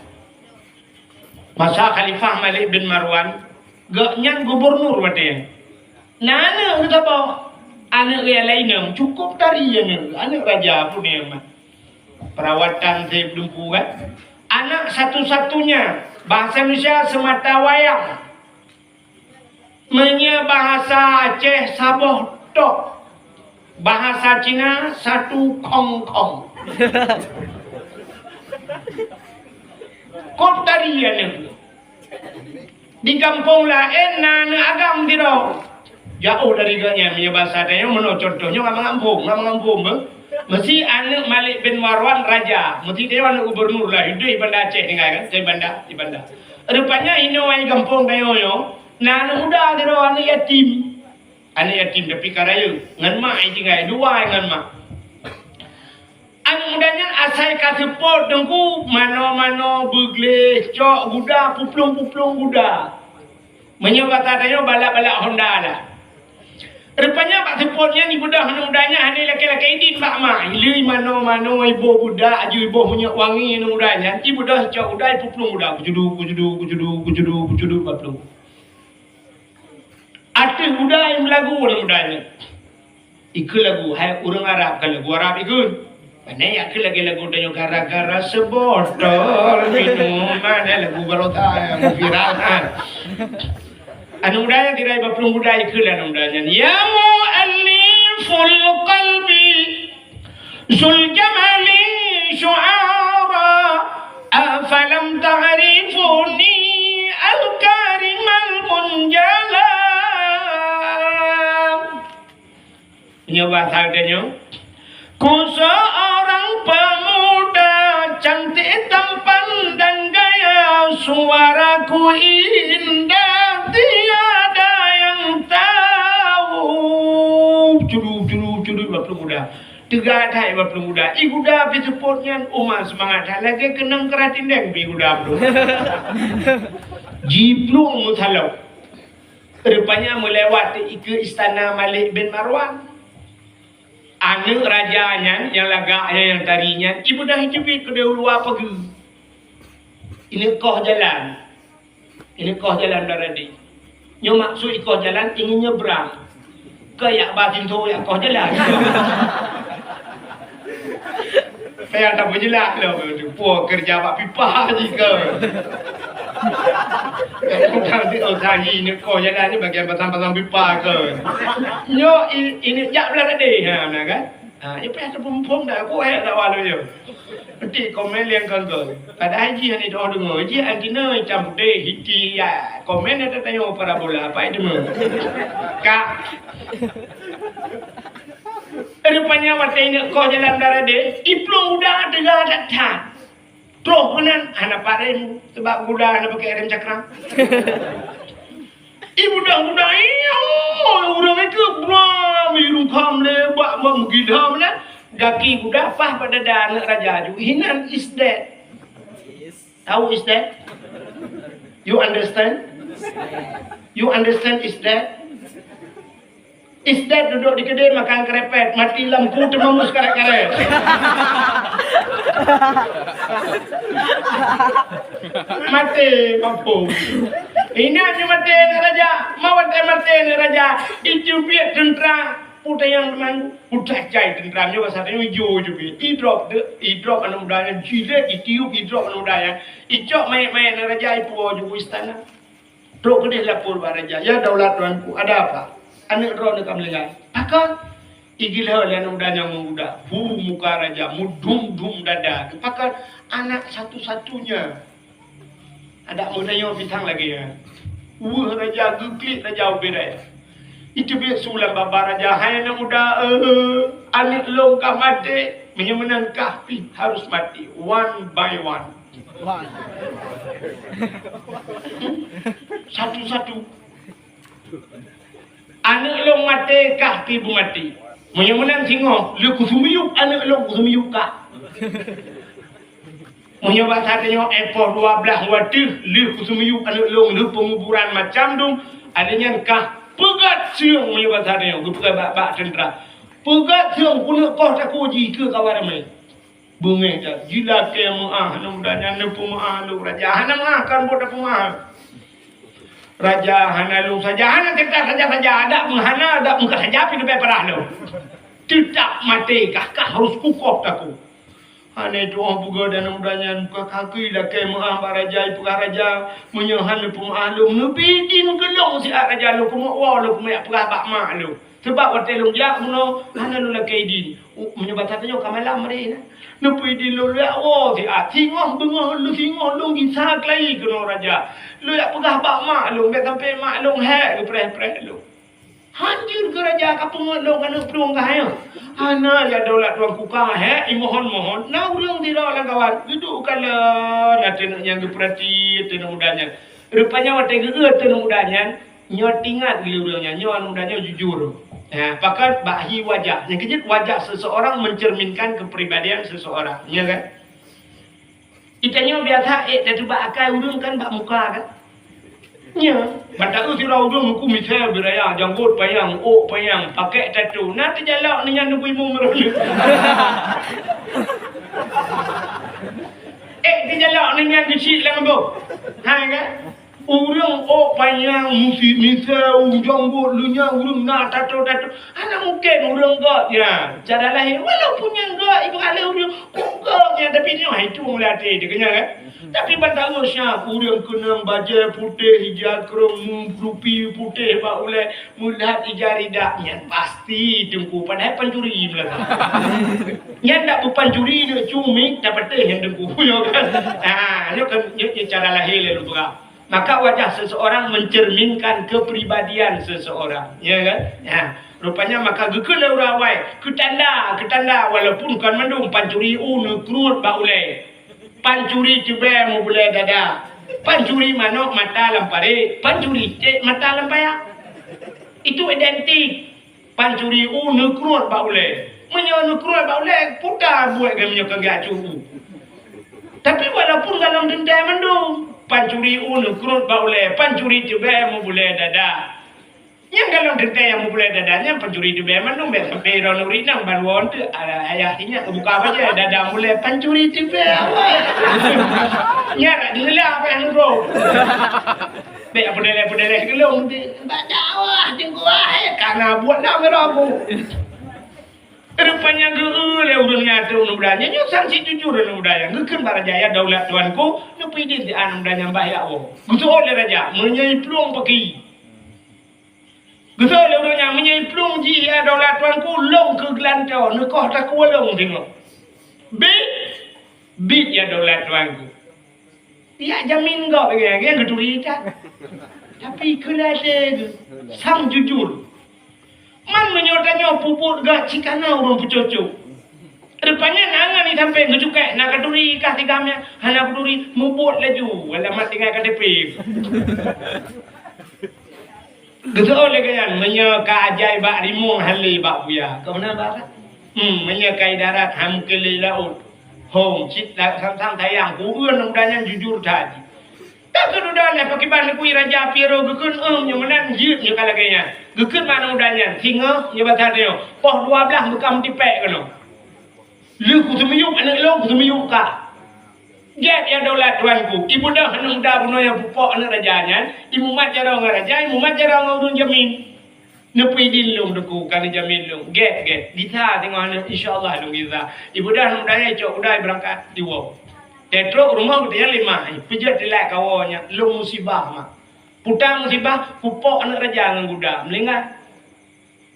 Masa Khalifah Malik bin Marwan, gaknya gubernur katanya. Nana kita bawa anak yang lain cukup dari yang anak raja pun yang perawatan saya belum kuat. Anak satu-satunya bahasa Indonesia semata wayang. Menya bahasa Aceh Sabah tok. Bahasa Cina satu kong-kong. Kop dari yang di kampung lain nana agam dirau. Jauh dari gaknya punya bahasa dia menurut contohnya ngamang ampung mesti anak Malik bin Marwan raja mesti dia anak gubernur lah hidup di Banda Aceh tinggal kan di Banda rupanya ini orang kampung dia nah anak muda dia anak yatim tapi karaya ngan mak tinggal dua ngan mak anak mudanya asal kasih pot dengku mano bergelis cok budak puplung budak menyebabkan dia balak-balak Honda lah. Rupanya pak sepotnya ni budak mudanya hanya laki-laki ini pak mak. Ili mano ibu budak aju ibu punya wangi ni mudanya. Ti budak cok budak puplung budak kucudu paplung. Ada budak yang lagu ni mudanya. Ikut lagu hai orang Arab kalau lagu Arab ikut. Pandai aku lagi lagu tanya gara-gara sebotol minuman lagu barota yang viral kan. Anu daya tirai bapelung budaya ke anu daya. Ya mu'alliful qalbi zul jamali syu'ara afalam ta'rifuni al-karimal munjala. Nyoba tanya. Ku seorang pemuda cantik tampan dan gaya, suaraku indah tiada yang tahu. Curu baplu muda. Tiga thai baplu muda. Ibu dah bisupotnya umar semangat. Lagi kenang keratin deng bi guda bro. Jiplu muthalau. Rupanya melewati ke istana Malik bin Marwan. Anak rajanya yang lagaknya yang tarinya ibu dah hijabit ke luar pergi. Ini koh jalan daradi. Nyo maksud koh jalan ingin nyebrang ke yak batin tu yak koh jalan. Saya tak berjelas lah puak kerja pak pipa jika. Kalau dia tadi ni kau jalan ni bagian pasang pipa ke. Yo ini jak belah tadi ha nak kan. Ha ia payah terpumpung dah aku tak walau je. Nanti komen yang kan ke. Pada haji ni doa dengar haji antina campur deh hiti ya. Komen ada tanya parabola apa itu mah. Kak. Rupanya waktu ini kau jalan darah deh. Iplong udah dengar datang. Terus kenan anak parem sebab kuda anak pakai rem cakram. Ibu dah iya, orang itu beram, irung kam lebak menggidam lah. Daki kuda pah pada anak raja ju. Hinan is that. Tahu is that? You understand? You understand is that? Is that duduk di kedai makan kerepet, mati lampu termamus karet-karet. Mati mampu. Ini aja mati raja, mawat mati raja. Itu biar tentera putai yang memang putai cai tenteramnya bahasanya hijau juga. I-drop anu mudanya jile, itiup i-drop anu mudanya. Icok main raja ipu juga istana. Teruk kedih lapor raja. Ya daulat tuanku, ada apa? Anak roh nak melengah. Pakat igilah oleh anak mudanya muda. Muka raja mudum dada. Pakat anak satu-satunya. Ada mudanya bintang lagi ya. Raja geklik raja ubiraya. Itu biar sulam bapa raja. Hai anak muda. Anak longkah mati. Menang kahfi harus mati. One by one. Satu-satu. Anak long mati kah ibu mati. Menang singo, lu kusumiyuk anak long kusumiyuk kah. Menyoba tadinya ekor 12 wadah, lu kusumiyuk anak long lu penguburan macam dong. Adanya kah pegat siang menyoba tadinya, gue pegat bak tentera. Pegat siang punya kau tak uji ke kawan ramai. Bunga dah, gila ke muah, namudanya nepu muah lu raja, hana muah kan bodoh muah. Raja hana lu saja, hana kita saja ada menghana, ada muka saja pi depan perah lu. Tidak mati kah harus kukuh taku. Hana itu orang puga dan mudanya muka kaki dah ke muah raja ipu raja menyohan lu muah lu ngebidin gelong si raja lu kumu lu kumu perah bak mak lu. Sebab waktu lu jak muno hana lu la kaidin. Menyebatannya kamalam mari. Nupi di lu ya si tingong bengong lu tingong lu gisak lagi kena raja. Lu ya pegah bak mak lu, biar sampai mak lu hek lu preh lu. Hancur ke raja kapung lu kan pelung kaya. Ana ya daulat tuan kuka hek mohon. Nah urang tidak lah kawan. Duduk kala nanti yang diperhati tenang mudanya. Rupanya waktu geger tenang mudanya nyotingat urangnya, nyon mudanya jujur. Nah, pakat bahi wajah. Yang kejut wajah seseorang mencerminkan kepribadian seseorang, ya kan? Itanya biasa dari bak akal urang kan bak muka kan? Ya, pada tu sirau urang muku misal beraya janggut payang, payang, pakai tattoo. Nanti jalak dengan nubu ibu merulu. Dijalak dengan kecil lang bu. Ha kan? Urang panjang mesti misal janggut lunya urang nak tato. Anak mungkin urang gak ya. Cara lahir walaupun yang gak ibu ala urang koknya tapi ni itu melatih dia kena kan. Tapi bantang usah urang kena baju putih hijab kerum rupi putih ba oleh mudah ijari daknya pasti dengku padahal pencuri belaka. Nya ndak pencuri ni cumi dapat yang dengku yo kan. Ni kan cara lahir lu buka. Maka wajah seseorang mencerminkan kepribadian seseorang, ya kan? Ya, rupanya maka gekena urawai, ketanda walaupun kan mendung pancuri kerut baulai. Pancuri coba mu boleh dada. Pancuri manok mata lampare, pancuri mata lampaya. Itu identik. Pancuri kerut baulai. Menyo kerut baulai putar buat kami kagak cukup. Tapi walaupun dalam dendam mendung pancuri kerut baulai, pancuri juga mu boleh dada. Yang kalau dendam yang mu boleh dadanya pancuri juga mendung sampai orang urinang baruan tu ayahnya buka apa je dada mulai pancuri juga. Ya nak dilah apa yang tu. Baik apa deleh gelung tu. Bacawah tengok karena buat dah merabu. Rupanya geuleh urang nyata udanya nya sanksi jujur udaya ngeukeun barajaya daulat tuanku nu pidin di anu udanya bahaya wo gusto oleh raja menyai plung pagi gusto oleh urangnya menyai plung ji ya daulat tuanku long ke gelanto nu koh tak kulung tengok bit ya daulat tuanku dia jamin kau yang geduri tak tapi kelade sang jujur man menyodanya puput gak cikana orang pucocok. Rupanya nangan ni sampai ngejukai nak kaduri kah tigamnya hana kaduri mubut laju alamat tinggal KTP. Gitu oleh kayan menyo ka ajai bak rimung hali bak buya. Kau mana barat? Menyo kai darat ham keli laut. Hong cit sam tayang ku eun udanya jujur tadi. Tak kedudukan lah pakai ban kui raja Piero gekun yang menan jit nya kalaganya. Gekun mana udanya singa nya batadeo. Poh 12 bekam tipek kano. Lu ku semiyuk anak long ku semiyuk ka. Get ya daulat tuanku. Ibu dah henung dah buno yang pupok anak rajanya. Ibu mat jarang raja, ibu mat jarang urun jamin. Nepi dilung deku kan jamin lung. Get. Kita tengok anak insyaallah lung kita. Ibu dah henung daya cok udai berangkat di wow. Tetro rumah dia 5, pijat dilak kawanya, lu musibah mak. Putang musibah, pupok anak raja ngang guda, melingat.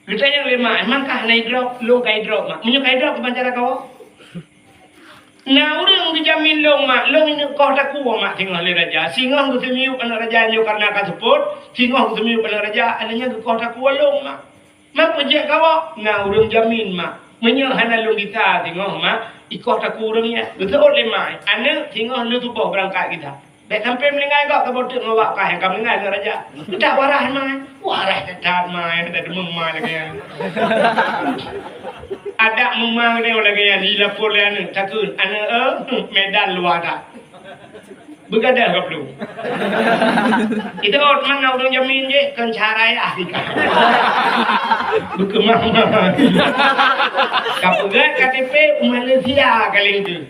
Kita yang 5, emangkah naik drop, lu kai drop mak. Menyo kai drop kebancara kawo. Nah, urang dijamin lu mak, lu ini kau tak kuat mak tengah le raja. Singoh ku semiu anak raja nyo karena kasuput, singoh ku semiu anak raja, anaknya kau tak kuat lu mak. Mak pejak kawo, nah urang jamin mak. Menyo hana lu kita tengok mak. Ikut tak kurangnya, betul oleh mai. Anak tengok lu tu bawa berangkat kita. Dek sampai melingai kau kebotok ngawak kah yang kau melingai ke raja. Tidak warah mai, warah tetap mai, tidak demam mai lagi. Ada memang ni lagi yang dilapor le anak takut anak medan luar dah. Begadang kau belum? Itu orang mana orang jamin je kan carai Afrika. Berkemah. Kau pegat KTP Malaysia kali itu.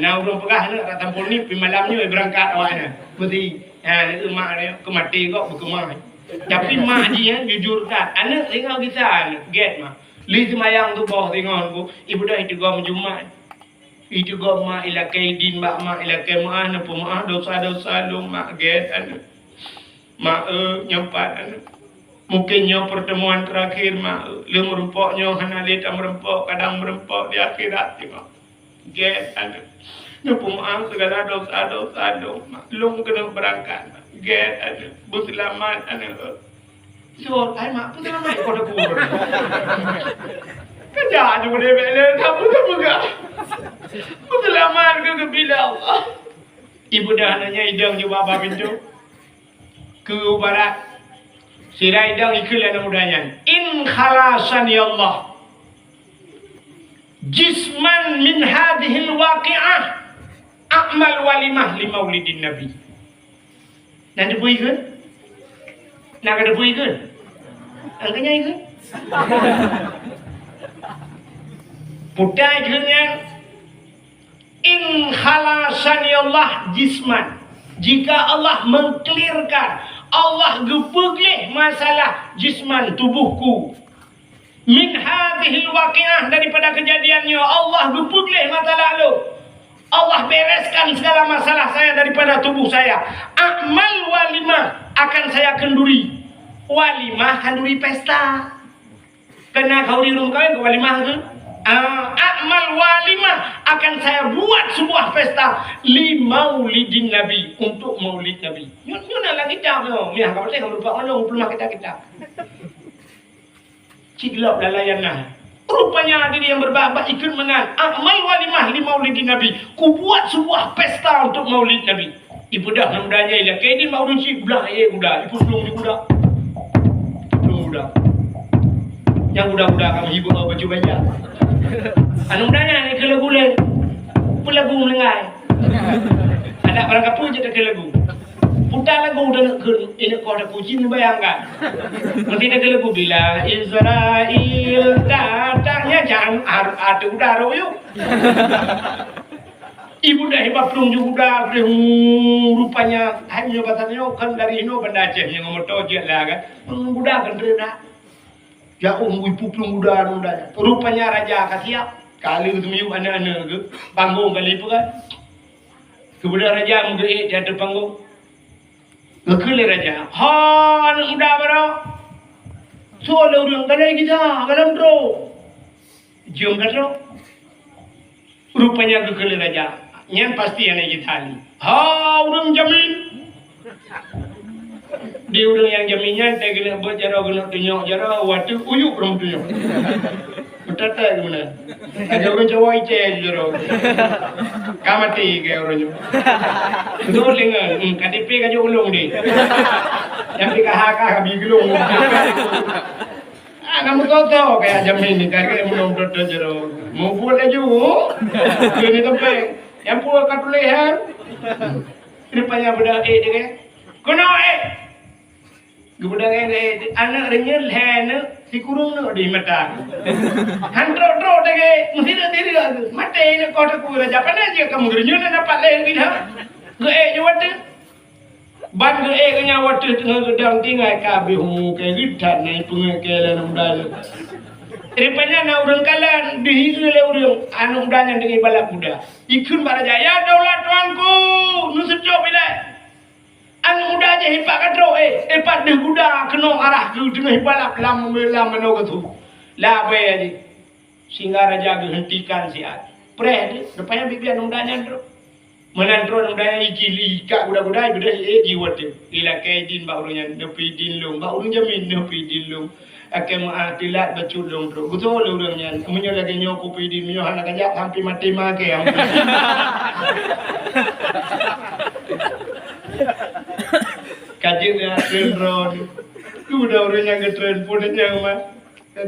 Nah orang pegah nak tampil ni malamnya berangkat awaknya. Mesti itu mak dia kemati kau berkemah. Tapi mak dia jujur kan. Anak tengok kita get mak. Li semayang tu bawah tengok aku. Ibu dah itu kau menjumat. Itu kau mak ilakai din mak ilakai mak apa mak dosa lu mak get anu. Mak nyampat anu. Mungkin nyo pertemuan terakhir mak lu merempok nyo hana leta merempok kadang merempok di akhirat tengok. Get anu. Nyo mak segala dosa lu mak lu kena berangkat. Get anu. Berselamat anu. So, ai mak berselamat kau dah kubur. Kerja je boleh bela kamu tu juga. Selamat ke bila Allah. Ibu dah nanya idang je bapa pintu. Ke barat. Sirai idang ikul yang mudahnya. In khalasan ya Allah. Jisman min hadihil waqi'ah. A'mal walimah li maulidin Nabi. Nanti bui ke? Nak ada bui ke? Angkanya ke? Putai dengan in khalasan ya Allah jisman Jika Allah mengklirkan, Allah gepeglih masalah jisman tubuhku. Min hadhil waqi'ah, daripada kejadiannya Allah gepeglih masalah lu. Allah bereskan segala masalah saya daripada tubuh saya. Amal walimah akan saya kenduri. Walimah kenduri pesta. Kena kau di rumah kawin ke walimah tu? Amal walimah akan saya buat sebuah pesta li maulidin Nabi, untuk maulid Nabi. Nyuna lagi dah no. Miah kau boleh kau lupa mana belum kita. Ciglap layanah. Rupanya ada yang berbahasa ikut menan. Amal walimah li maulidin Nabi. Ku buat sebuah pesta untuk maulid Nabi. Ibu dah namanya ialah kaidin maulid si belah budak. Ibu belum di budak. Belum budak. Yang budak-budak kamu hibur baju banyak. Anu mudanya ni ke lagu lain. Pun lagu melengai. Ada barang kapu je ke lagu. Putar lagu dan ini kau ada puji ni bayangkan. Nanti nak ke lagu bila Israel datangnya jangan ada udara yuk. Ibu dah hebat pelung juga rupanya hanya katanya kan dari ini benda Aceh yang ngomong tahu je lah kan. Budak kan dah. Jauh ibu pelung udara. Rupanya raja kasiap. Kali itu miu anak-anak ke panggung kali apa kan. Kemudian raja mengerik di atas panggung. Ngekele raja. Ha anak muda baru. Soalnya orang kadang kita dalam bro. Jom kata. Rupanya ngekele raja. Yang pasti yang kita ni. Ha orang jamin. Dia orang yang jaminnya tak kena buat cara kena tunjuk cara waktu uyuk belum tunjuk. Betul tak gimana? Ada orang Jawa itu cara. Kamati ke orangnya. Betul lengan. KTP kan jauh ulung di. Yang PKHK kami gelung. Kamu tahu kayak jamin ni kan belum betul cara. Mau buat lagi ini tempat. Yang buat kat leher. Rupanya budak dia kan. Kono Kemudian anak renyel hen si kurung no di mata. Handro dege mesti diri lagi. Mata ini kota ku raja pana je kamu renyel na dapat lain gila. Ge jawat. Ban ge kenya wat tengah gedang tinggal kabe hu ke gidat nai punge ke dalam dal. Rupanya na urang kalan dihiru le urang anu udanya dengan balak muda. Ikun baraja ya daulat tuanku nusjo bila. Anu muda je hipak katro epat de budak kena arah ke tengah hibalap lam mano tu. La be aje. Sehingga raja hentikan siat. Preh de rupanya bibian mudanya tro. Menantro mudanya ikili ka budak-budak beda jiwat de. Ila kaidin baurunya nepi din long. Baurun jamin nepi din long. Akem atilat beculung tro. Betul urangnya. Munyo lagi nyo kopi din nyo anak kajak sampai mati make am. Kajian train road, kuda orang yang ke train pun yang mah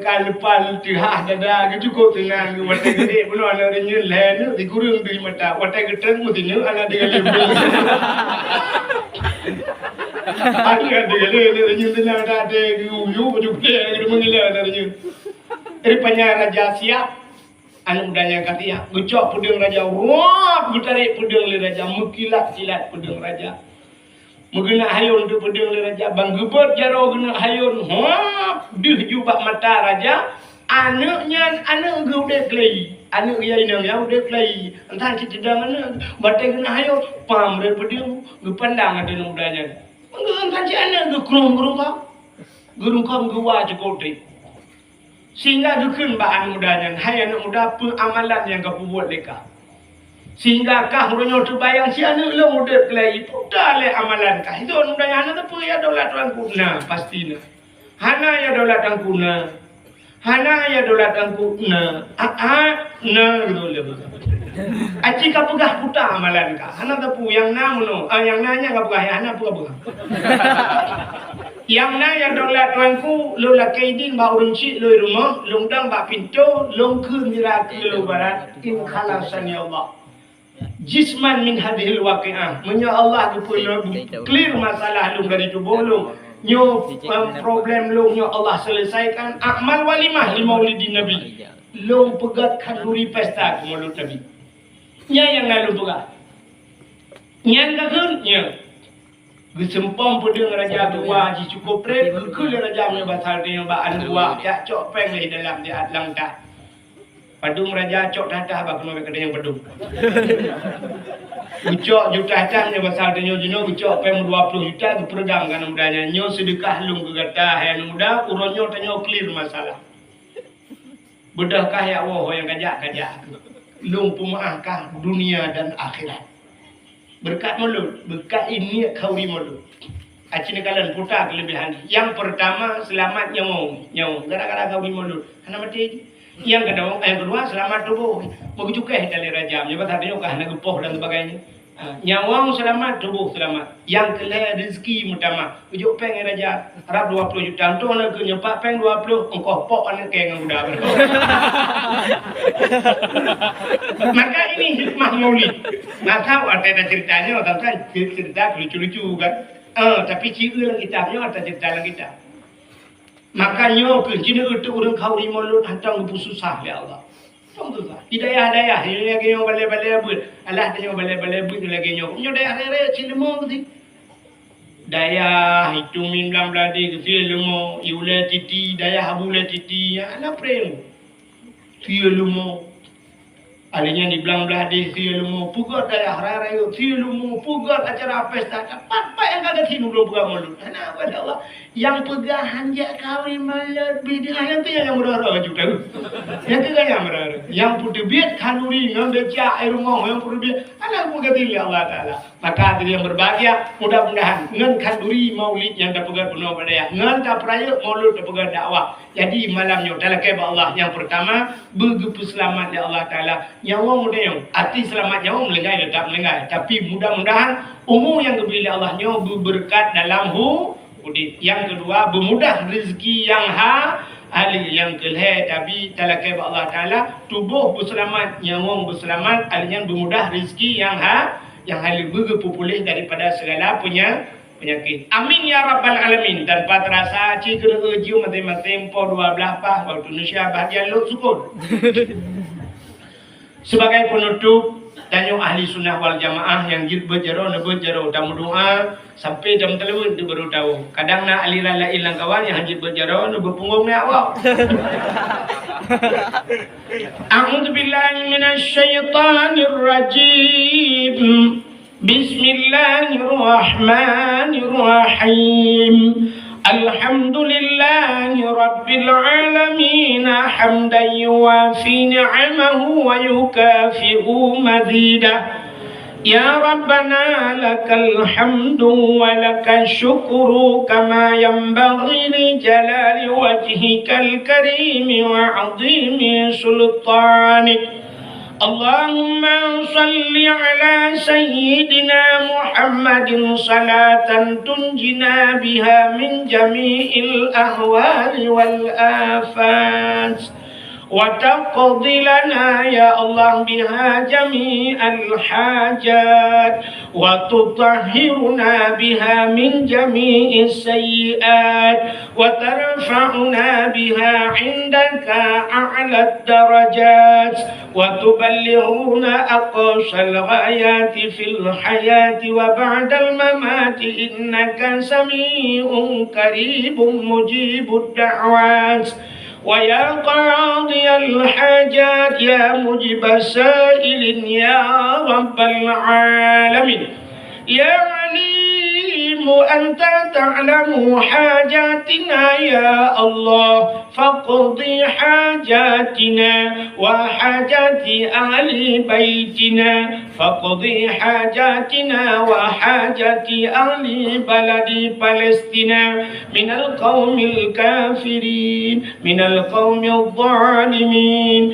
kalpal tihah dada cukup tenang, watak gede pun ada orang yang lain, di kurung di mata, watak gede mestinya ada dengan lebih. Ada dengan lebih, yang tenang ada uyu, cukup dia mengilah dari rupanya raja siap, anak mudanya katanya, gucok pudung raja, wah, gutarik pudung raja, mukilat silat pudung raja. Mengena hayun tu pedang raja bang gebet jaro kena hayun dih jubak mata raja anaknya anak udah kelai anak dia ini ya udah kelai entah cerita mana batai kena hayun pam dari pedang gepandang ada mudanya entah si anak gerung kau gua cekote sehingga gekun ba mudanya hai anak muda amalan yang kau buat leka. Sehingga kah orang tu bayang si anak lo muda kelai putar le amalan kah itu orang muda anak tu ya daulat orang kuna pastinya hana ya daulat orang kuna hana ya daulat orang kuna na gitu le aci kah pegah putar amalan kah hana tu yang namu yang nanya kah pegah hana pegah yang na ya daulat orang ku lo la kaidin ba urung ci lo rumah longdang ba pintu long kun mirati lo barat in khalasan ya Allah. Jisman min hadhil waqi'ah. Menyo Allah tu clear masalah lu dari tubuh lu. Nyo problem lu nyo Allah selesaikan. Amal walimah li maulidin Nabi. Lu pegat kanduri pesta ke maulid Nabi. Nya yang lalu pegat. Nyan ka kun nya. Gesempom pedeng raja tua ji cukup rep kul raja me basal dia ba an dua ya cok peng di dalam di atlang ta. Padung raja cok tatah ba kena ke yang padung. Ucok juta tah nya basal dia jino ucok peng 20 juta ke peredam kan mudanya nyo sedekah lung ke gata yang muda uronyo tanyo clear masalah. Bedahkah ya Allah yang kajak-kajak. Lung pemaahkah dunia dan akhirat. Berkat mulut, berkat ini kauri mulut. Acini kalian putar kelebihan. Yang pertama selamat nyawa, gara-gara kauri mulut. Karena mati. Yang kedua selamat tubuh. Begitu keh dari raja. Sebab tadi kah nak gepoh dan sebagainya. Nyawa selamat, tubuh selamat. Yang kelih rezeki utama. Ujuk peng raja. Harap 20 juta. Untuk nak nyempak peng 20. Engkau pok anak keng yang muda. Maka ini hikmah maulid. Maka ada ceritanya, tentang cerita lucu-lucu kan. Tapi cerita kitabnya ada cerita kita. Makanya kerjanya itu orang kau di mulut hantang susah ya Allah. Hidayah-hidayah, ini lagi yang balik-balik buat. Allah tanya balik-balik buat lagi yang. Ini dayah-dayah cilemu tu. Dayah itu minam beladi cilemu, iule titi, dayah abule titi, anak prem. Cilemu. Alinya di belah di cilemu, pugat dayah raya cilemu, pugat acara pesta. Apa yang kagak sinu belum pugat mulut. Kenapa Allah? Yang pegahan je kawin malam bidang yang tu yang berara juga. Yang tu yang berara. Yang putih biat kanuri ngambil cak air rumah yang putih biat. Anak muka diri Allah Taala. Maka diri yang berbahagia mudah-mudahan ngan kanuri maulid yang dapat penuh pada ya. Ngan tak peraya maulid dapat dakwah. Jadi malamnya dalam kebab Allah yang pertama begitu selamat ya Allah Taala. Nyawa muda yang arti selamat nyawa melenggai tetap melenggai. Tapi mudah-mudahan umur yang diberi Allah nyawa berberkat dalam yang kedua bermudah rezeki yang ahli yang kelih tapi talakai Allah Taala tubuh berselamat nyawa berselamat alian bermudah rezeki yang ahli berpulih daripada segala penyakit. Amin ya rabbal alamin. Tanpa terasa cik kena ujiu mati-mati po 12 pah waktu Indonesia bahagia lu syukur. Sebagai penutup tanya ahli sunnah wal jamaah yang jid berjaro tamu doa sampai jam telewin tu baru tahu. Kadang nak aliran lain lang kawan yang hajid berjaro nu berpunggung ni awak. A'udzu billahi minasy syaithanir rajim. Bismillahirrahmanirrahim. Alhamdulillahi Rabbil Alamin hamdan yuwafi ni'amahu wa yukafi'u mazidah. Ya Rabbana lakal hamdu wa lakal syukru kama yanbaghi li jalali wajhikal karim wa 'azimi sultanik. Allahumma salli ala sayyidina Muhammadin salatan tunjina biha min jami'il ahwali wal afat wa taqdi lana ya Allah biha jami'al hajat wa tutahhiruna biha min jami'is sayyi'at wa tarfa'una biha 'indaka a'la darajat wa tuballighuna aqsal ghayati fil hayati wa ba'dal mamati innaka sami'un qaribun mujibud da'wat. ويا قاضي الحاجات يا مجيب السائل يا رب العالمين يا عليم أنت تعلم حاجاتنا يا الله فاقضي حاجاتنا وحاجات أهل بيتنا فاقضي حاجاتنا وحاجات أهل بلد فلسطين من القوم الكافرين من القوم الظالمين